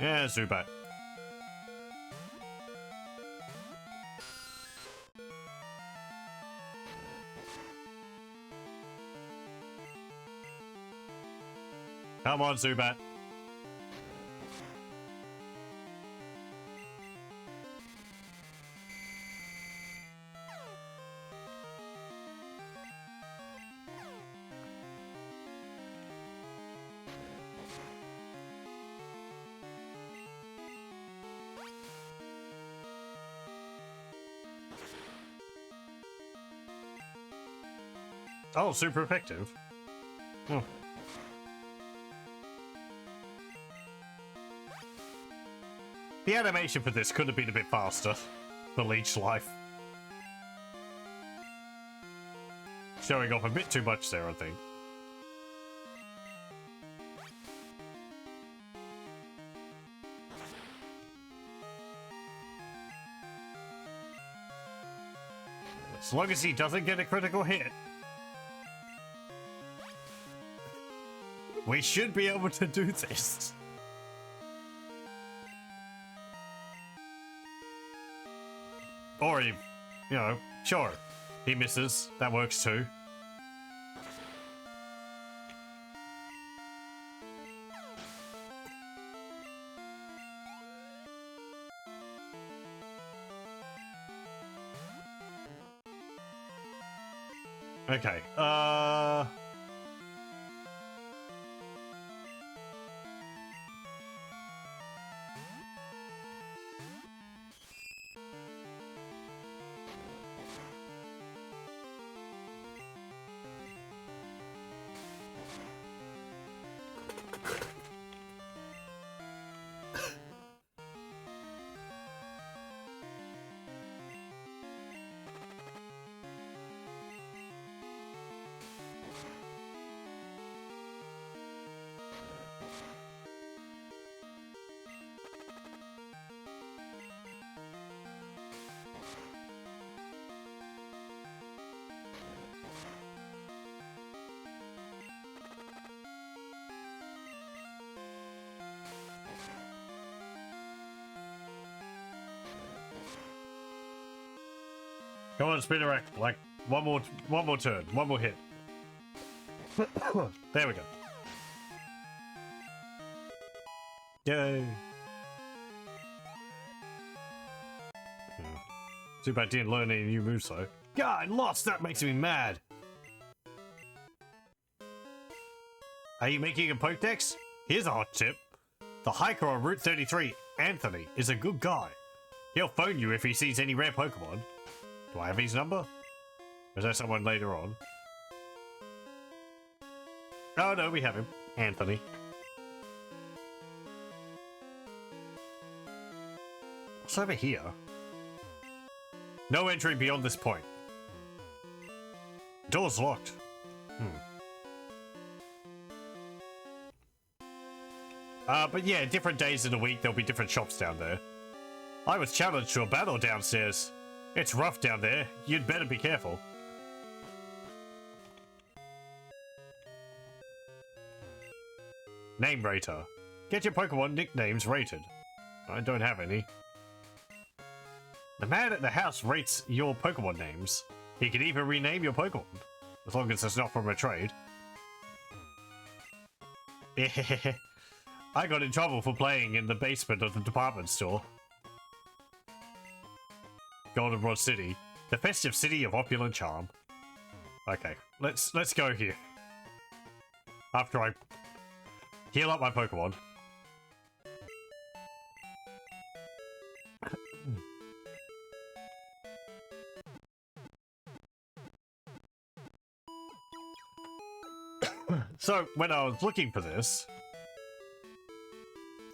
Yeah, Zubat. Come on, Zubat. Oh, super effective. Hmm. The animation for this could have been a bit faster for Leech Life. Showing off a bit too much there, I think. As long as he doesn't get a critical hit, we should be able to do this. Or he, you know, sure, he misses. That works too. Okay, come on, Spinarak. Like one more turn, one more hit. There we go. Yay. Too bad I didn't learn any new moves though. God, lost. That makes me mad. Are you making a Pokedex? Here's a hot tip. The hiker on Route 33, Anthony, is a good guy. He'll phone you if he sees any rare Pokemon. Do I have his number? Or is there someone later on? Oh no, we have him. Anthony. What's over here? No entry beyond this point. Door's locked. But yeah, different days of the week there'll be different shops down there. I was challenged to a battle downstairs. It's rough down there. You'd better be careful. Name rater. Get your Pokemon nicknames rated. I don't have any. The man at the house rates your Pokemon names. He can even rename your Pokemon, as long as it's not from a trade. I got in trouble for playing in the basement of the department store. Goldenrod City, the festive city of opulent charm. Okay, let's go here. After I heal up my Pokemon. So when I was looking for this,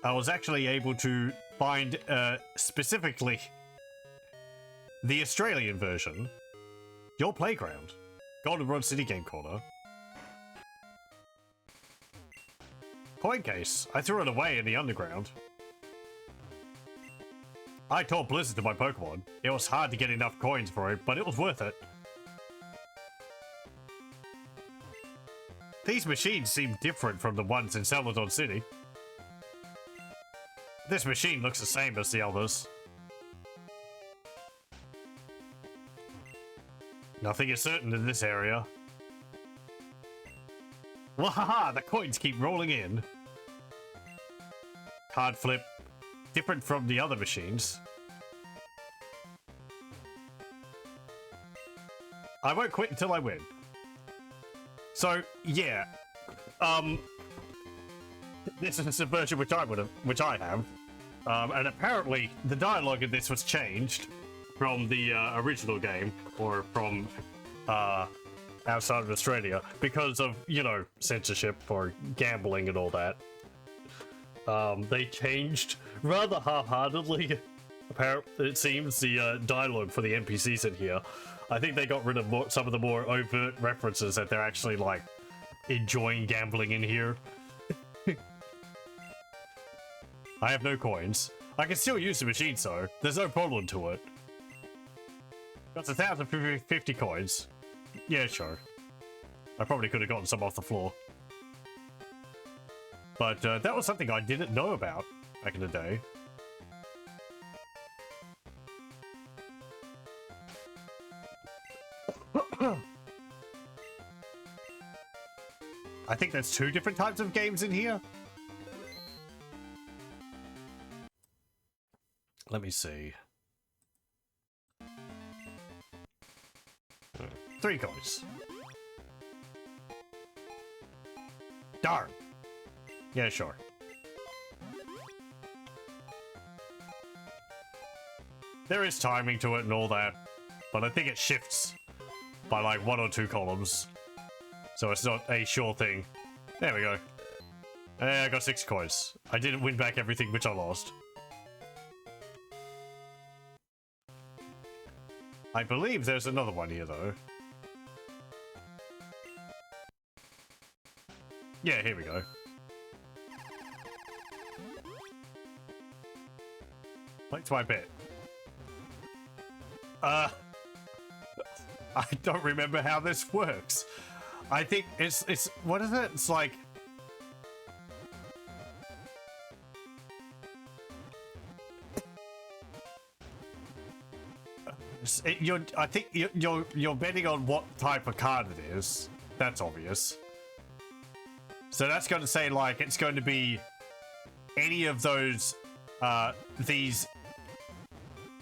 I was actually able to find specifically the Australian version, Your playground. Goldenrod City Game Corner. Coin case. I threw it away in the underground. I taught Blizzard to my Pokemon. It was hard to get enough coins for it, but it was worth it. These machines seem different from the ones in Celadon City. This machine looks the same as the others. Nothing is certain in this area. Wahaha! The coins keep rolling in. Card flip. Different from the other machines. I won't quit until I win. So, yeah. This is a version which I have. And apparently the dialogue in this was changed from the original game, or from outside of Australia, because of, you know, censorship or gambling and all that. They changed rather half-heartedly, apparently, it seems, the dialogue for the NPCs in here. I think they got rid of some of the more overt references that they're actually, like, enjoying gambling in here. I have no coins. I can still use the machine, so there's no problem to it. That's 1,050 coins. Yeah, sure. I probably could have gotten some off the floor. But that was something I didn't know about back in the day. I think there's 2 different types of games in here. Let me see. 3 coins. Darn. Yeah, sure. There is timing to it and all that, but I think it shifts by like 1 or 2 columns. So it's not a sure thing. There we go. I got 6 coins. I didn't win back everything which I lost. I believe there's another one here though. Yeah, here we go. Place my bet. I don't remember how this works. I think it's what is it? It's like I think you're betting on what type of card it is. That's obvious. So that's going to say like it's going to be any of those these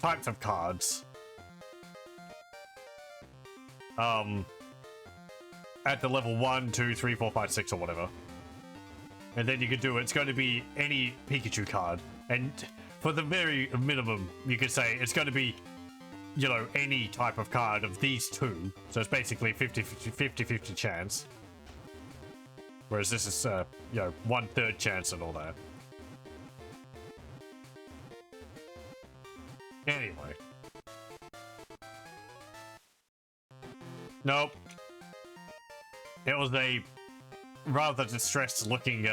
types of cards. At the level 1, 2, 3, 4, 5, 6 or whatever. And then you could do it's going to be any Pikachu card. And for the very minimum, you could say it's going to be, you know, any type of card of these 2. So it's basically 50-50 chance. Whereas this is, you know, 1/3 chance and all that. Anyway. Nope. It was a rather distressed looking,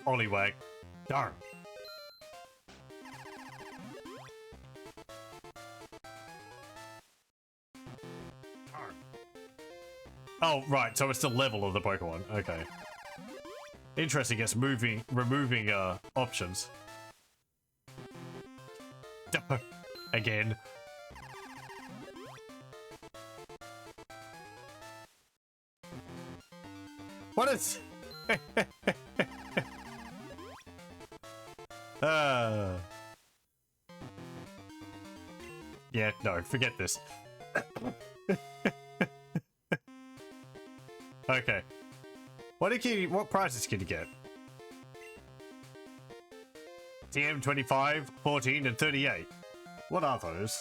Oliwag. Darn. Darn. Oh, right, so it's the level of the Pokemon. Okay. Interesting, it's removing, options. Again. What is... Yeah, no, forget this. Okay. What prizes can you get? TM 25, 14, and 38. What are those?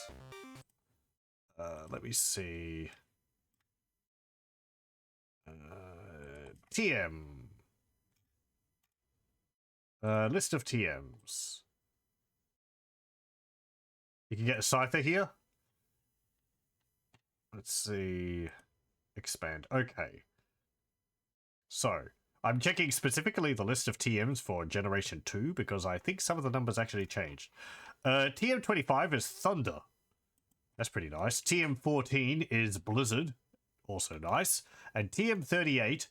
Let me see. TM. List of TMs. You can get a Scyther here. Let's see. Expand. Okay. So, I'm checking specifically the list of TMs for Generation 2 because I think some of the numbers actually changed. TM25 is Thunder. That's pretty nice. TM14 is Blizzard. Also nice. And TM38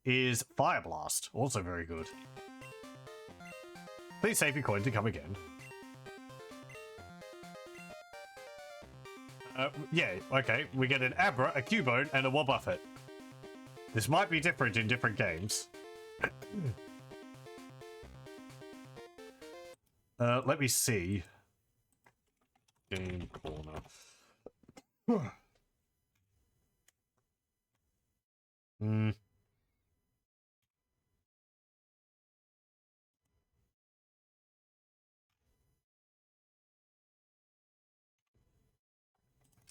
is Fire Blast. Also very good. Please save your coin to come again. Yeah, okay. We get an Abra, a Cubone, and a Wobbuffet. This might be different in different games. Let me see. Game corner.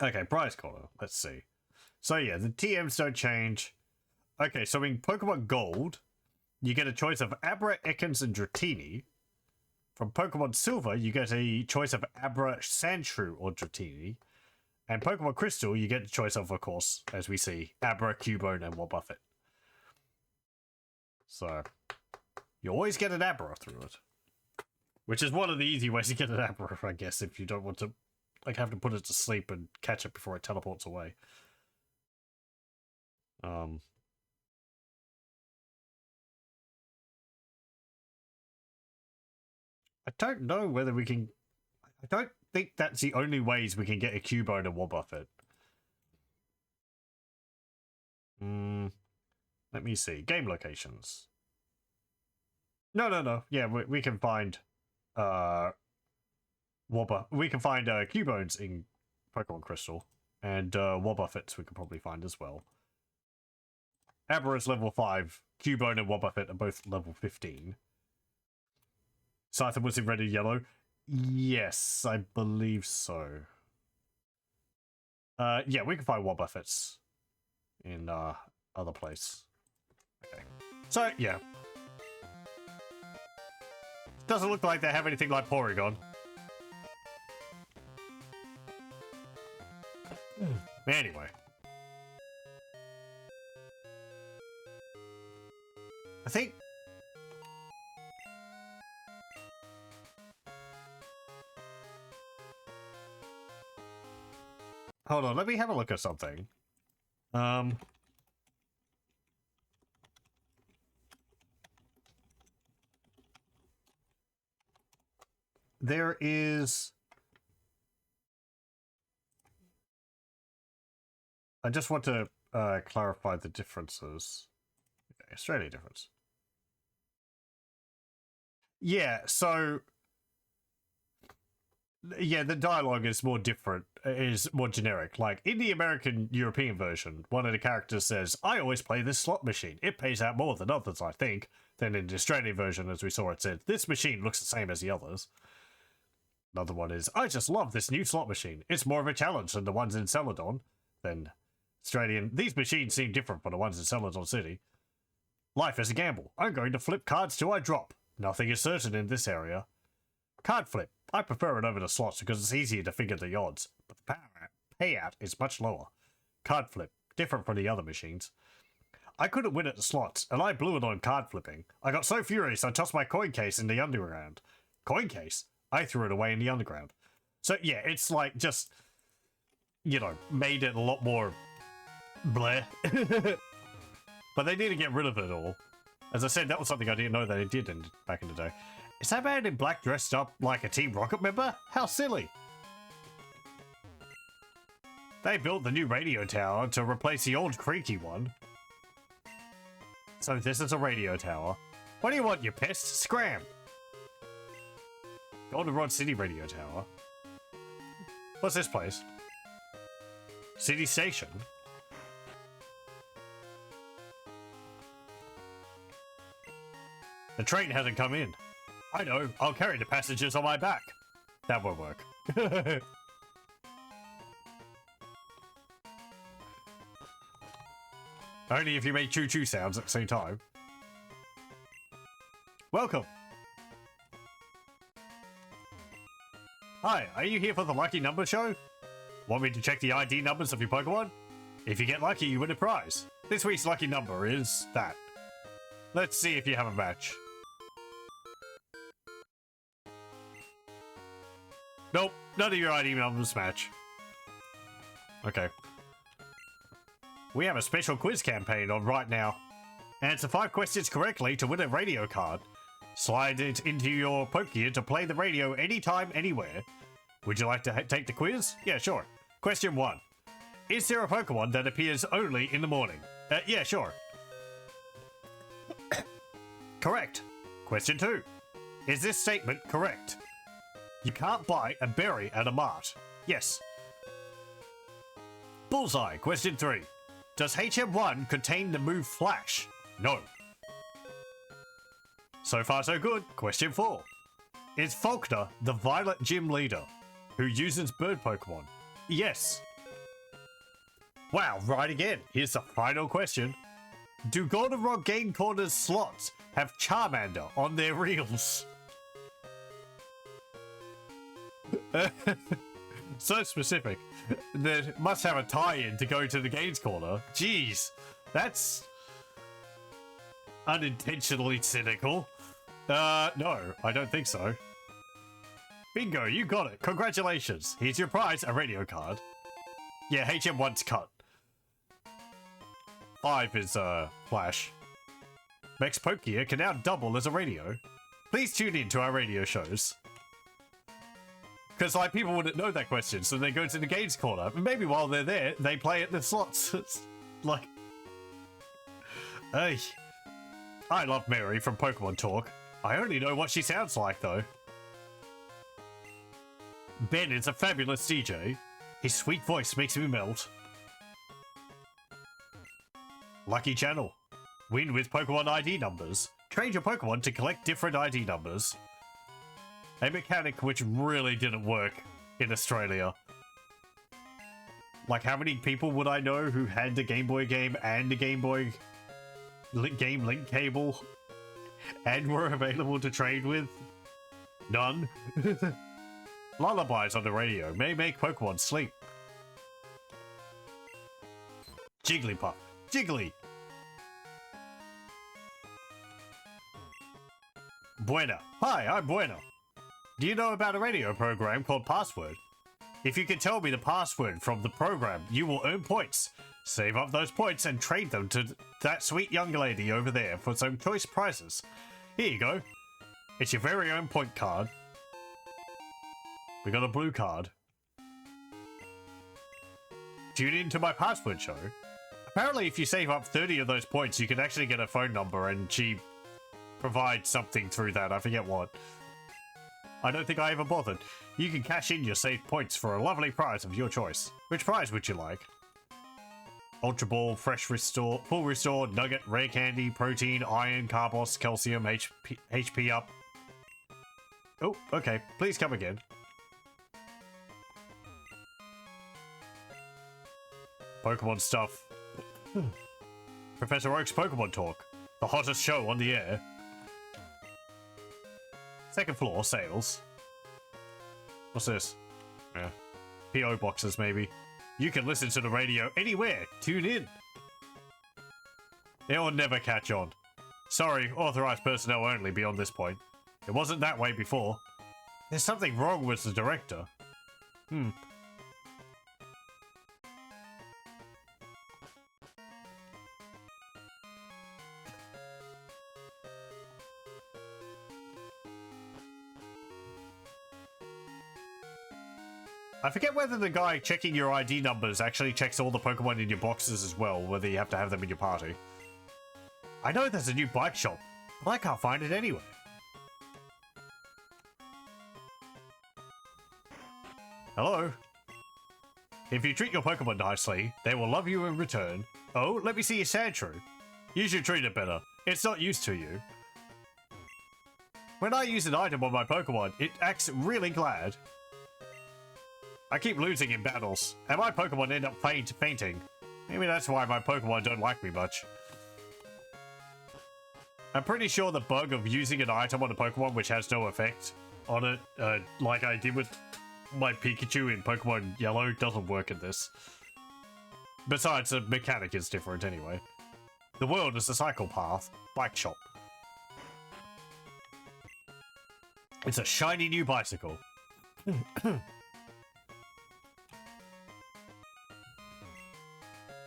Okay, prize corner. Let's see. So yeah, the TMs don't change. Okay, so in Pokemon Gold, you get a choice of Abra, Ekans, and Dratini. From Pokemon Silver, you get a choice of Abra, Sandshrew, or Dratini. And Pokemon Crystal, you get a choice of course, as we see, Abra, Cubone, and Wobbuffet. So, you always get an Abra through it. Which is one of the easy ways to get an Abra, I guess, if you don't want to like have to put it to sleep and catch it before it teleports away. I don't know whether we can... I don't think that's the only ways we can get a Cubone and Wobbuffet. Let me see. Game locations. No. Yeah, we can find... we can find Cubones in Pokemon Crystal. And Wobbuffets we can probably find as well. Abra is level 5. Cubone and Wobbuffet are both level 15. Scyther was in red and yellow. Yes, I believe so. Yeah, we can find Wobbuffets in other place. Okay. So, yeah. Doesn't look like they have anything like Porygon. Anyway. I think... Hold on, let me have a look at something. There is... I just want to clarify the differences. Okay, Australia difference. Yeah, so... Yeah, the dialogue is more different, is more generic. Like, in the American European version, one of the characters says, I always play this slot machine. It pays out more than others, I think. Then in the Australian version, as we saw, it said, this machine looks the same as the others. Another one is, I just love this new slot machine. It's more of a challenge than the ones in Celadon. Then Australian, these machines seem different from the ones in Celadon City. Life is a gamble. I'm going to flip cards till I drop. Nothing is certain in this area. Card flip. I prefer it over the slots because it's easier to figure the odds, but the payout is much lower. Card flip. Different from the other machines. I couldn't win at the slots, and I blew it on card flipping. I got so furious I tossed my coin case in the underground. Coin case? I threw it away in the underground. So yeah, it's like just, you know, made it a lot more bleh. But they need to get rid of it all. As I said, that was something I didn't know that it did back in the day. Is that man in black dressed up like a Team Rocket member? How silly. They built the new radio tower to replace the old creaky one. So this is a radio tower. What do you want, you pest? Scram! Goldenrod City radio tower. What's this place? City Station? The train hasn't come in. I know, I'll carry the passengers on my back. That won't work. Only if you make choo-choo sounds at the same time. Welcome. Hi, are you here for the Lucky Number Show? Want me to check the ID numbers of your Pokemon? If you get lucky, you win a prize. This week's lucky number is that. Let's see if you have a match. Nope, none of your ID numbers match. Okay. We have a special quiz campaign on right now. Answer 5 questions correctly to win a radio card. Slide it into your PokeGear to play the radio anytime, anywhere. Would you like to take the quiz? Yeah, sure. Question 1. Is there a Pokemon that appears only in the morning? Yeah, sure. Correct. Question 2. Is this statement correct? You can't buy a berry at a mart. Yes. Bullseye. Question 3. Does HM1 contain the move Flash? No. So far so good. Question 4. Is Faulkner the Violet Gym leader who uses bird Pokemon? Yes. Wow, right again. Here's the final question. Do Goldenrod Game Corner's slots have Charmander on their reels? So specific. They must have a tie-in to go to the Games Corner. Jeez, that's unintentionally cynical. No, I don't think so. Bingo, you got it. Congratulations. Here's your prize, a radio card. Yeah, HM1's cut. 5 is, Flash. Max PokeGear can now double as a radio. Please tune in to our radio shows. Because, like, people wouldn't know that question, so they go to the Games Corner. And maybe while they're there, they play at the slots. It's like... Hey. I love Mary from Pokemon Talk. I only know what she sounds like, though. Ben is a fabulous DJ. His sweet voice makes me melt. Lucky Channel. Win with Pokemon ID numbers. Train your Pokemon to collect different ID numbers. A mechanic which really didn't work in Australia. Like, how many people would I know who had the Game Boy game and the Game Boy game link cable and were available to trade with? None. Lullabies on the radio may make Pokemon sleep. Jigglypuff. Jiggly. Buena. Hi, I'm Buena. Do you know about a radio program called Password? If you can tell me the password from the program, you will earn points. Save up those points and trade them to that sweet young lady over there for some choice prizes. Here you go. It's your very own point card. We got a blue card. Tune in to my password show. Apparently, if you save up 30 of those points, you can actually get a phone number, and she provides something through that. I forget what. I don't think I ever bothered. You can cash in your saved points for a lovely prize of your choice. Which prize would you like? Ultra Ball, Fresh Restore, Full Restore, Nugget, Rare Candy, Protein, Iron, Carbos, Calcium, HP up. Oh, okay. Please come again. Pokemon stuff. Professor Oak's Pokemon Talk. The hottest show on the air. Second floor, sales. What's this? Yeah. P.O. boxes, maybe. You can listen to the radio anywhere. Tune in. It will never catch on. Sorry, authorized personnel only beyond this point. It wasn't that way before. There's something wrong with the director. I forget whether the guy checking your ID numbers actually checks all the Pokemon in your boxes as well, whether you have to have them in your party. I know there's a new bike shop, but I can't find it anywhere. Hello? If you treat your Pokemon nicely, they will love you in return. Oh, let me see your Sandshrew. You should treat it better. It's not used to you. When I use an item on my Pokemon, it acts really glad. I keep losing in battles, and my Pokemon end up fainting. Maybe that's why my Pokemon don't like me much. I'm pretty sure the bug of using an item on a Pokemon which has no effect on it, like I did with my Pikachu in Pokemon Yellow, doesn't work in this. Besides, the mechanic is different anyway. The world is a cycle path. Bike shop. It's a shiny new bicycle.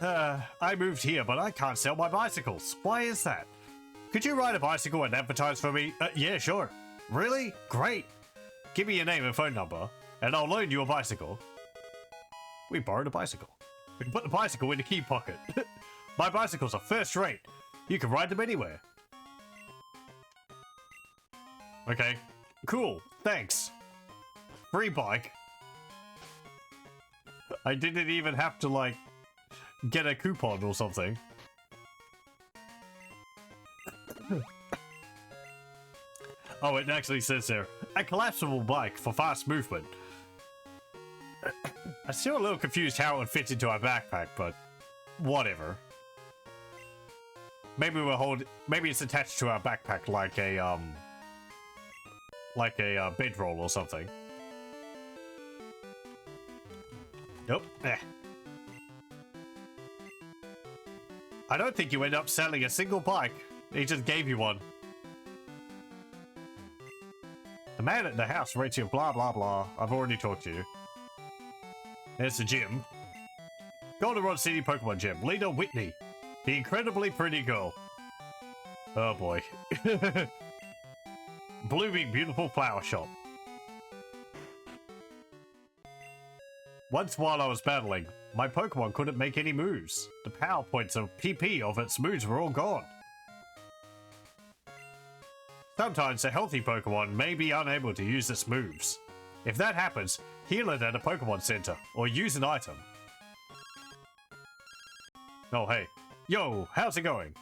I moved here, but I can't sell my bicycles. Why is that? Could you ride a bicycle and advertise for me? Yeah, sure. Really? Great. Give me your name and phone number, and I'll loan you a bicycle. We borrowed a bicycle. We can put the bicycle in the key pocket. My bicycles are first rate. You can ride them anywhere. Okay. Cool. Thanks. Free bike. I didn't even have to, like, get a coupon or something. Oh, it actually says there, a collapsible bike for fast movement. I'm still a little confused how it would fit into our backpack, but whatever. Maybe maybe it's attached to our backpack like a bedroll or something. Nope. Eh. I don't think you end up selling a single bike. He just gave you one. The man at the house rates you blah blah blah. I've already talked to you. There's the gym. Goldenrod City Pokemon Gym. Leader Whitney. The incredibly pretty girl. Oh boy. Blooming beautiful flower shop. Once while I was battling, my Pokemon couldn't make any moves. The power points of PP of its moves were all gone. Sometimes a healthy Pokemon may be unable to use its moves. If that happens, heal it at a Pokemon Center, or use an item. Oh hey. Yo, how's it going?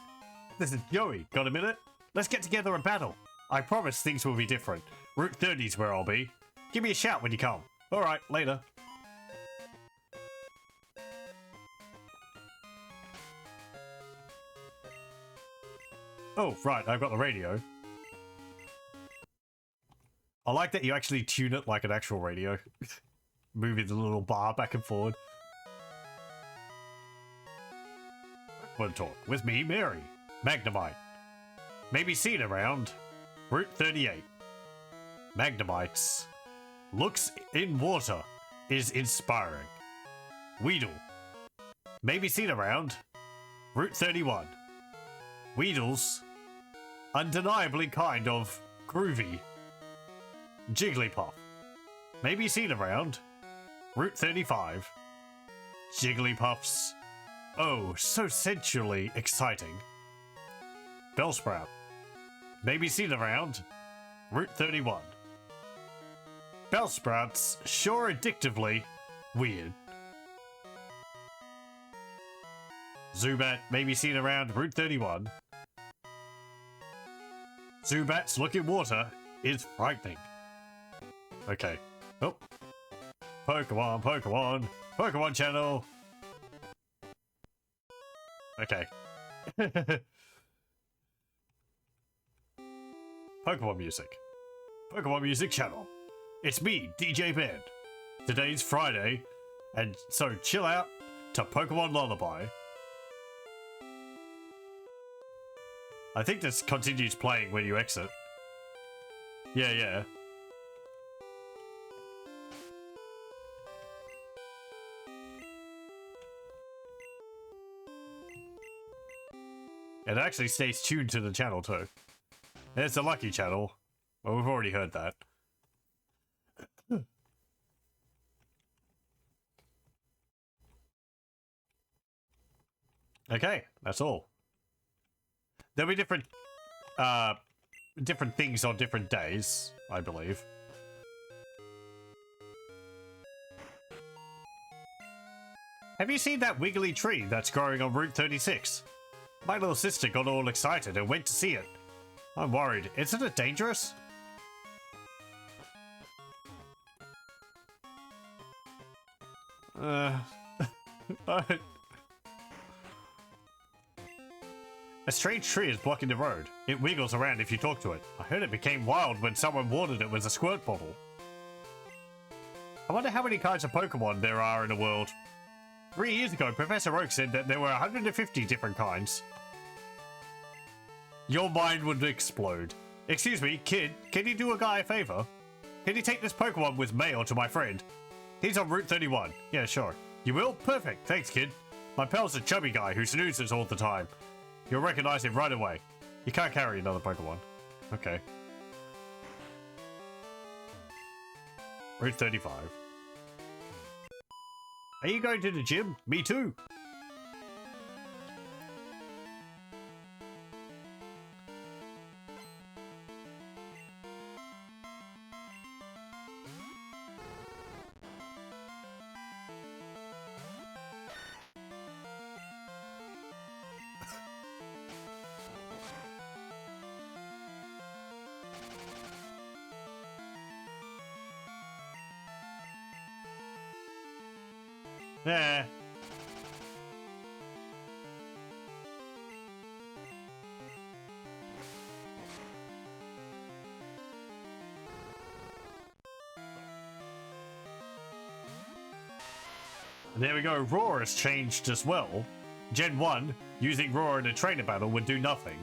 This is Joey. Got a minute? Let's get together and battle. I promise things will be different. Route 30's where I'll be. Give me a shout when you come. Alright, later. Oh, right, I've got the radio. I like that you actually tune it like an actual radio. Moving the little bar back and forward. Pokemon Talk with me, Mary. Magnemite. Maybe seen around. Route 38. Magnemites. Looks in water is inspiring. Weedle. Maybe seen around. Route 31. Weedle's undeniably kind of groovy. Jigglypuff. Maybe seen around. Route 35. Jigglypuff's oh, so sensually exciting. Bellsprout. Maybe seen around. Route 31. Bellsprout's sure addictively weird. Zubat may be seen around Route 31. Zubat's look in water is frightening. Okay. Oh. Pokemon, Pokemon, Pokemon channel. Okay. Pokemon music. Pokemon music channel. It's me, DJ Ben. Today's Friday, and so chill out to Pokemon Lullaby. I think this continues playing when you exit. Yeah. It actually stays tuned to the channel too. And it's a lucky channel. Well, we've already heard that. Okay, that's all. There'll be different things on different days, I believe. Have you seen that wiggly tree that's growing on Route 36? My little sister got all excited and went to see it. I'm worried. Isn't it dangerous? A strange tree is blocking the road. It wiggles around if you talk to it. I heard it became wild when someone watered it with a squirt bottle. I wonder how many kinds of Pokemon there are in the world. 3 years ago, Professor Oak said that there were 150 different kinds. Your mind would explode. Excuse me, kid, can you do a guy a favor? Can you take this Pokemon with mail to my friend? He's on Route 31. Yeah, sure. You will? Perfect. Thanks, kid. My pal's a chubby guy who snoozes all the time. You'll recognize him right away. You can't carry another Pokemon. Okay. Route 35. Are you going to the gym? Me too. Yeah. There we go, Roar has changed as well. Gen 1, using Roar in a trainer battle would do nothing.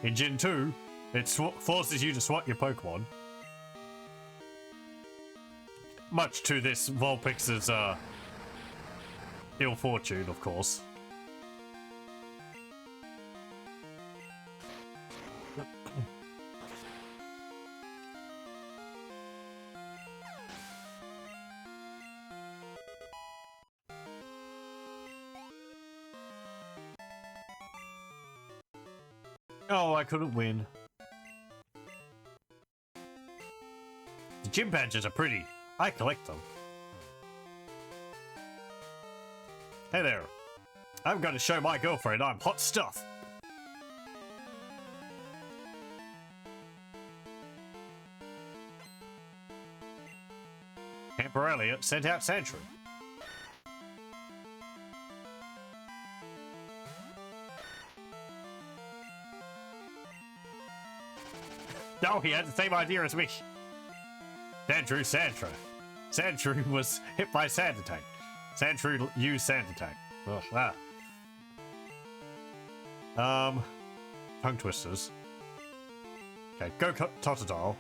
In Gen 2, it forces you to swap your Pokemon. Much to this Vulpix's ill fortune, of course. Oh, I couldn't win. The gym badges are pretty. I collect them. Hey there. I'm going to show my girlfriend I'm hot stuff. Camper Elliot sent out Sandshrew. No, he had the same idea as me. Sandshrew. Sandshrew was hit by Sand Attack. Sandshrew used Sand Attack. Ugh, Tongue Twisters. Okay, go Totodile.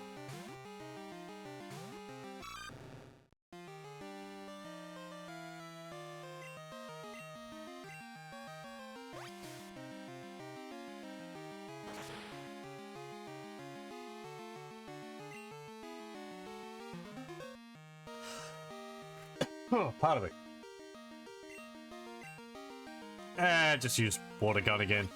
Oh, part of it. Just use water gun again.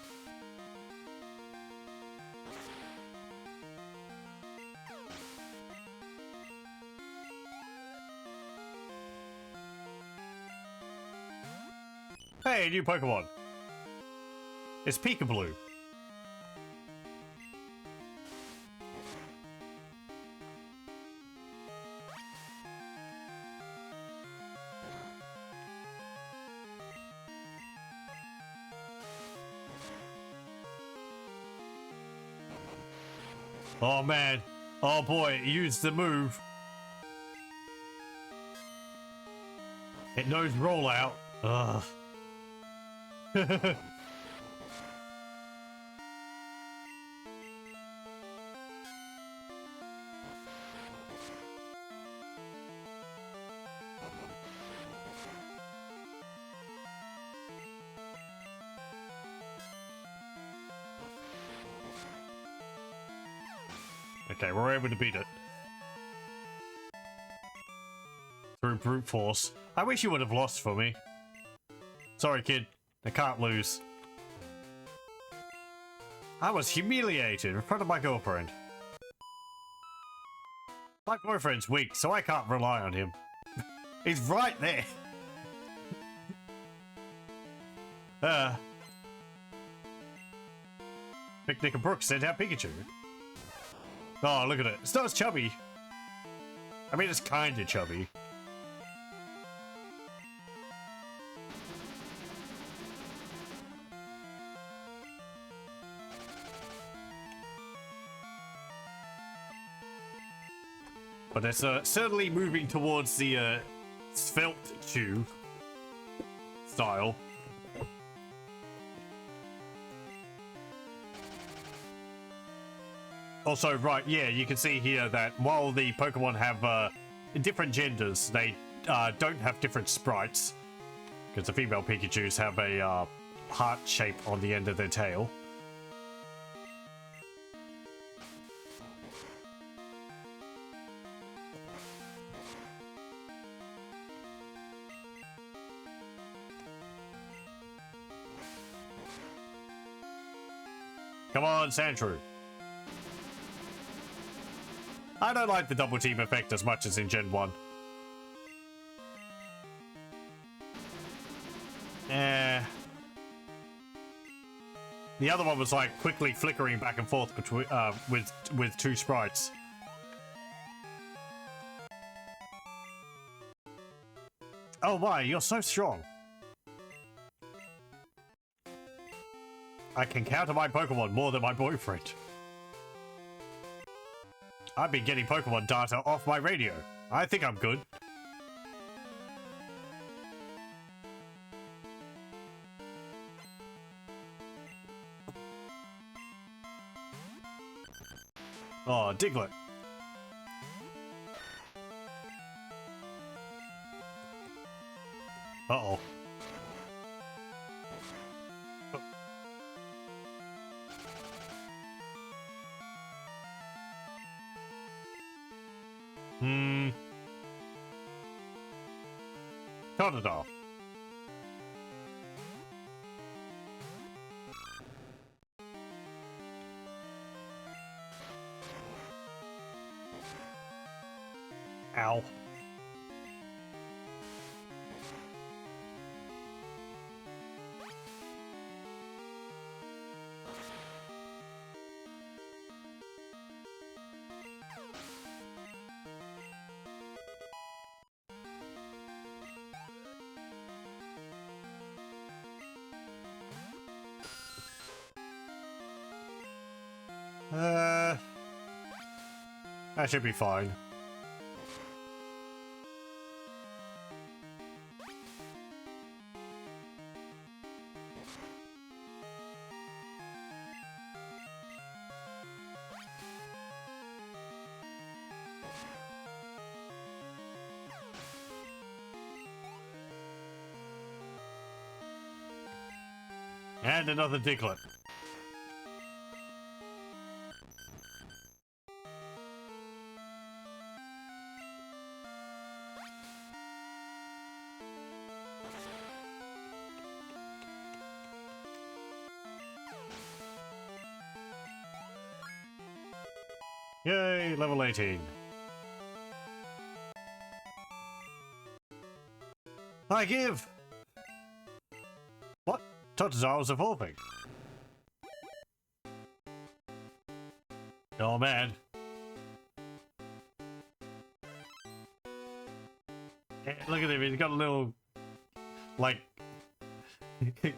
Hey, new Pokemon. It's Peekaboo. Oh man. Oh boy, it used the move. It knows rollout. Ugh. Okay, we're able to beat it. Through brute force. I wish you would have lost for me. Sorry, kid. I can't lose. I was humiliated in front of my girlfriend. My boyfriend's weak, so I can't rely on him. He's right there. Picnic and Brooks sent out Pikachu. Oh, look at it. It's not as chubby. I mean, it's kind of chubby. But it's certainly moving towards the svelte chew. style. Also, right, yeah, you can see here that while the Pokemon have different genders, they don't have different sprites. Because the female Pikachus have a heart shape on the end of their tail. Come on, Sandshrew. I don't like the double team effect as much as in Gen 1. The other one was like quickly flickering back and forth between with two sprites. Oh my, you're so strong. I can counter my Pokemon more than my boyfriend. I've been getting Pokemon data off my radio. I think I'm good. Oh, Diglett. Uh-oh. Totodile. Ow. That should be fine. And another Diglett. Yay, level 18. I give! What? Totodile's evolving. Oh man. Yeah, look at him, he's got a little, like,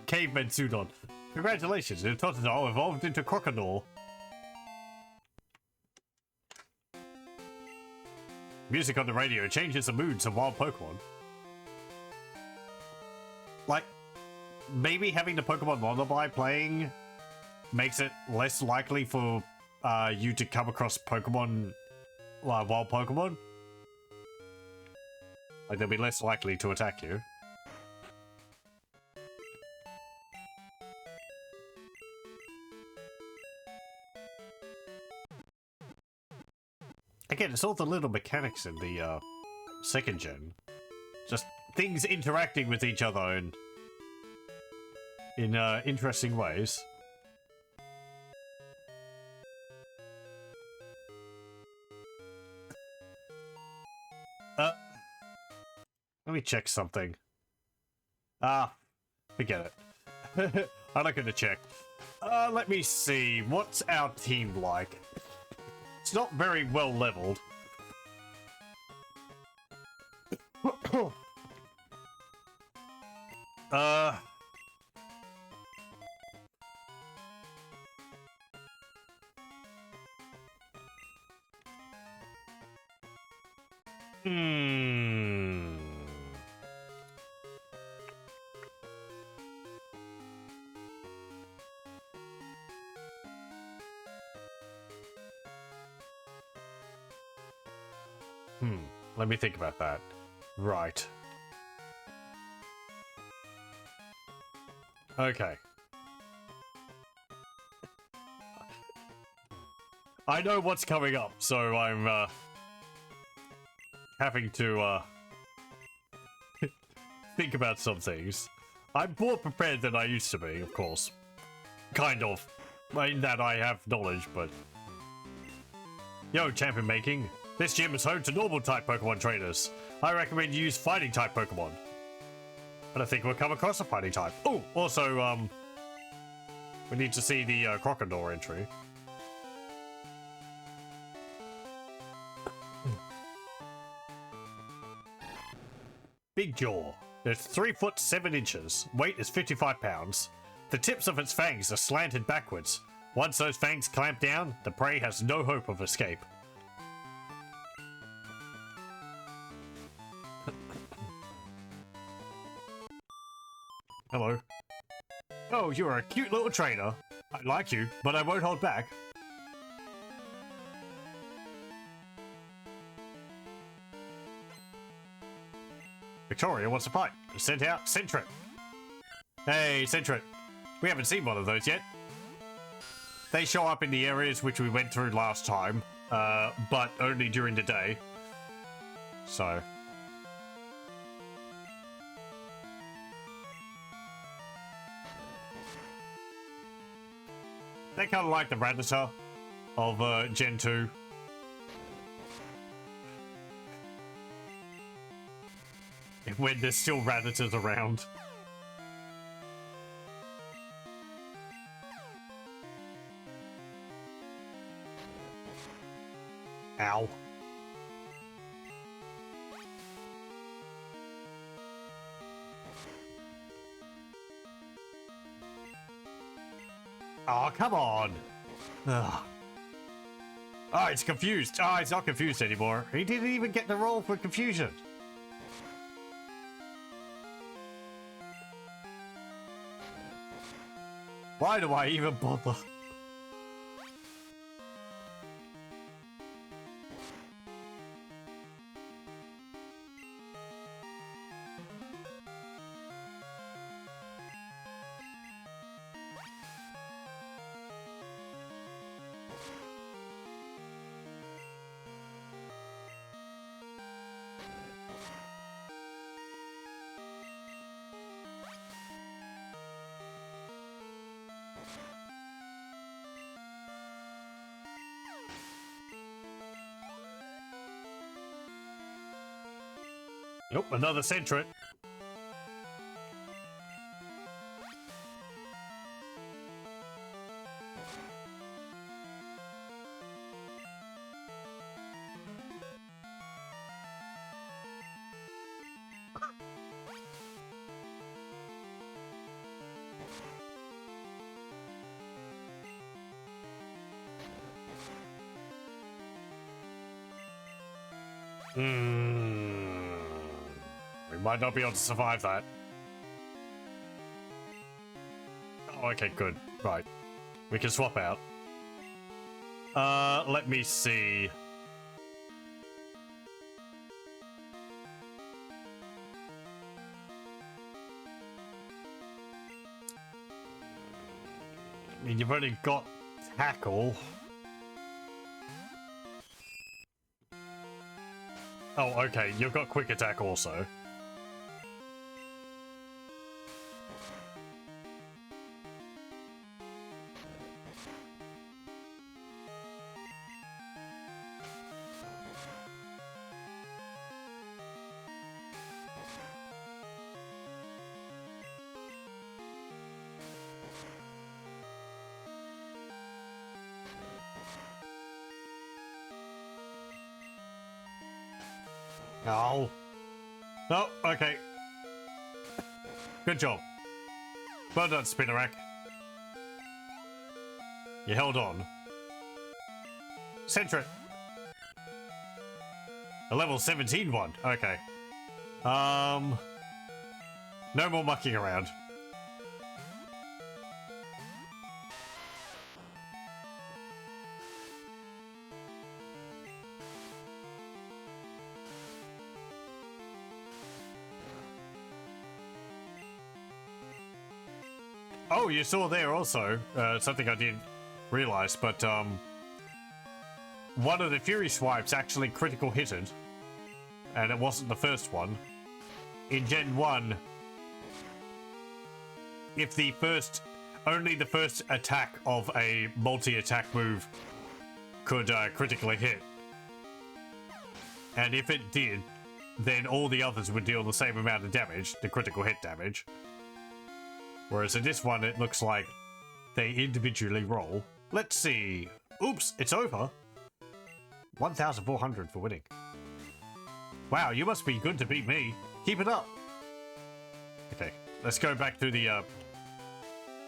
caveman suit on. Congratulations, the Totodile evolved into Crocodile. Music on the radio changes the moods of wild Pokemon. Like, maybe having the Pokemon Lullaby playing makes it less likely for you to come across Pokemon, wild Pokemon. Like, they'll be less likely to attack you. Again, it's all the little mechanics in the second gen. Just things interacting with each other and in interesting ways. Let me check something. Forget it. I'm not gonna check. Let me see. What's our team like? It's not very well leveled. Let me think about that. Right. Okay. I know what's coming up, so I'm having to think about some things. I'm more prepared than I used to be, of course. Kind of. In that I have knowledge, but... Yo, champion making. This gym is home to normal type Pokemon trainers. I recommend you use fighting type Pokemon. I don't think we'll come across a fighting type. Oh, also, we need to see the Crocodile entry. Big Jaw. It's 3 foot 7 inches. Weight is 55 pounds. The tips of its fangs are slanted backwards. Once those fangs clamp down, the prey has no hope of escape. Hello. Oh, you're a cute little trainer. I like you, but I won't hold back. Victoria wants a fight. Sent out Sentret. Hey, Sentret. We haven't seen one of those yet. They show up in the areas which we went through last time, but only during the day. So... they kind of like the Rattata of Gen 2. When there's still Rattatas around. Ow. Oh, come on. Ugh. Oh, it's confused. Oh, it's not confused anymore. He didn't even get the roll for confusion. Why do I even bother? Nope, another Sentret. We might not be able to survive that. Oh, okay, good. Right. We can swap out. Let me see. I mean, you've only got Tackle. Oh, okay, you've got Quick Attack also. Oh. Oh, okay. Good job. Well done, Spinnerack. You held on. Sentret. A level 17 one. Okay. No more mucking around. Oh, you saw there also, something I didn't realize, but one of the Fury Swipes actually critical hitted, and it wasn't the first one. In Gen 1, if only the first attack of a multi-attack move could critically hit. And if it did, then all the others would deal the same amount of damage, the critical hit damage. Whereas in this one, it looks like they individually roll. Let's see. Oops, it's over. 1,400 for winning. Wow, you must be good to beat me. Keep it up. Okay, let's go back to the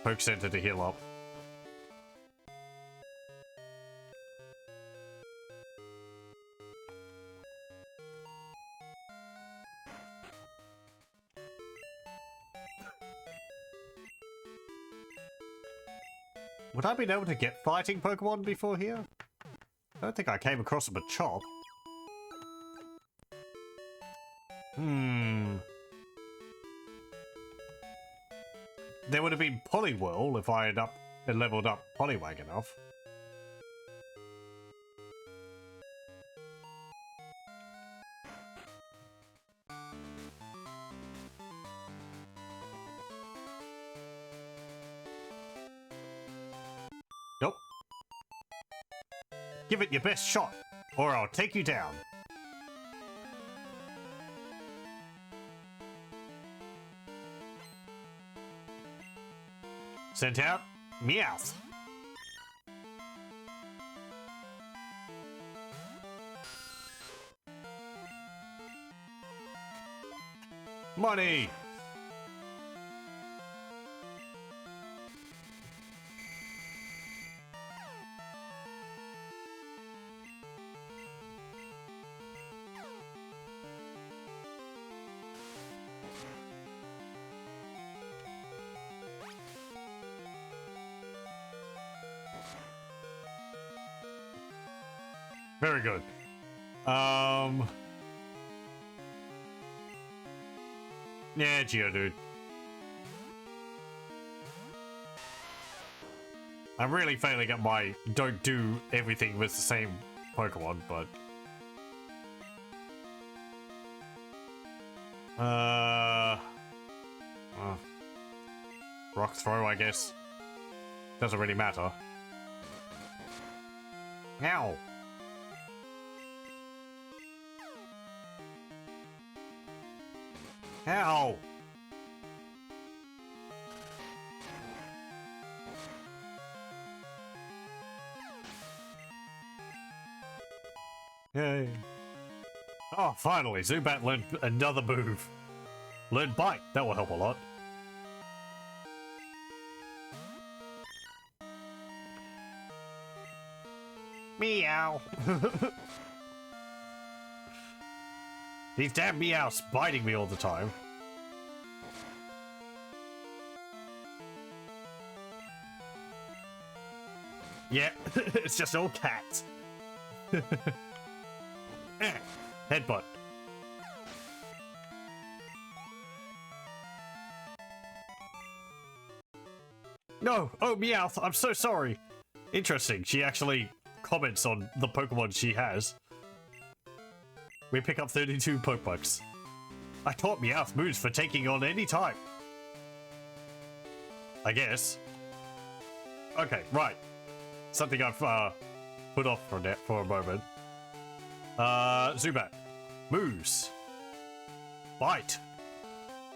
Poke Center to heal up. Would I been able to get fighting Pokemon before here? I don't think I came across them at Chop. There would have been Poliwhirl if I had leveled up Poliwag enough. Nope. Give it your best shot, or I'll take you down. Sent out, Meowth. Money! Very good. Yeah, Geodude. I'm really failing at my don't do everything with the same Pokemon, but... Rock Throw, I guess. Doesn't really matter. Ow! Ow! Yay. Oh, finally, Zubat learned another move. Learn Bite, that will help a lot. Meow! These damn Meows biting me all the time. Yeah, it's just all cats. Headbutt. No! Oh, Meowth, I'm so sorry. Interesting, she actually comments on the Pokemon she has. We pick up 32 Pokebucks. I taught Meowth moves for taking on any type. I guess. Okay, right. Something I've put off for a moment. Zubat. Moves. Bite.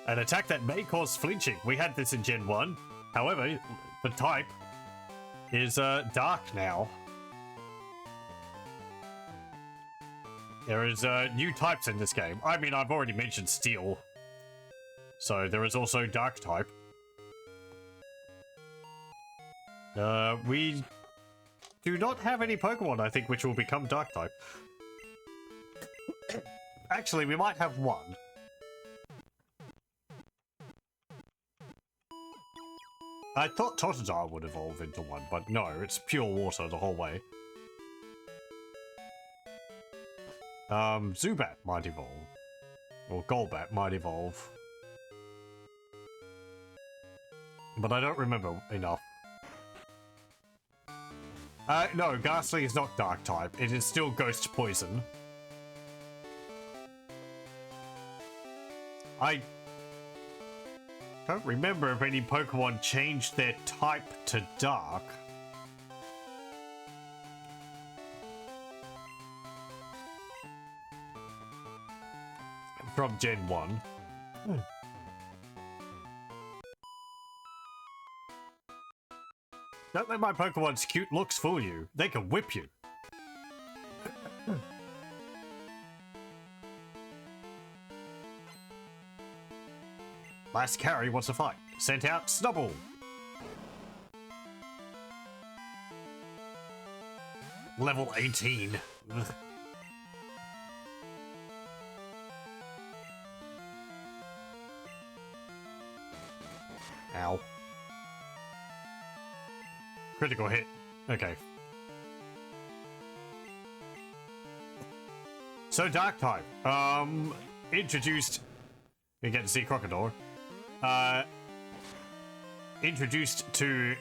An attack that may cause flinching. We had this in Gen 1. However, the type is dark now. There is new types in this game. I mean, I've already mentioned Steel. So there is also Dark type. We do not have any Pokemon, I think, which will become Dark type. Actually, we might have one. I thought Totodile would evolve into one, but no, it's pure water the whole way. Zubat might evolve. Or Golbat might evolve. but I don't remember enough. No, Ghastly is not Dark type. It is still Ghost Poison. I don't remember if any Pokemon changed their type to Dark. From Gen 1. Don't let my Pokemon's cute looks fool you. They can whip you. Last carry wants to fight. Sent out Snubble. Level 18. Ugh. Ow. Critical hit. Okay. So Dark type. Introduced. You get to see Crocodile. Introduced to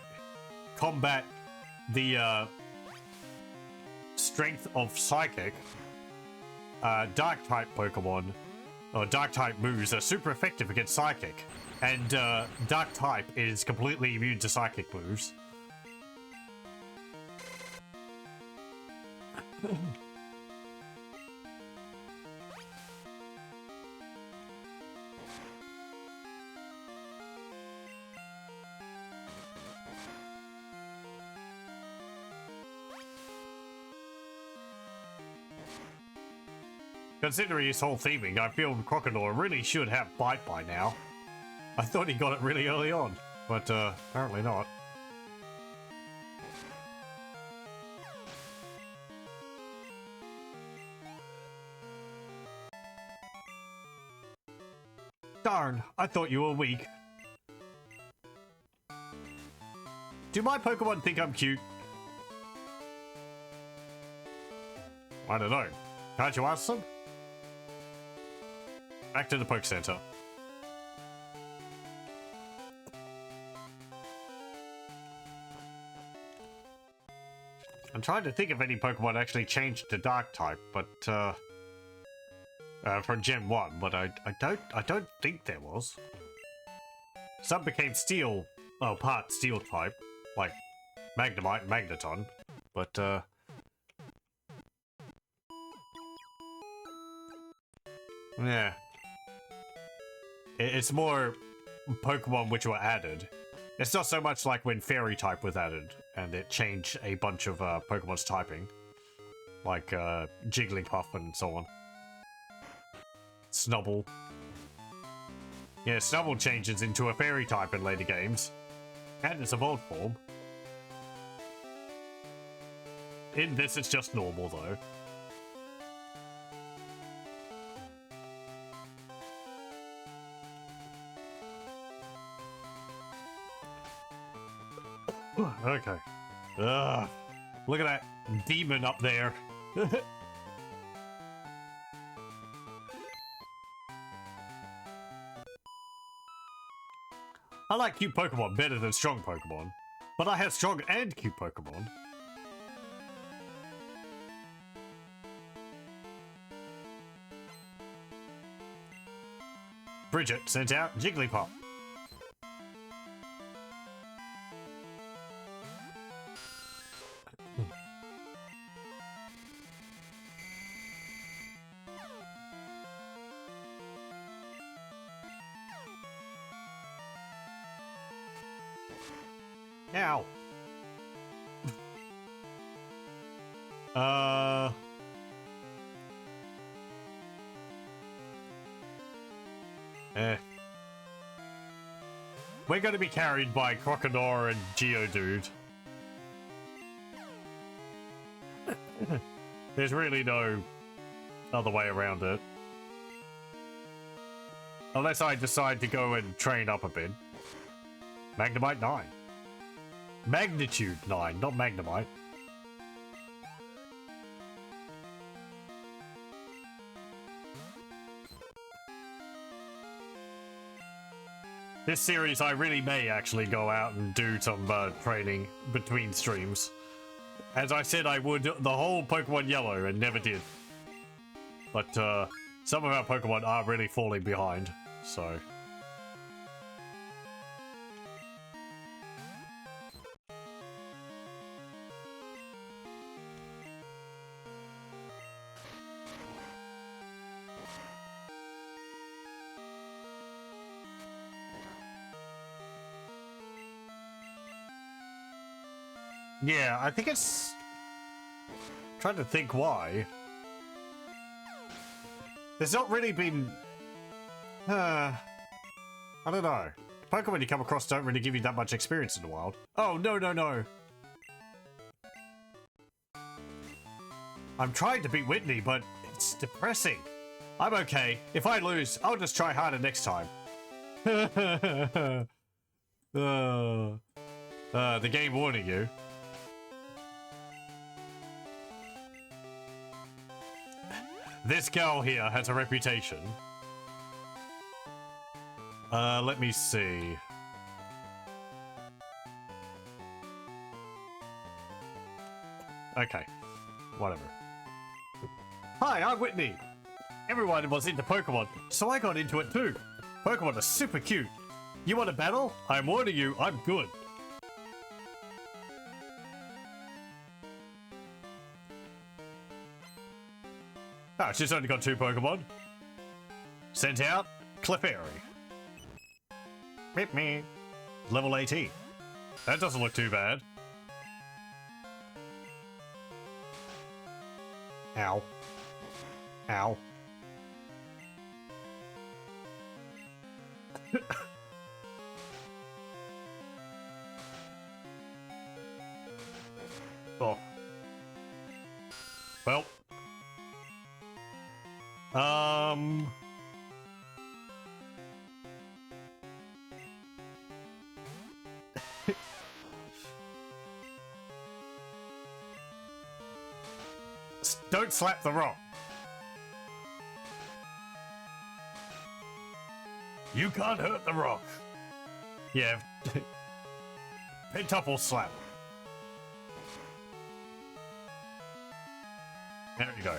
combat the strength of Psychic. Dark type Pokemon or Dark type moves are super effective against Psychic, and Dark type is completely immune to Psychic moves. Considering his whole theming, I feel Crocodile really should have Bite by now. I thought he got it really early on, but apparently not. Darn, I thought you were weak. Do my Pokemon think I'm cute? I don't know. Can't you ask them? Back to the Poke Center. I'm trying to think if any Pokemon actually changed to Dark type, but from Gen 1, but I don't think there was. Some became Steel, well, part Steel type, like Magnemite and Magneton, but yeah. It's more Pokemon which were added. It's not so much like when Fairy type was added and it changed a bunch of Pokemon's typing, like Jigglypuff and so on. Snubble. Yeah, Snubble changes into a Fairy type in later games, and its evolved form. In this, it's just normal though. Okay. Ugh. Look at that demon up there. I like cute Pokemon better than strong Pokemon, but I have strong and cute Pokemon. Bridget sent out Jigglypuff. Ow. We're going to be carried by Crocodile and Geodude. There's really no other way around it. Unless I decide to go and train up a bit. Magnemite 9. Magnitude 9, not Magnemite. This series, I really may actually go out and do some training between streams. As I said I would the whole Pokemon Yellow and never did. But some of our Pokemon are really falling behind, so... Yeah, I think it's... I'm trying to think why. There's not really been... I don't know. Pokemon you come across don't really give you that much experience in the wild. Oh, no, no, no. I'm trying to beat Whitney, but it's depressing. I'm okay. If I lose, I'll just try harder next time. The game warning you. This girl here has a reputation. Let me see. Okay, whatever. Hi, I'm Whitney. Everyone was into Pokemon, so I got into it too. Pokemon are super cute. You want to battle? I'm warning you, I'm good. Oh, she's only got 2 Pokemon. Sent out, Clefairy. Meep me. Level 18. That doesn't look too bad. Ow. Ow. Oh. Well. Don't slap the rock. You can't hurt the rock. Yeah. Pentuple slap. There you go.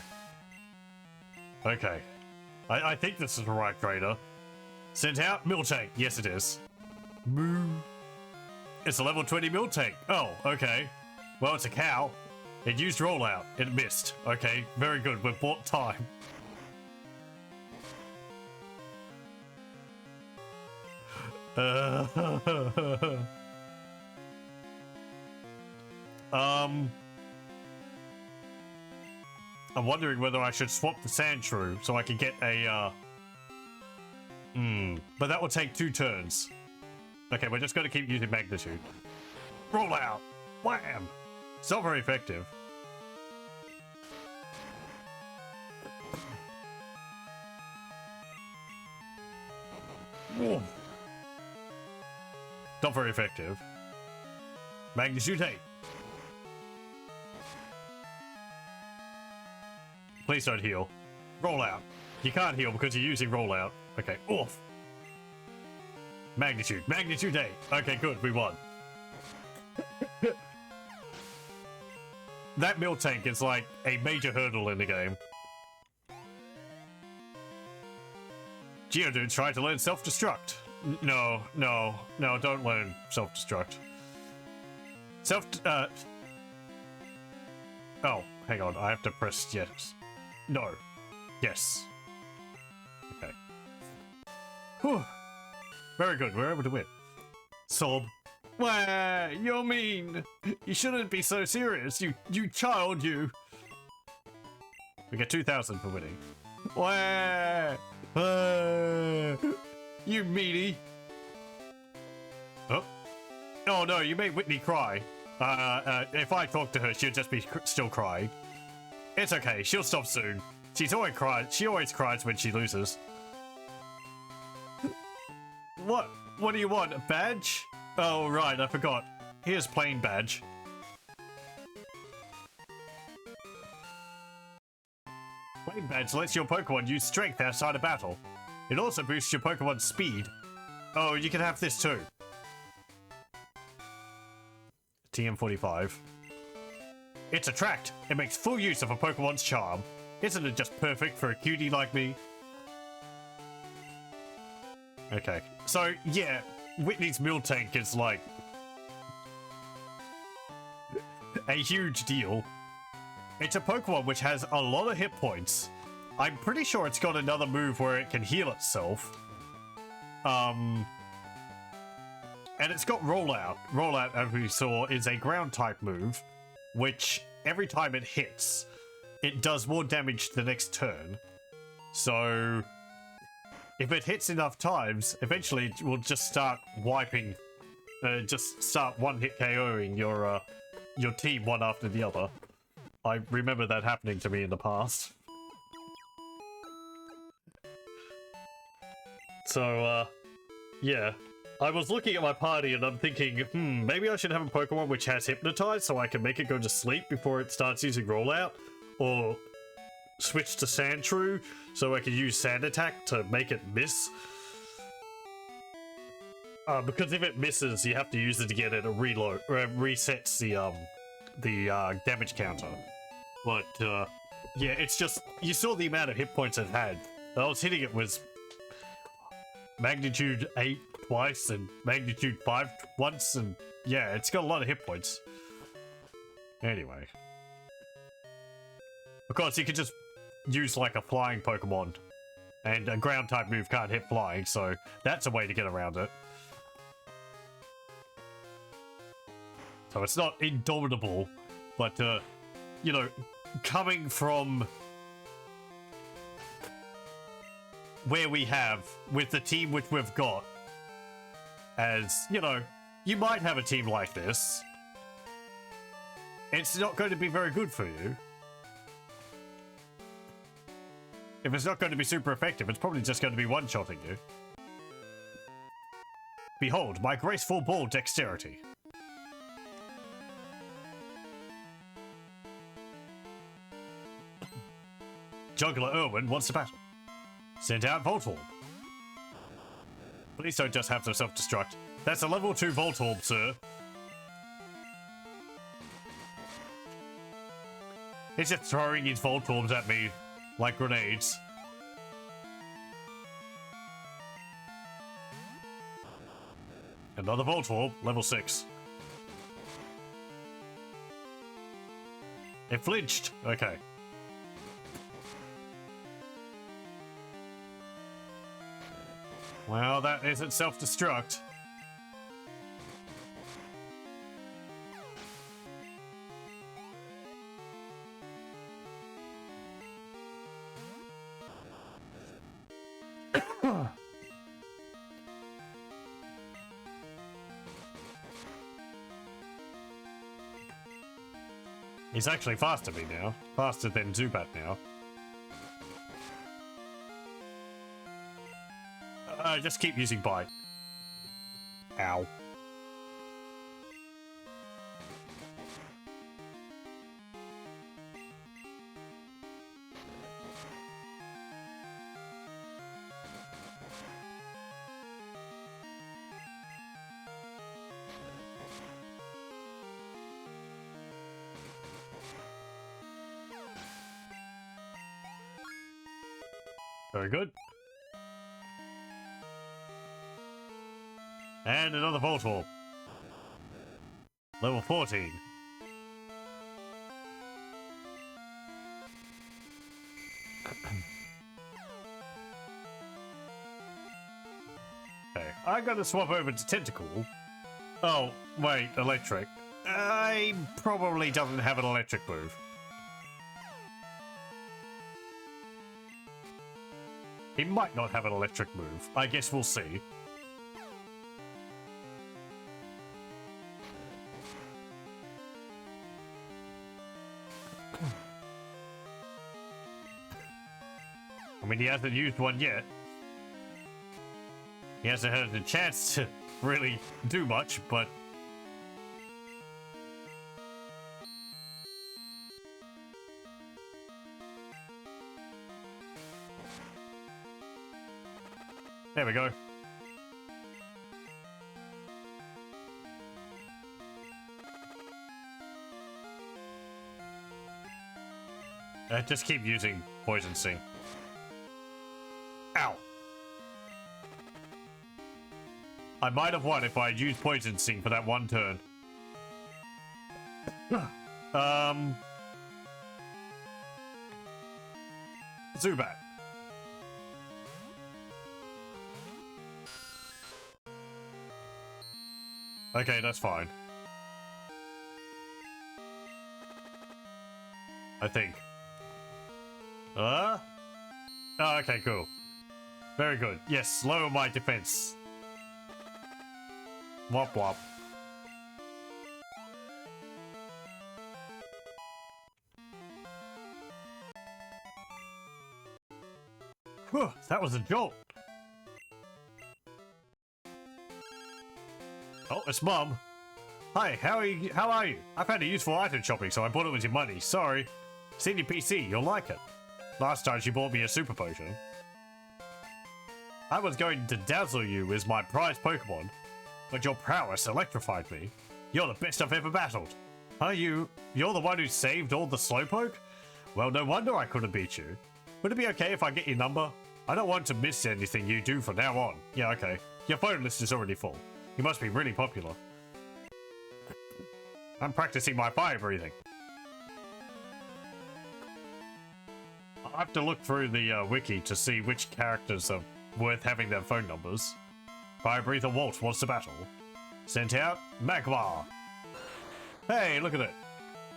Okay. I think this is the right trainer. Sent out Miltank. Yes, it is. Moo. It's a level 20 Miltank. Oh, okay. Well, it's a cow. It used rollout. It missed. Okay, very good. We've bought time. I'm wondering whether I should swap the Sandshrew so I can get a, but that will take 2 turns. Okay, we're just going to keep using Magnitude. Roll out! Wham! It's not very effective. Whoa. Not very effective. Magnitude 8. Please don't heal. Roll out. You can't heal because you're using rollout. Okay, oof. Magnitude. Magnitude 8. Okay, good. We won. That Miltank is like a major hurdle in the game. Geodude's trying to learn self-destruct. No, no, no, don't learn self-destruct. Oh, hang on, I have to press yes. No. Yes. Okay. Whew. Very good, we're able to win. Sob. Wah, you're mean. You shouldn't be so serious, you child, you. We get 2,000 for winning. Wah. You meanie. Oh. Oh no, you made Whitney cry. If I talk to her, she'll just be still crying. It's okay, she'll stop soon. She always cries when she loses. What? What do you want? A badge? Oh right, I forgot. Here's plain badge. Plain badge lets your Pokemon use strength outside of battle. It also boosts your Pokemon's speed. Oh, you can have this too. TM45. It's attract. It makes full use of a Pokemon's charm. Isn't it just perfect for a cutie like me? Okay, so yeah, Whitney's Miltank is like a huge deal. It's a Pokemon which has a lot of hit points. I'm pretty sure it's got another move where it can heal itself. And it's got Rollout. Rollout, as we saw, is a ground type move, which every time it hits, it does more damage the next turn. So if it hits enough times, eventually it will just start wiping, just start one-hit KOing your team one after the other. I remember that happening to me in the past. So, yeah. I was looking at my party and I'm thinking, maybe I should have a Pokemon which has Hypnotize so I can make it go to sleep before it starts using Rollout. Or switch to Sandshrew so I can use Sand Attack to make it miss. Because if it misses, you have to use it again and it reload, resets the damage counter. But, yeah, it's just, you saw the amount of hit points it had. I was hitting it with magnitude 8 twice and magnitude 5 once, and yeah, it's got a lot of hit points. Anyway. Of course, you could just use like a flying Pokemon, and a ground type move can't hit flying, so that's a way to get around it. So it's not indomitable, but, you know, coming from where we have, with the team which we've got, as, you know, you might have a team like this. It's not going to be very good for you. If it's not going to be super effective, it's probably just going to be one-shotting you. Behold, my graceful ball dexterity. Juggler Irwin wants to battle. Send out Voltorb. Please don't just have them self-destruct. That's a level 2 Voltorb, sir. He's just throwing his Voltorbs at me like grenades. Another Voltorb, level 6. It flinched. Okay. Well, that isn't self-destruct. He's actually faster than me now. Faster than Zubat now. Just keep using Bite. Ow. Very good. And another Voltorb. Level 14. Okay, I gotta swap over to Tentacle. Oh, wait, Electric. I probably doesn't have an electric move. He might not have an electric move. I guess we'll see. I mean, he hasn't used one yet. He hasn't had a chance to really do much, but... There we go. Just keep using Poison Sting. Ow. I might have won if I had used Poison Sting for that one turn. Zubat. Okay, that's fine. I think. Oh, okay, cool. Very good. Yes, lower my defense. Wop wop. Whew, that was a jolt. Oh, it's Mum. Hi, how are you? I found a useful item shopping, so I bought it with your money. Sorry. Seen your PC, you'll like it. Last time she bought me a super potion. I was going to dazzle you with my prized Pokemon, but your prowess electrified me. You're the best I've ever battled. Are you? You're the one who saved all the Slowpoke? Well, no wonder I couldn't beat you. Would it be okay if I get your number? I don't want to miss anything you do from now on. Yeah, okay. Your phone list is already full. You must be really popular. I'm practicing my fire breathing. I have to look through the wiki to see which characters are worth having their phone numbers. Fire breather Walt wants to battle. Sent out Magmar. Hey, look at it.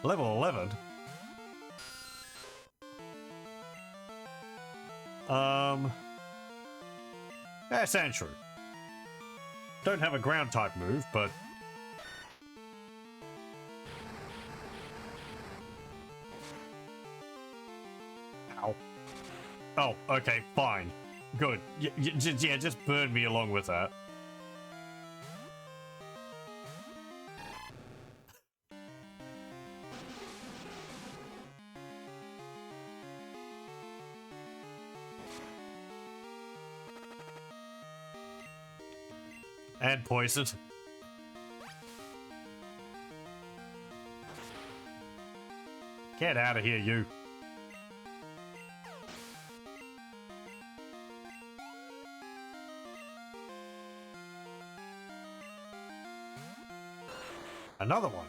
Level 11. That's Andrew. Don't have a ground type move, but ow. Oh, okay, fine. Good. Yeah, just burn me along with that. And poisoned. Get out of here, you. Another one.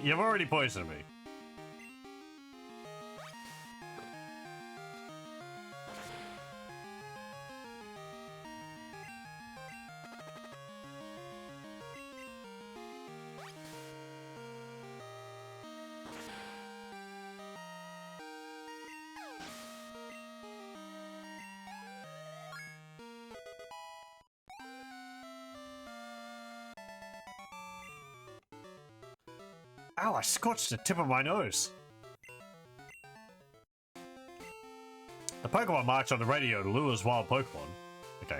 You've already poisoned me. Ow, I scorched the tip of my nose. The Pokemon march on the radio lures wild Pokemon. Okay.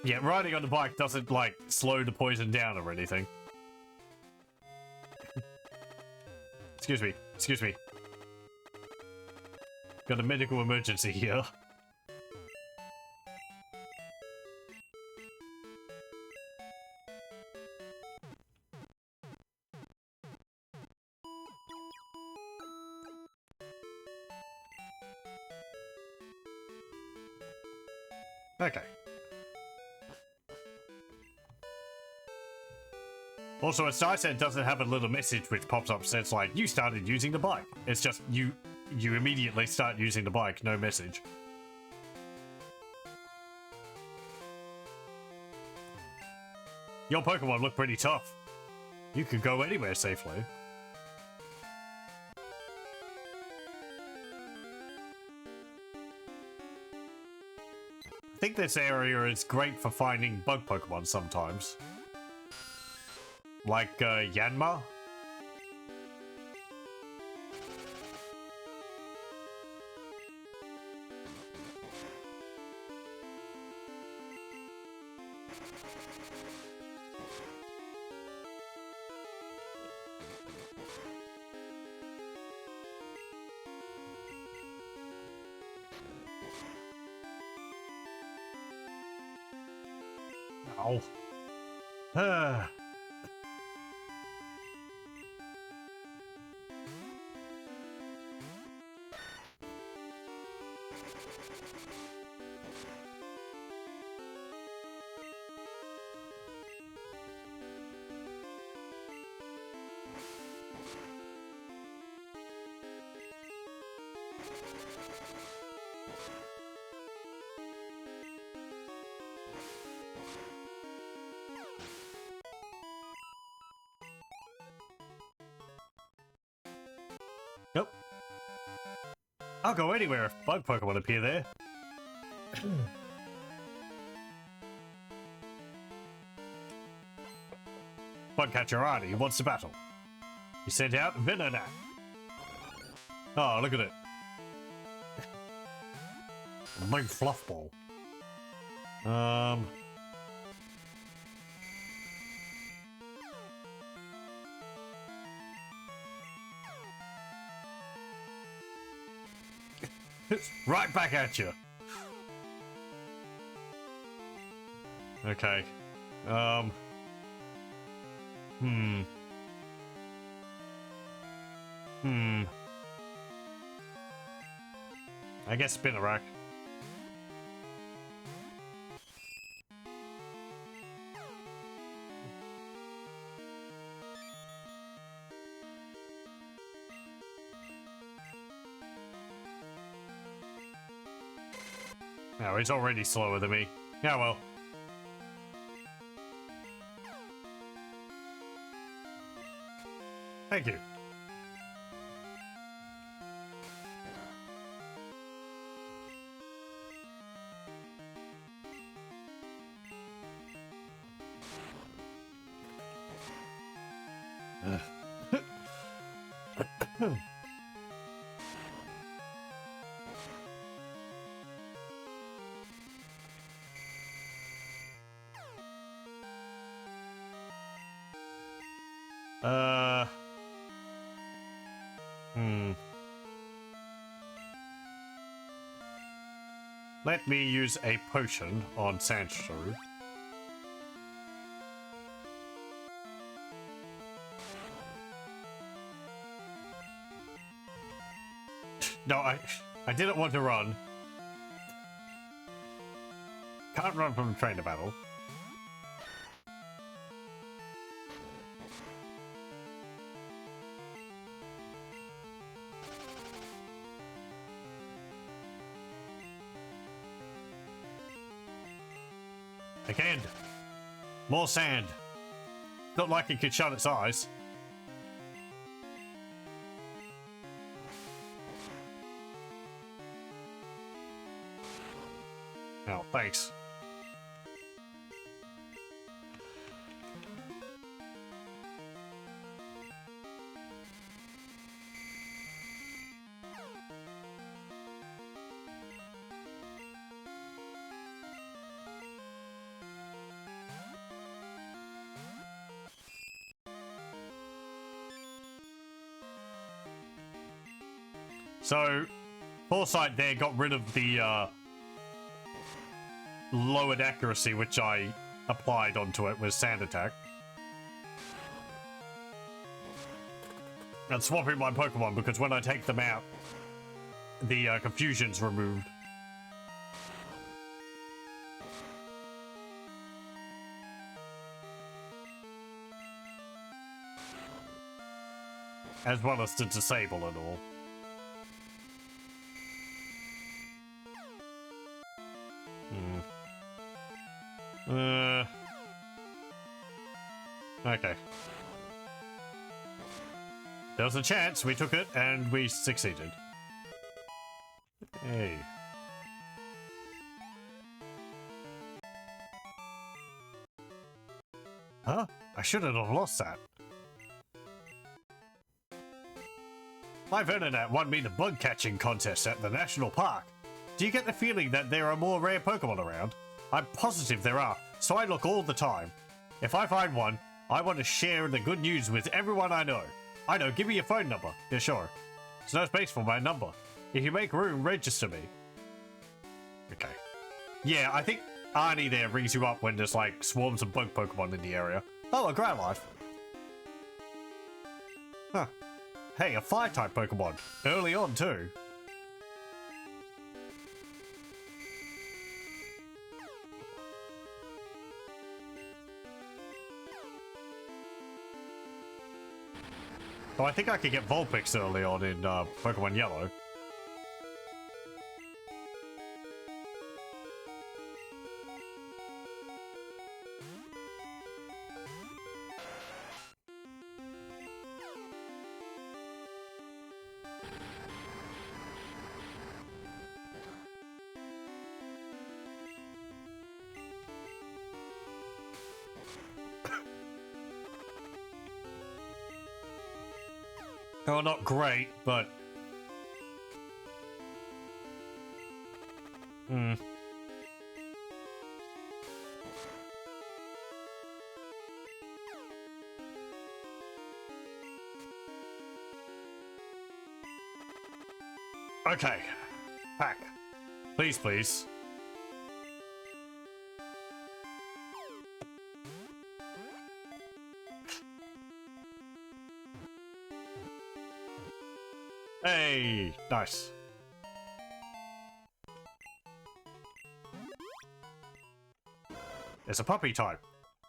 Yeah, riding on the bike doesn't, like, slow the poison down or anything. Excuse me. Excuse me. Got a medical emergency here. Okay. Also, it's nice that it doesn't have a little message which pops up says like, you started using the bike. It's just you immediately start using the bike, no message. Your Pokemon look pretty tough. You could go anywhere safely. I think this area is great for finding bug Pokemon sometimes. Like, Yanma? Ow. Ah. Nope. I'll go anywhere if bug Pokemon appear there. Bugcatcher Artie wants to battle. He sent out Venonat. Oh, look at it. Big fluff ball. Right back at you. Okay. I guess Spinarak. No, he's already slower than me. Yeah, well. Thank you. Let me use a potion on Sandshrew. No, I didn't want to run. Can't run from a trainer battle. Again, more sand. Not like it could shut its eyes. Oh, thanks. So, Foresight there got rid of the lowered accuracy which I applied onto it with Sand Attack. And swapping my Pokemon because when I take them out, the confusion's removed. As well as to disable it all. Okay. There was a chance, we took it, and we succeeded. Hey. Huh? I shouldn't have lost that. My Venonat won me the bug catching contest at the National Park. Do you get the feeling that there are more rare Pokemon around? I'm positive there are, so I look all the time. If I find one, I want to share the good news with everyone I know. I know, give me your phone number. Yeah, sure. There's no space for my number. If you make room, register me. Okay. Yeah, I think Arnie there rings you up when there's like swarms of bug Pokemon in the area. Oh, a Growlithe. Huh. Hey, a Fire-type Pokemon. Early on, too. Oh, I think I could get Vulpix early on in Pokemon Yellow. Oh, not great, but... Okay. Pack. Please, please. Hey, nice. It's a puppy type.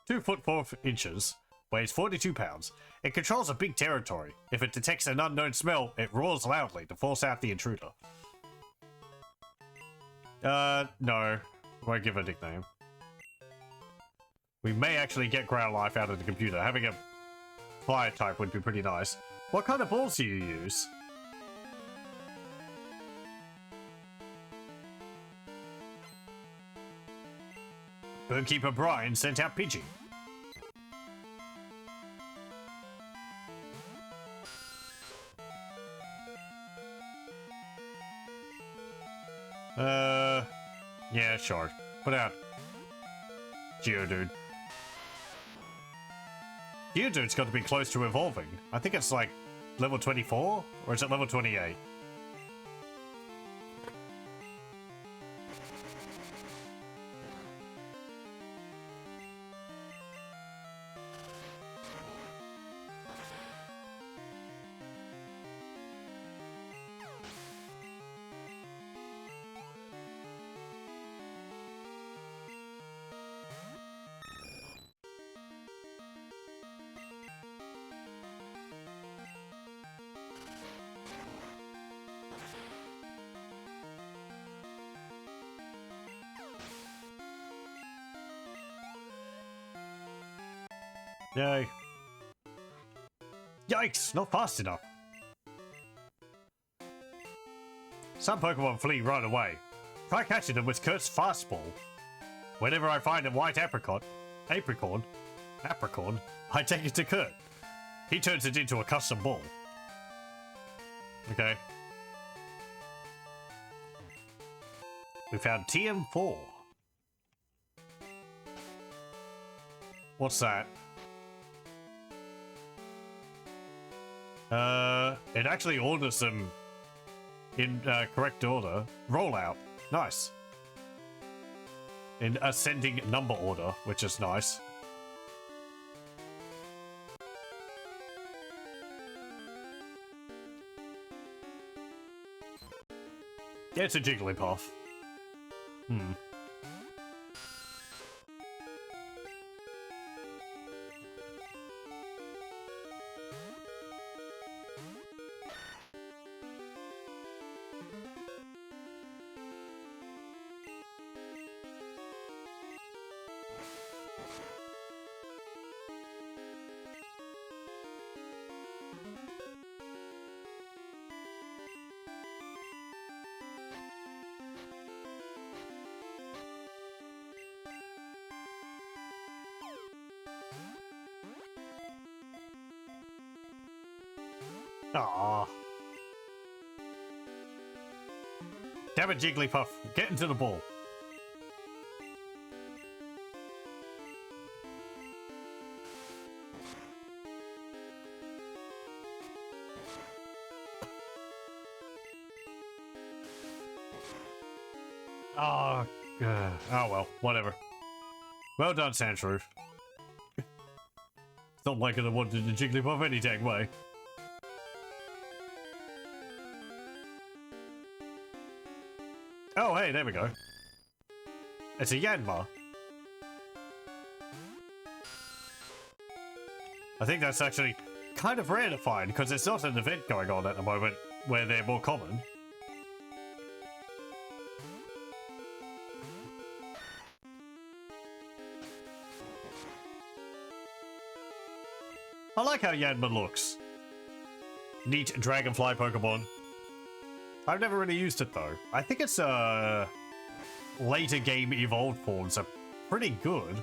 2 foot 4 inches, weighs 42 pounds. It controls a big territory. If it detects an unknown smell, it roars loudly to force out the intruder. No. Won't give a nickname. We may actually get Growlithe out of the computer. Having a fire type would be pretty nice. What kind of balls do you use? Birdkeeper Brian sent out Pidgey. Yeah, sure. Put out Geodude. Geodude's got to be close to evolving. I think it's like level 24, or is it level 28? Yay. Yikes, not fast enough. Some Pokemon flee right away. Try catching them with Kurt's fastball. Whenever I find a white apricorn, I take it to Kurt. He turns it into a custom ball. Okay. We found TM4. What's that? It actually orders them in correct order. Rollout. Nice. In ascending number order, which is nice. Yeah, it's a Jigglypuff. Aww. Damn it, Jigglypuff. Get into the ball. Oh, Oh well, whatever. Well done, Sandshrew. It's not like I wanted to Jigglypuff any dang way. Oh, hey, there we go. It's a Yanma. I think that's actually kind of rare to find, because there's not an event going on at the moment where they're more common. I like how Yanma looks. Neat dragonfly Pokemon. I've never really used it though. I think its later game evolved forms are pretty good.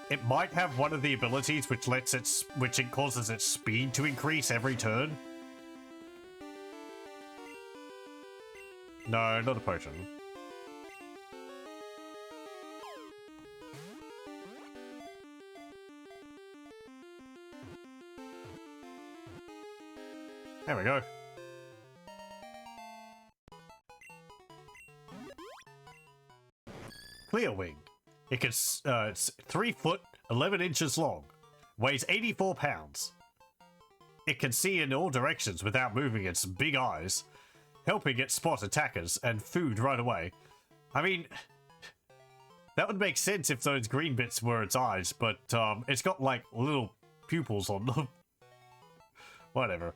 It might have one of the abilities which it causes its speed to increase every turn. No, not a potion. There we go. Clear Wing. It can, it's 3 foot, 11 inches long, weighs 84 pounds. It can see in all directions without moving its big eyes, helping it spot attackers and food right away. I mean, that would make sense if those green bits were its eyes, but it's got like little pupils on them. Whatever.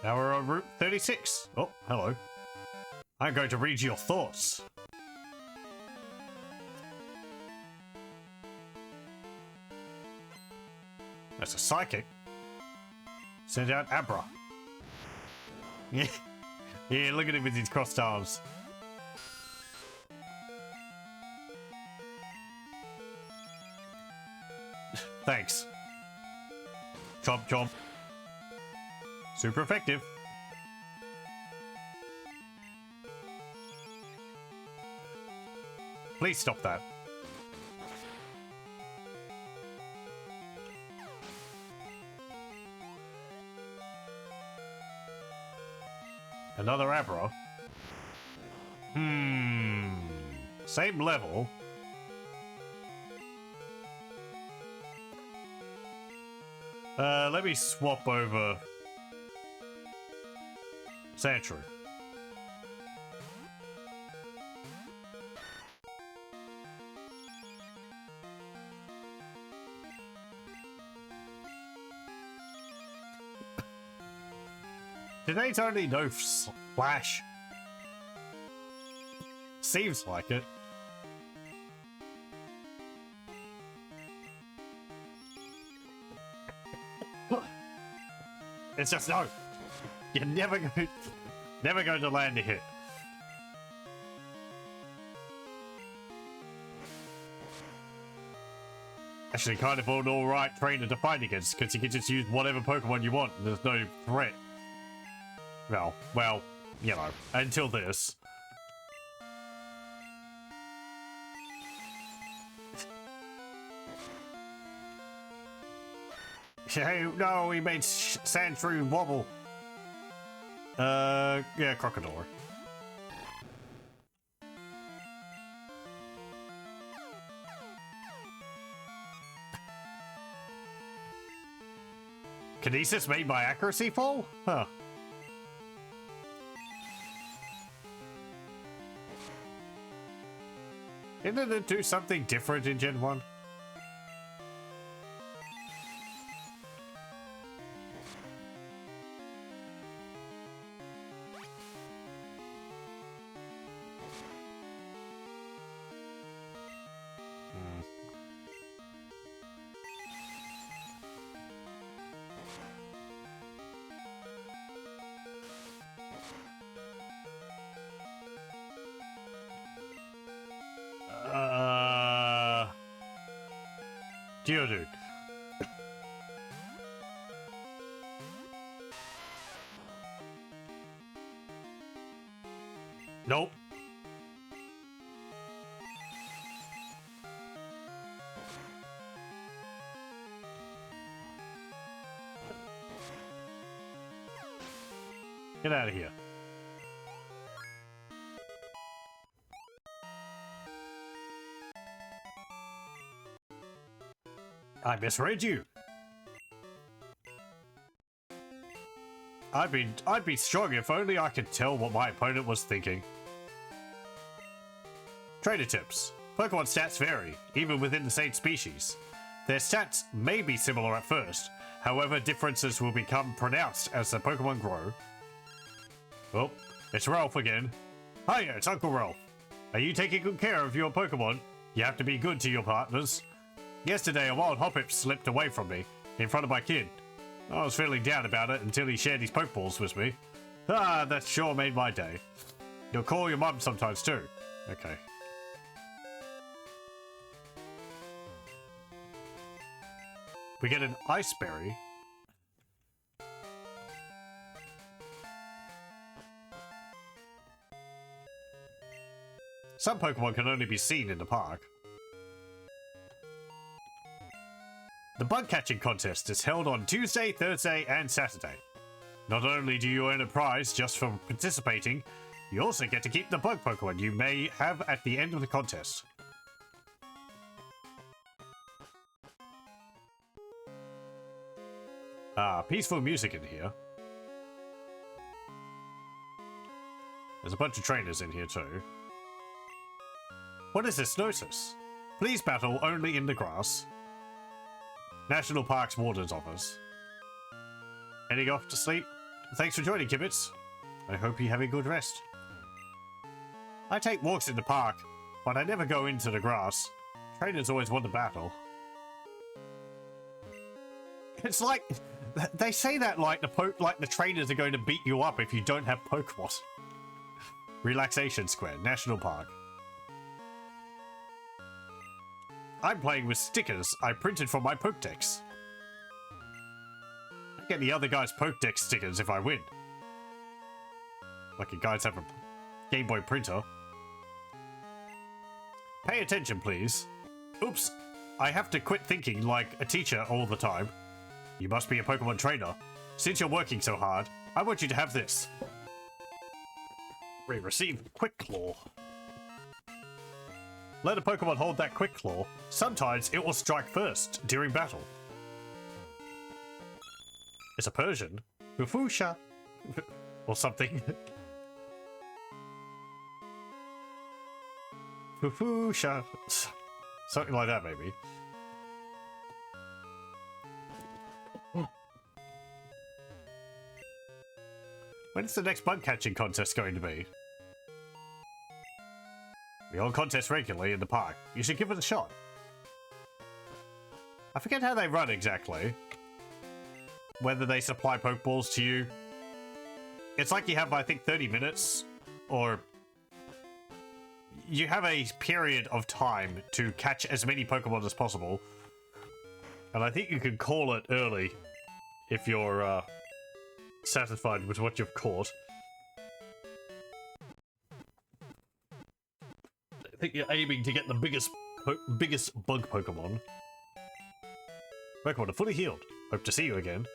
Now we're on Route 36. Oh, hello. I'm going to read your thoughts. That's a psychic. Send out Abra. Yeah, yeah, look at him with his crossed arms. Thanks. Chomp chomp. Super effective. Please stop that. Another Abra. Same level. Let me swap over Sandshrew. Today's only no Splash. Seems like it. It's just no. You're never going to land a hit. Actually, kind of an alright trainer to fight against, because you can just use whatever Pokemon you want. There's no threat. Well, you know, until this. Hey, no, he made Sandshrew wobble. Yeah, Crocodile. Kinesis made my accuracy fall? Huh. Didn't it do something different in Gen 1? Geodude. Nope. Get out of here. I misread you. I'd be strong if only I could tell what my opponent was thinking. Trainer tips. Pokemon stats vary, even within the same species. Their stats may be similar at first, however differences will become pronounced as the Pokemon grow. Oh, it's Ralph again. Hiya, it's Uncle Ralph. Are you taking good care of your Pokemon? You have to be good to your partners. Yesterday, a wild Hoppip slipped away from me, in front of my kid. I was feeling down about it until he shared his Pokeballs with me. Ah, that sure made my day. You'll call your mum sometimes too. Okay. We get an Ice Berry. Some Pokemon can only be seen in the park. The bug catching contest is held on Tuesday, Thursday, and Saturday. Not only do you earn a prize just for participating, you also get to keep the bug Pokemon you may have at the end of the contest. Peaceful music in here. There's a bunch of trainers in here too. What is this notice? Please battle only in the grass. National Parks Warden's Office. Heading off to sleep? Thanks for joining, Kibbits. I hope you have a good rest. I take walks in the park, but I never go into the grass. Trainers always want to battle. It's like they say that like the trainers are going to beat you up if you don't have Pokemon. Relaxation Square, National Park. I'm playing with stickers I printed from my Pokedex. I get the other guy's Pokedex stickers if I win. Like you guys have a Game Boy printer. Pay attention, please. Oops, I have to quit thinking like a teacher all the time. You must be a Pokemon trainer. Since you're working so hard, I want you to have this. Receive Quick Claw. Let a Pokemon hold that Quick Claw. Sometimes it will strike first during battle. It's a Persian. Fufusha. Or something. Fufusha. Something like that, maybe. When's the next bug catching contest going to be? We hold contests regularly in the park. You should give it a shot. I forget how they run exactly. Whether they supply Pokeballs to you. It's like you have, I think, 30 minutes. Or you have a period of time to catch as many Pokemon as possible. And I think you can call it early if you're satisfied with what you've caught. I think you're aiming to get the biggest bug Pokemon. Pokemon are fully healed. Hope to see you again.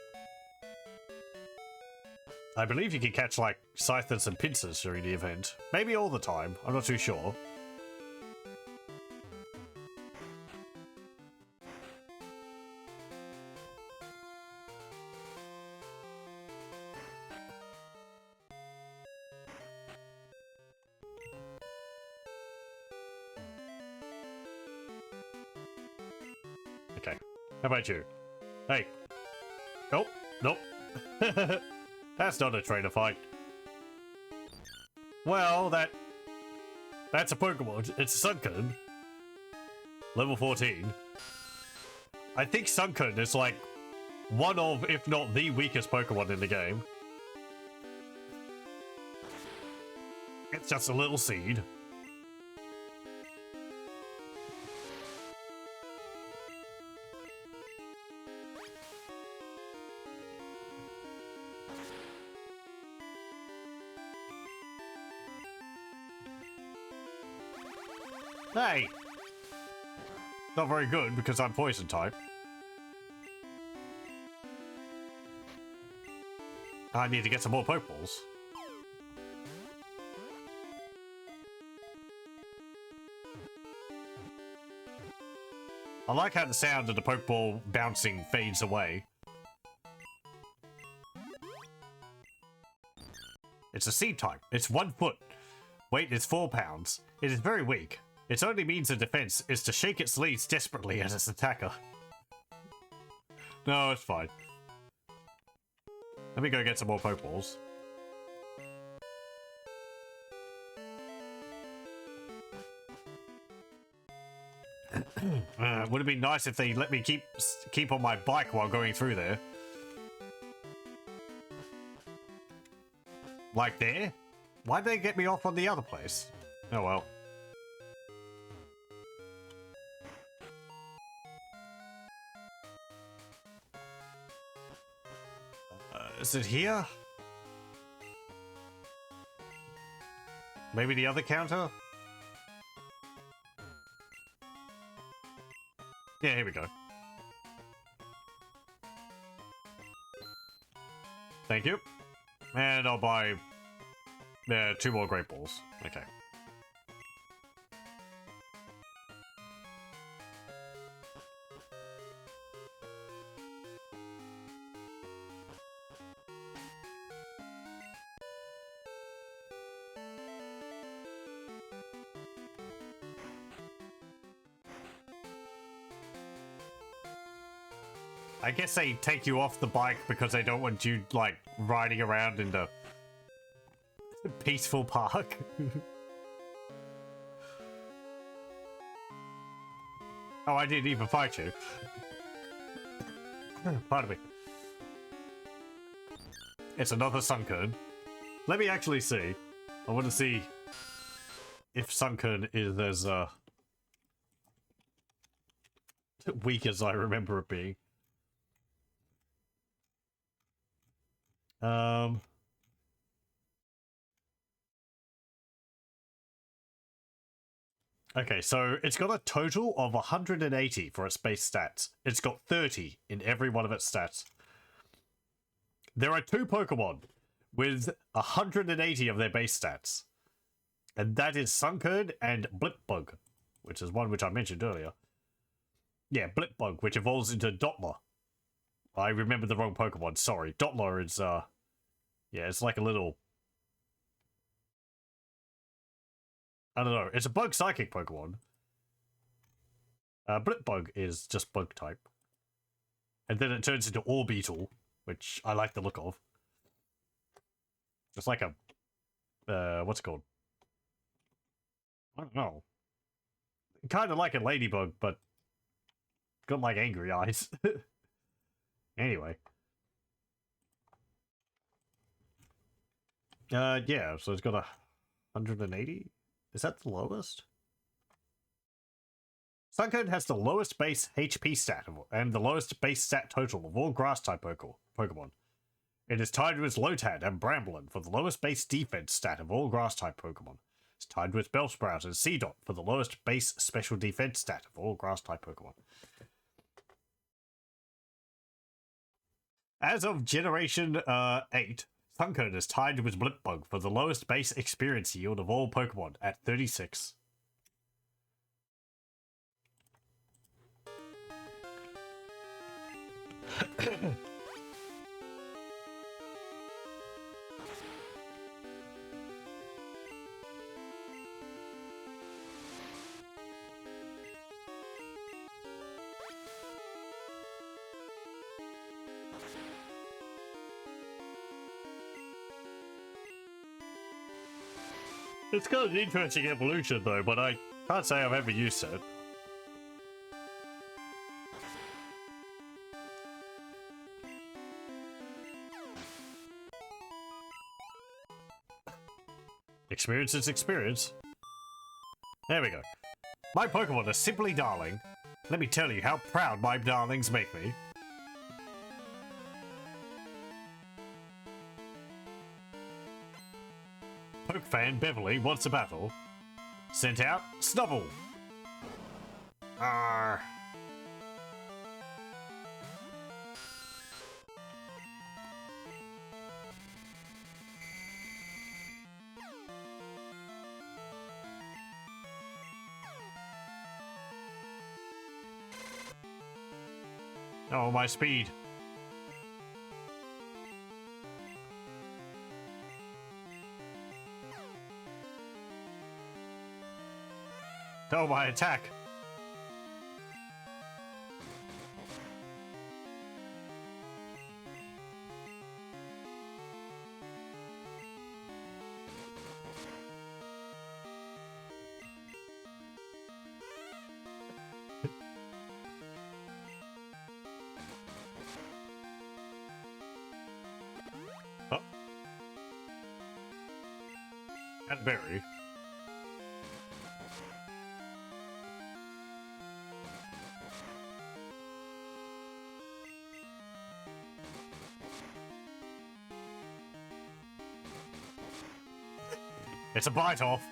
I believe you can catch like Scythers and Pincers during the event. Maybe all the time. I'm not too sure. Okay. How about you? Hey. Oh, nope. That's not a trainer fight. Well, that's a Pokemon. It's Suicune. Level 14. I think Suicune is like one of, if not the weakest Pokemon in the game. It's just a little seed. Hey! Not very good because I'm poison type. I need to get some more Pokeballs. I like how the sound of the Pokeball bouncing fades away. It's a seed type. It's 1 foot. Weight is 4 pounds. It is very weak. Its only means of defense is to shake its leaves desperately at its attacker. No, it's fine. Let me go get some more Pokeballs. Would it be nice if they let me keep on my bike while going through there? Like there? Why'd they get me off on the other place? Oh well. Is it here? Maybe the other counter? Yeah, here we go. Thank you. And I'll buy 2 more Great Balls. Okay. I guess they take you off the bike because they don't want you, like, riding around in the peaceful park. Oh, I didn't even fight you. Pardon me. It's another Suicune. Let me actually see. I want to see if Suicune is as weak as I remember it being. Okay, so it's got a total of 180 for its base stats. It's got 30 in every one of its stats. There are 2 Pokemon with 180 of their base stats. And that is Suicune and Blipbug, which is one which I mentioned earlier. Yeah, Blipbug, which evolves into Dottler. I remember the wrong Pokemon, sorry. Dottler is, yeah, it's like a little... I don't know, it's a bug psychic Pokemon. Blipbug is just bug type. And then it turns into Orbeetle, which I like the look of. It's like a... what's it called? I don't know. Kind of like a ladybug, but... got like angry eyes. Anyway. Yeah, so it's got 180? Is that the lowest? Suicune has the lowest base HP stat and the lowest base stat total of all grass-type Pokemon. It is tied with Lotad and Bramblin for the lowest base defense stat of all grass-type Pokemon. It's tied with Bellsprout and Seedot for the lowest base special defense stat of all grass-type Pokemon. As of Generation 8, Suicune is tied with Blipbug for the lowest base experience yield of all Pokemon at 36. It's got an interesting evolution though, but I can't say I've ever used it. Experience is experience. There we go. My Pokemon are simply darling. Let me tell you how proud my darlings make me. Poke fan Beverly wants a battle. Sent out Snubble. Arrgh. Oh, my speed. Oh, my attack. Oh. And berry. It's a bite off.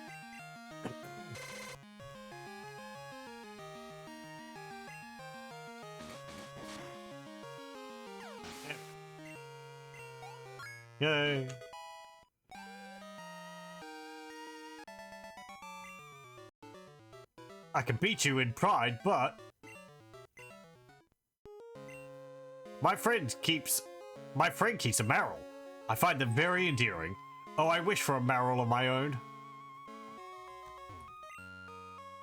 Yay. I can beat you in pride, but my friend keeps a Marill. I find them very endearing. Oh, I wish for a Marill of my own.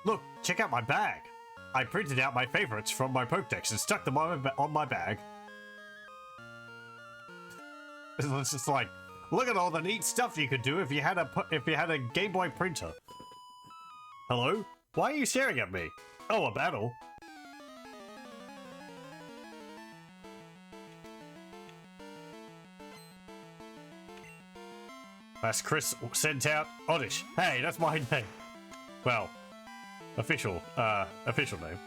Look, check out my bag. I printed out my favorites from my Pokedex and stuck them on my bag. It's just like, look at all the neat stuff you could do if you had a Game Boy printer. Hello? Why are you staring at me? Oh, a battle. As Chris sent out, Oddish. Hey, that's my name. Well, official name.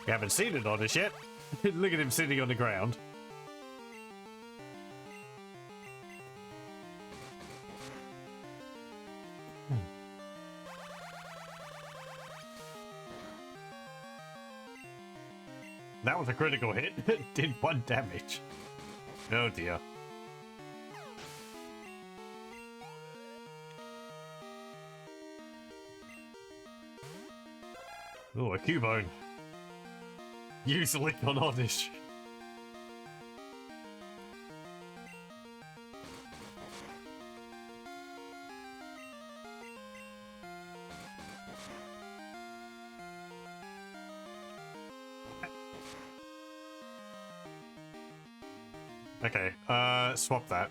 You haven't seen it, Oddish, yet? Look at him sitting on the ground. That was a critical hit. It did 1 damage. Oh dear. Oh, a Cubone. Use Lick on Oddish. Okay, swap that.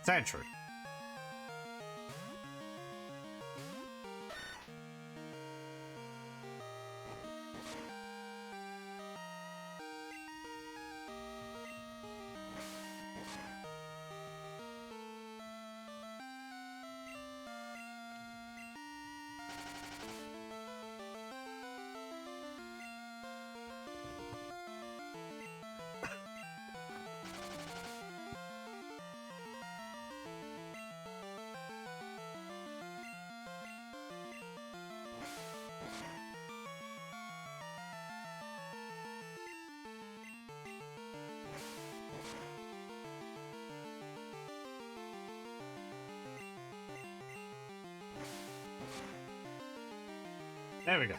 Sandshrew. There we go.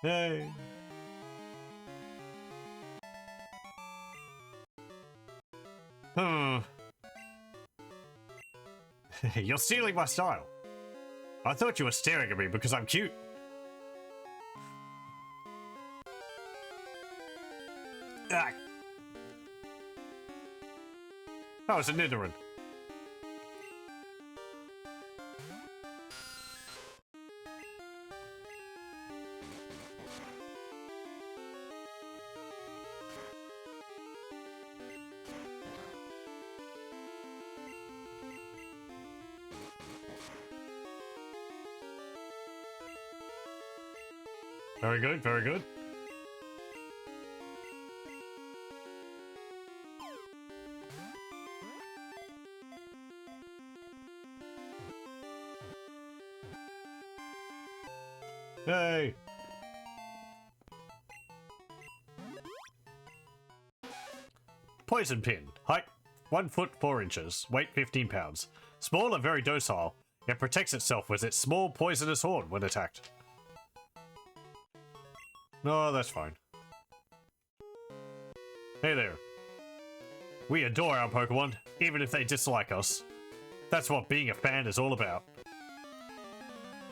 Yay. You're stealing my style. I thought you were staring at me because I'm cute. Ah. Oh, it's a Nidoran. Very good, very good. Hey! Poison pin. Height 1 foot 4 inches. Weight 15 pounds. Small and very docile. It protects itself with its small poisonous horn when attacked. No, that's fine. Hey there. We adore our Pokemon, even if they dislike us. That's what being a fan is all about.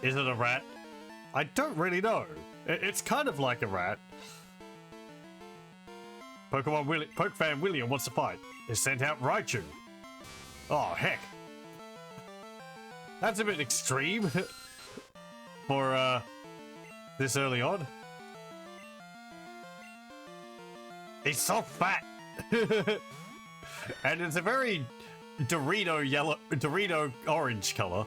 Is it a rat? I don't really know. It's kind of like a rat. Poke fan William wants to fight. Is sent out Raichu. Oh, heck. That's a bit extreme for this early on. He's so fat. And it's a very Dorito orange color.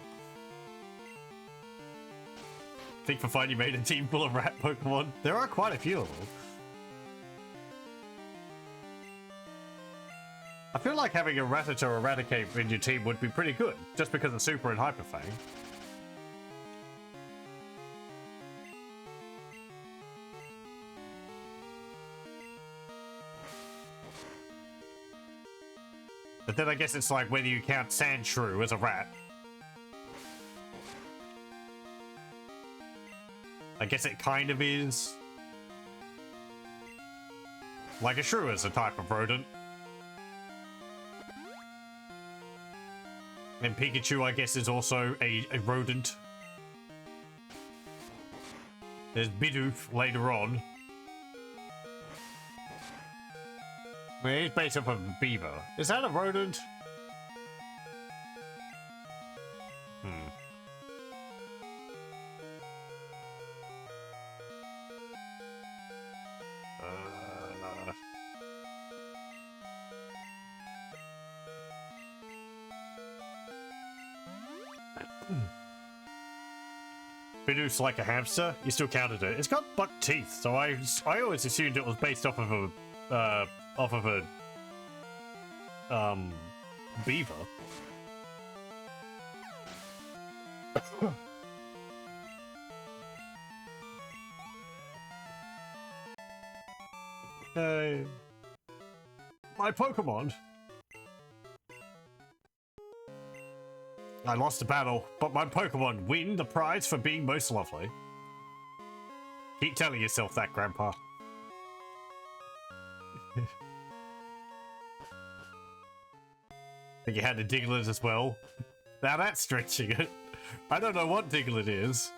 Think for fun you made a team full of rat Pokemon. There are quite a few of them. I feel like having a Rattata or a Raticate in your team would be pretty good, just because of Super and Hyper Fang. But then I guess it's like whether you count Sandshrew as a rat. I guess it kind of is. Like a shrew is a type of rodent. And Pikachu, I guess, is also a rodent. There's Bidoof later on. I mean, he's based off of a beaver. Is that a rodent? No. Bidoof's like a hamster. You still counted it. It's got buck teeth, so I always assumed it was based off of a beaver. Hey, my Pokemon. I lost a battle, but my Pokemon win the prize for being most lovely. Keep telling yourself that, Grandpa. Think you had a Diglett as well? Now that's stretching it. I don't know what Diglett is.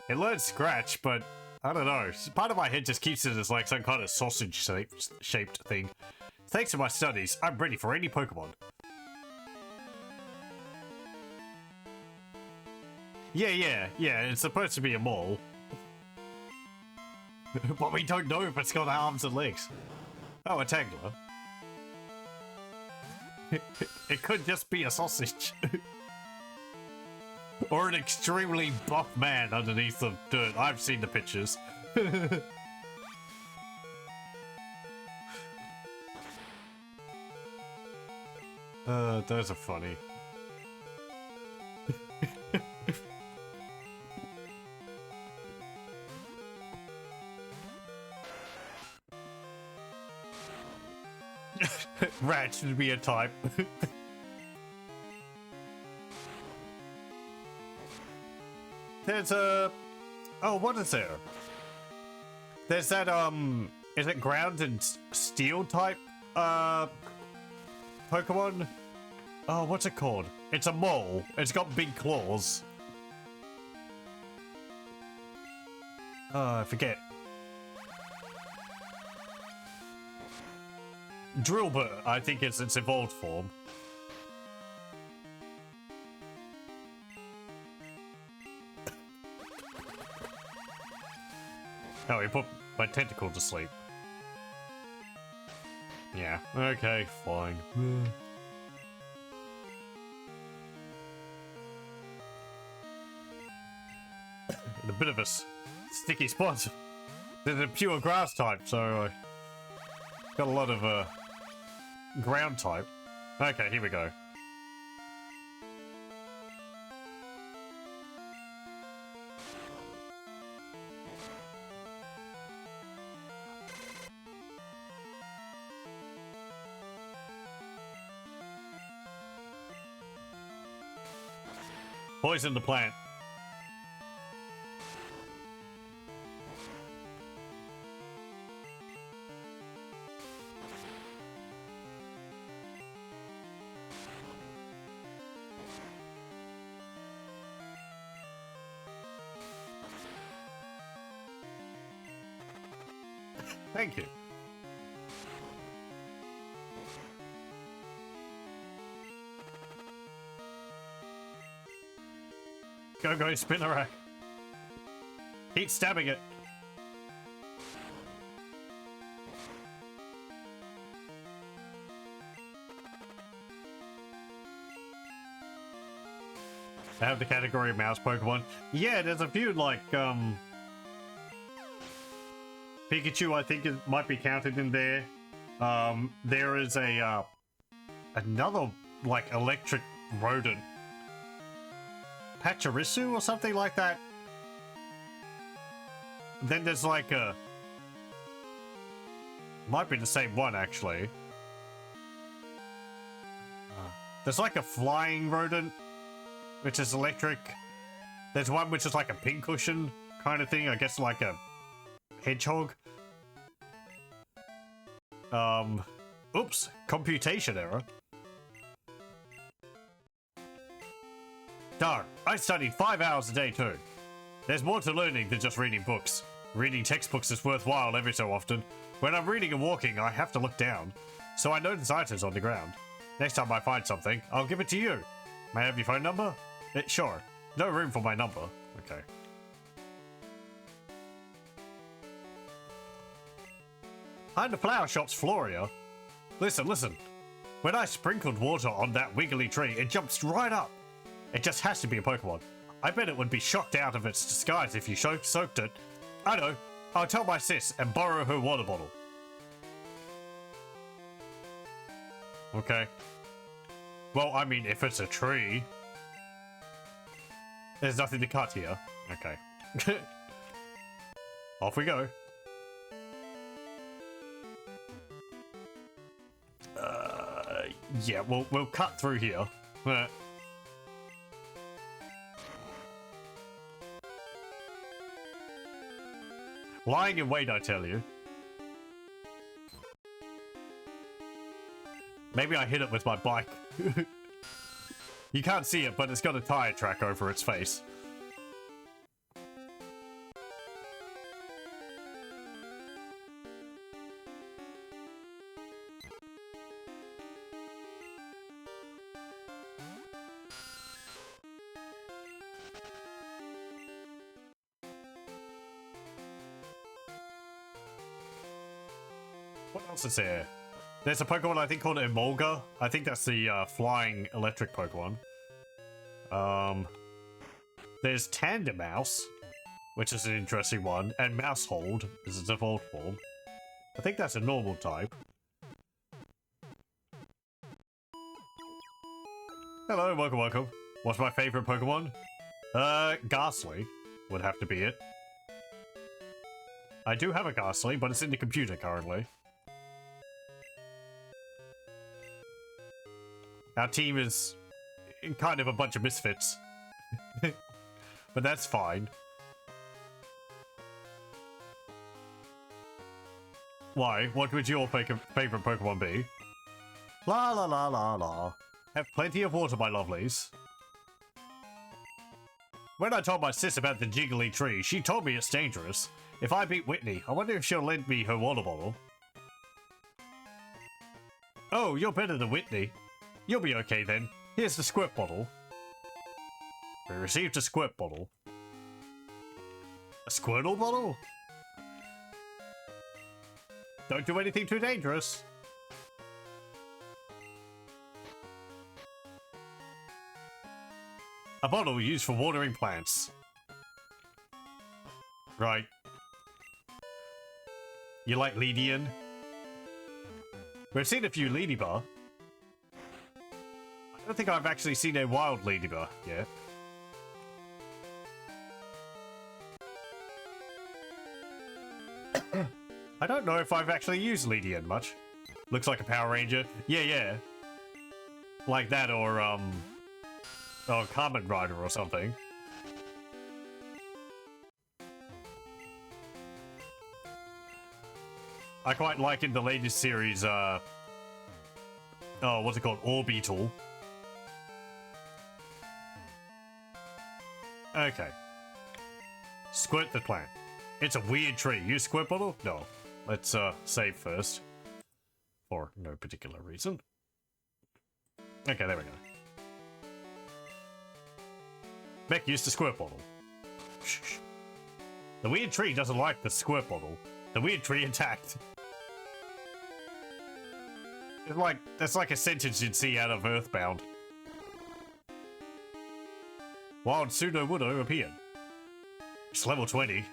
It learns Scratch, but I don't know. Part of my head just keeps it as like some kind of sausage-shaped thing. Thanks to my studies, I'm ready for any Pokemon. Yeah, it's supposed to be a mole. But we don't know if it's got arms and legs. Oh, a Tangler. It could just be a sausage. Or an extremely buff man underneath the dirt. I've seen the pictures. Those are funny. Rat should be a type. There's a... Oh, what is there? There's that, is it ground and steel type, Pokemon? Oh, what's it called? It's a mole. It's got big claws. I forget. Drillbur, I think it's its evolved form. Oh, he put my tentacle to sleep. Yeah, okay, fine. In a bit of a sticky spot. There's a pure grass type, so I got a lot of ground type. Okay, here we go. Poison the plant. Thank you. Go, spin the rack. Keep stabbing it. I have the category of mouse Pokemon. Yeah, there's a few like Pikachu, I think it might be counted in there. There is a another like electric rodent. Pachirisu or something like that. Then there's like a... Might be the same one, actually. There's like a flying rodent, which is electric. There's one which is like a pincushion kind of thing. I guess like a hedgehog. Oops. Computation error. Darn, I studied 5 hours a day too. There's more to learning than just reading books. Reading textbooks is worthwhile every so often. When I'm reading and walking, I have to look down. So I notice items on the ground. Next time I find something, I'll give it to you. May I have your phone number? Sure. No room for my number. Okay. Behind the flower shop's Floria. Listen. When I sprinkled water on that wiggly tree, it jumps right up. It just has to be a Pokemon. I bet it would be shocked out of its disguise if you soaked it. I know. I'll tell my sis and borrow her water bottle. Okay. Well, I mean, if it's a tree... There's nothing to cut here. Okay. Off we go. Yeah, we'll cut through here. Lying in wait, I tell you. Maybe I hit it with my bike. You can't see it, but it's got a tire track over its face. What else is there? There's a Pokemon I think called Emolga. I think that's the flying electric Pokemon. There's Tandemaus, which is an interesting one, and Mousehold is its default form. I think that's a normal type. Hello, welcome. What's my favorite Pokemon? Ghastly would have to be it. I do have a Ghastly, but it's in the computer currently. Our team is kind of a bunch of misfits. But that's fine. Why? What would your favorite Pokemon be? La la la la la. Have plenty of water, my lovelies. When I told my sis about the jiggly tree, she told me it's dangerous. If I beat Whitney, I wonder if she'll lend me her water bottle. Oh, you're better than Whitney. You'll be okay then. Here's the squirt bottle. We received a squirt bottle. A Squirtle bottle? Don't do anything too dangerous. A bottle used for watering plants. Right. You like Leedian? We've seen a few Ladybug. I don't think I've actually seen a wild Ladybug yet. I don't know if I've actually used Leedian much. Looks like a Power Ranger. Yeah. Like that or, Oh, Kamen Rider or something. I quite like in the latest series, oh, what's it called? Orbital. Okay. Squirt the plant. It's a weird tree. Use squirt bottle? No. Let's, save first. For no particular reason. Okay, there we go. Mech used the squirt bottle. Shh. The weird tree doesn't like the squirt bottle. The weird tree attacked. It's like, that's like a sentence you'd see out of Earthbound. Wild Pseudo-Woodo appeared. It's level 20.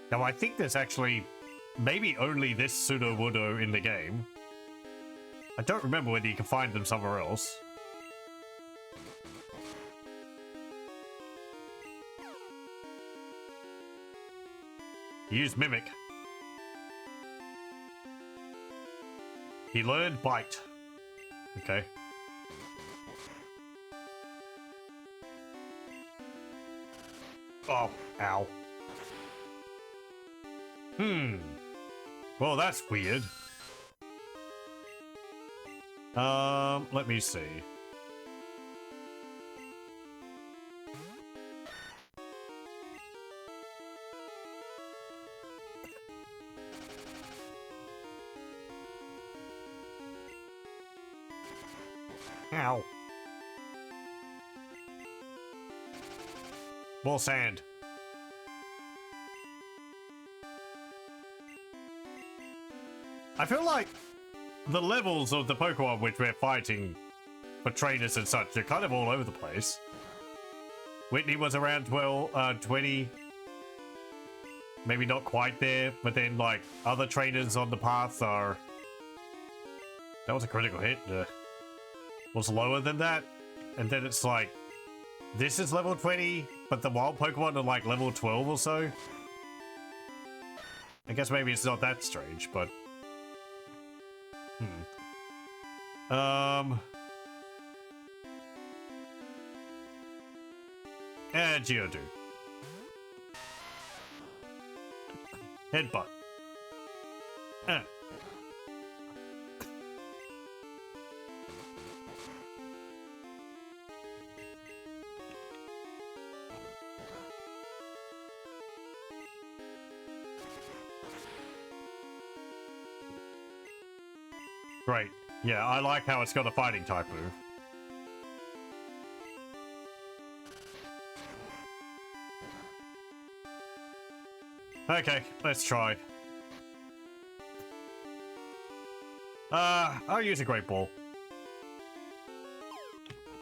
Now I think there's actually maybe only this Pseudo-Woodo in the game. I don't remember whether you can find them somewhere else. Use Mimic. He learned Bite. Okay. Oh, ow. Well, that's weird. Let me see. Ow. More sand. I feel like the levels of the Pokemon which we're fighting for trainers and such are kind of all over the place. Whitney was around 20. Maybe not quite there, but then like other trainers on the path are... That was a critical hit. Was lower than that. And then it's like, this is level 20, but the wild Pokemon are like level 12 or so. I guess maybe it's not that strange, but... And Geodude. Headbutt. Great. Yeah, I like how it's got a fighting type move. Okay, let's try. I'll use a Great Ball.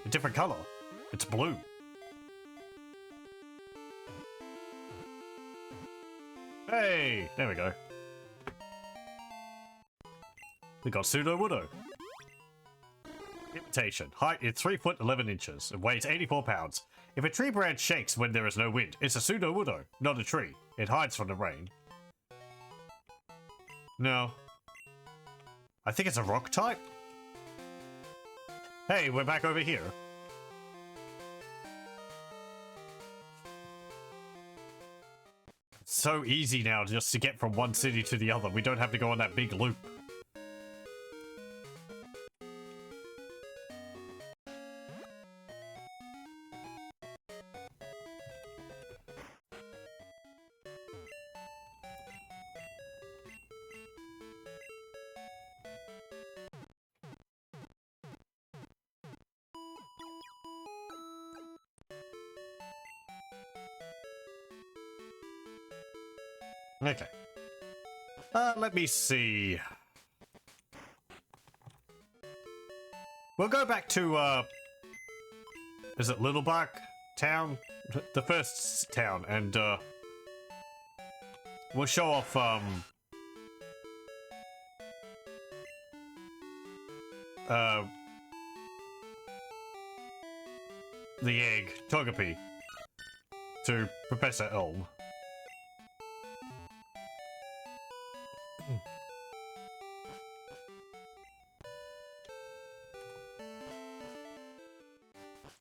A different color. It's blue. Hey, there we go. We got Pseudo-Woodo. Imitation. Height is 3 foot 11 inches and weighs 84 pounds. If a tree branch shakes when there is no wind, it's a Pseudo-Woodo, not a tree. It hides from the rain. No. I think it's a rock type? Hey, we're back over here. It's so easy now just to get from one city to the other. We don't have to go on that big loop. Okay. Let me see. We'll go back to, is it Littlebark Town? The first town, and, we'll show off, the egg, Togepi, to Professor Elm.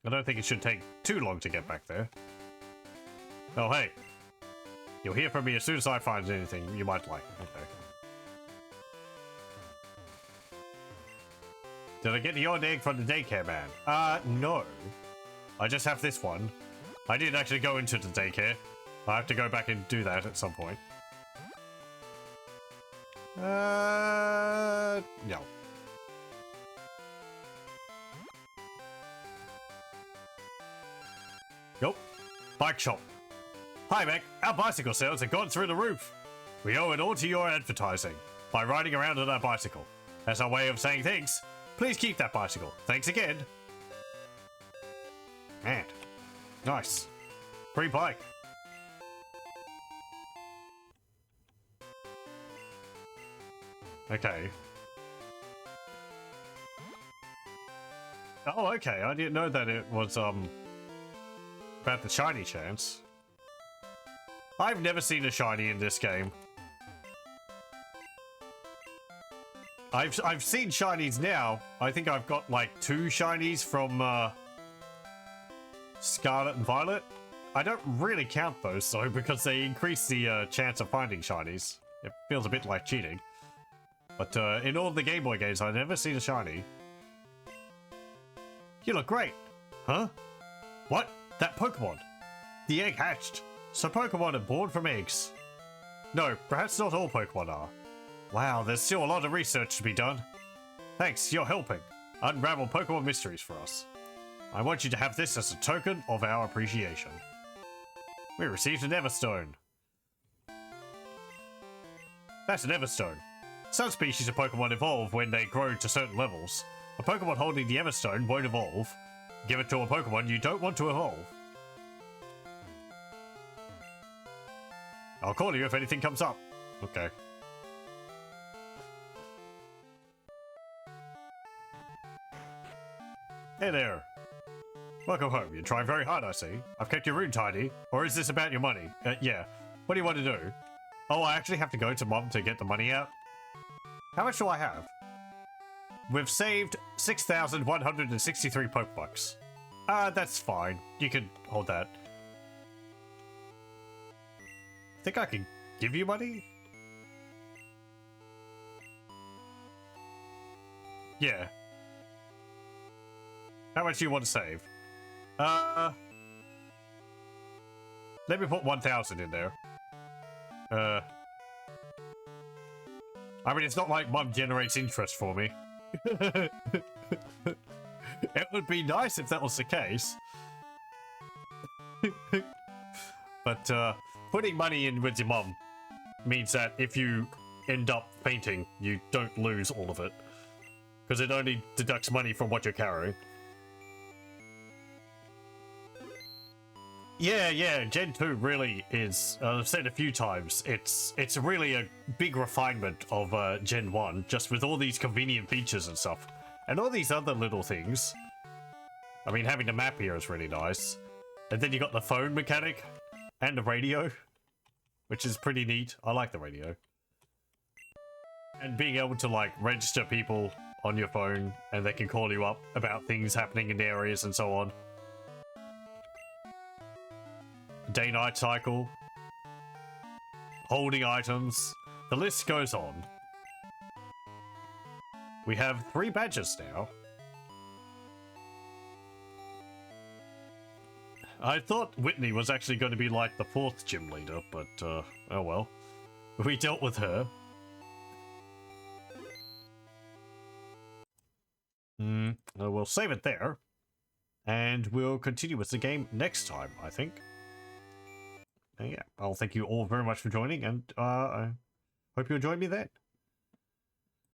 I don't think it should take too long to get back there. Oh, hey. You'll hear from me as soon as I find anything you might like. Okay. Did I get the odd egg from the daycare man? No. I just have this one. I didn't actually go into the daycare. I have to go back and do that at some point. No. Nope. Bike shop. Hi, Mac. Our bicycle sales have gone through the roof. We owe it all to your advertising by riding around on our bicycle. As our way of saying thanks, please keep that bicycle. Thanks again. Man. Nice. Free bike. Okay. Oh, okay. I didn't know that it was, about the shiny chance. I've never seen a shiny in this game. I've seen shinies now. I think I've got like 2 shinies from Scarlet and Violet. I don't really count those though because they increase the chance of finding shinies. It feels a bit like cheating. But in all the Game Boy games, I've never seen a shiny. You look great. Huh? What? That Pokemon. The egg hatched. So Pokemon are born from eggs. No, perhaps not all Pokemon are. Wow, there's still a lot of research to be done. Thanks, you're helping. Unravel Pokemon mysteries for us. I want you to have this as a token of our appreciation. We received an Everstone. That's an Everstone. Some species of Pokemon evolve when they grow to certain levels. A Pokemon holding the Everstone won't evolve. Give it to a Pokemon you don't want to evolve. I'll call you if anything comes up. Okay. Hey there. Welcome home. You're trying very hard, I see. I've kept your room tidy. Or is this about your money? Yeah. What do you want to do? Oh, I actually have to go to Mom to get the money out? How much do I have? We've saved 6,163 Pokebucks. That's fine. You can hold that. Think I can give you money? Yeah. How much do you want to save? Let me put 1,000 in there. I mean, it's not like Mum generates interest for me. It would be nice if that was the case. But, putting money in with your mum means that if you end up fainting, you don't lose all of it. Because it only deducts money from what you're carrying. Yeah, Gen 2 really is, I've said a few times, it's really a big refinement of Gen 1, just with all these convenient features and stuff. And all these other little things. I mean, having the map here is really nice. And then you got the phone mechanic, and the radio, which is pretty neat. I like the radio. And being able to, like, register people on your phone, and they can call you up about things happening in the areas and so on. Day-night cycle. Holding items. The list goes on. We have 3 badges now. I thought Whitney was actually going to be like the 4th gym leader, but, oh well. We dealt with her. We'll save it there. And we'll continue with the game next time, I think. Yeah, I'll thank you all very much for joining, and I hope you'll join me then.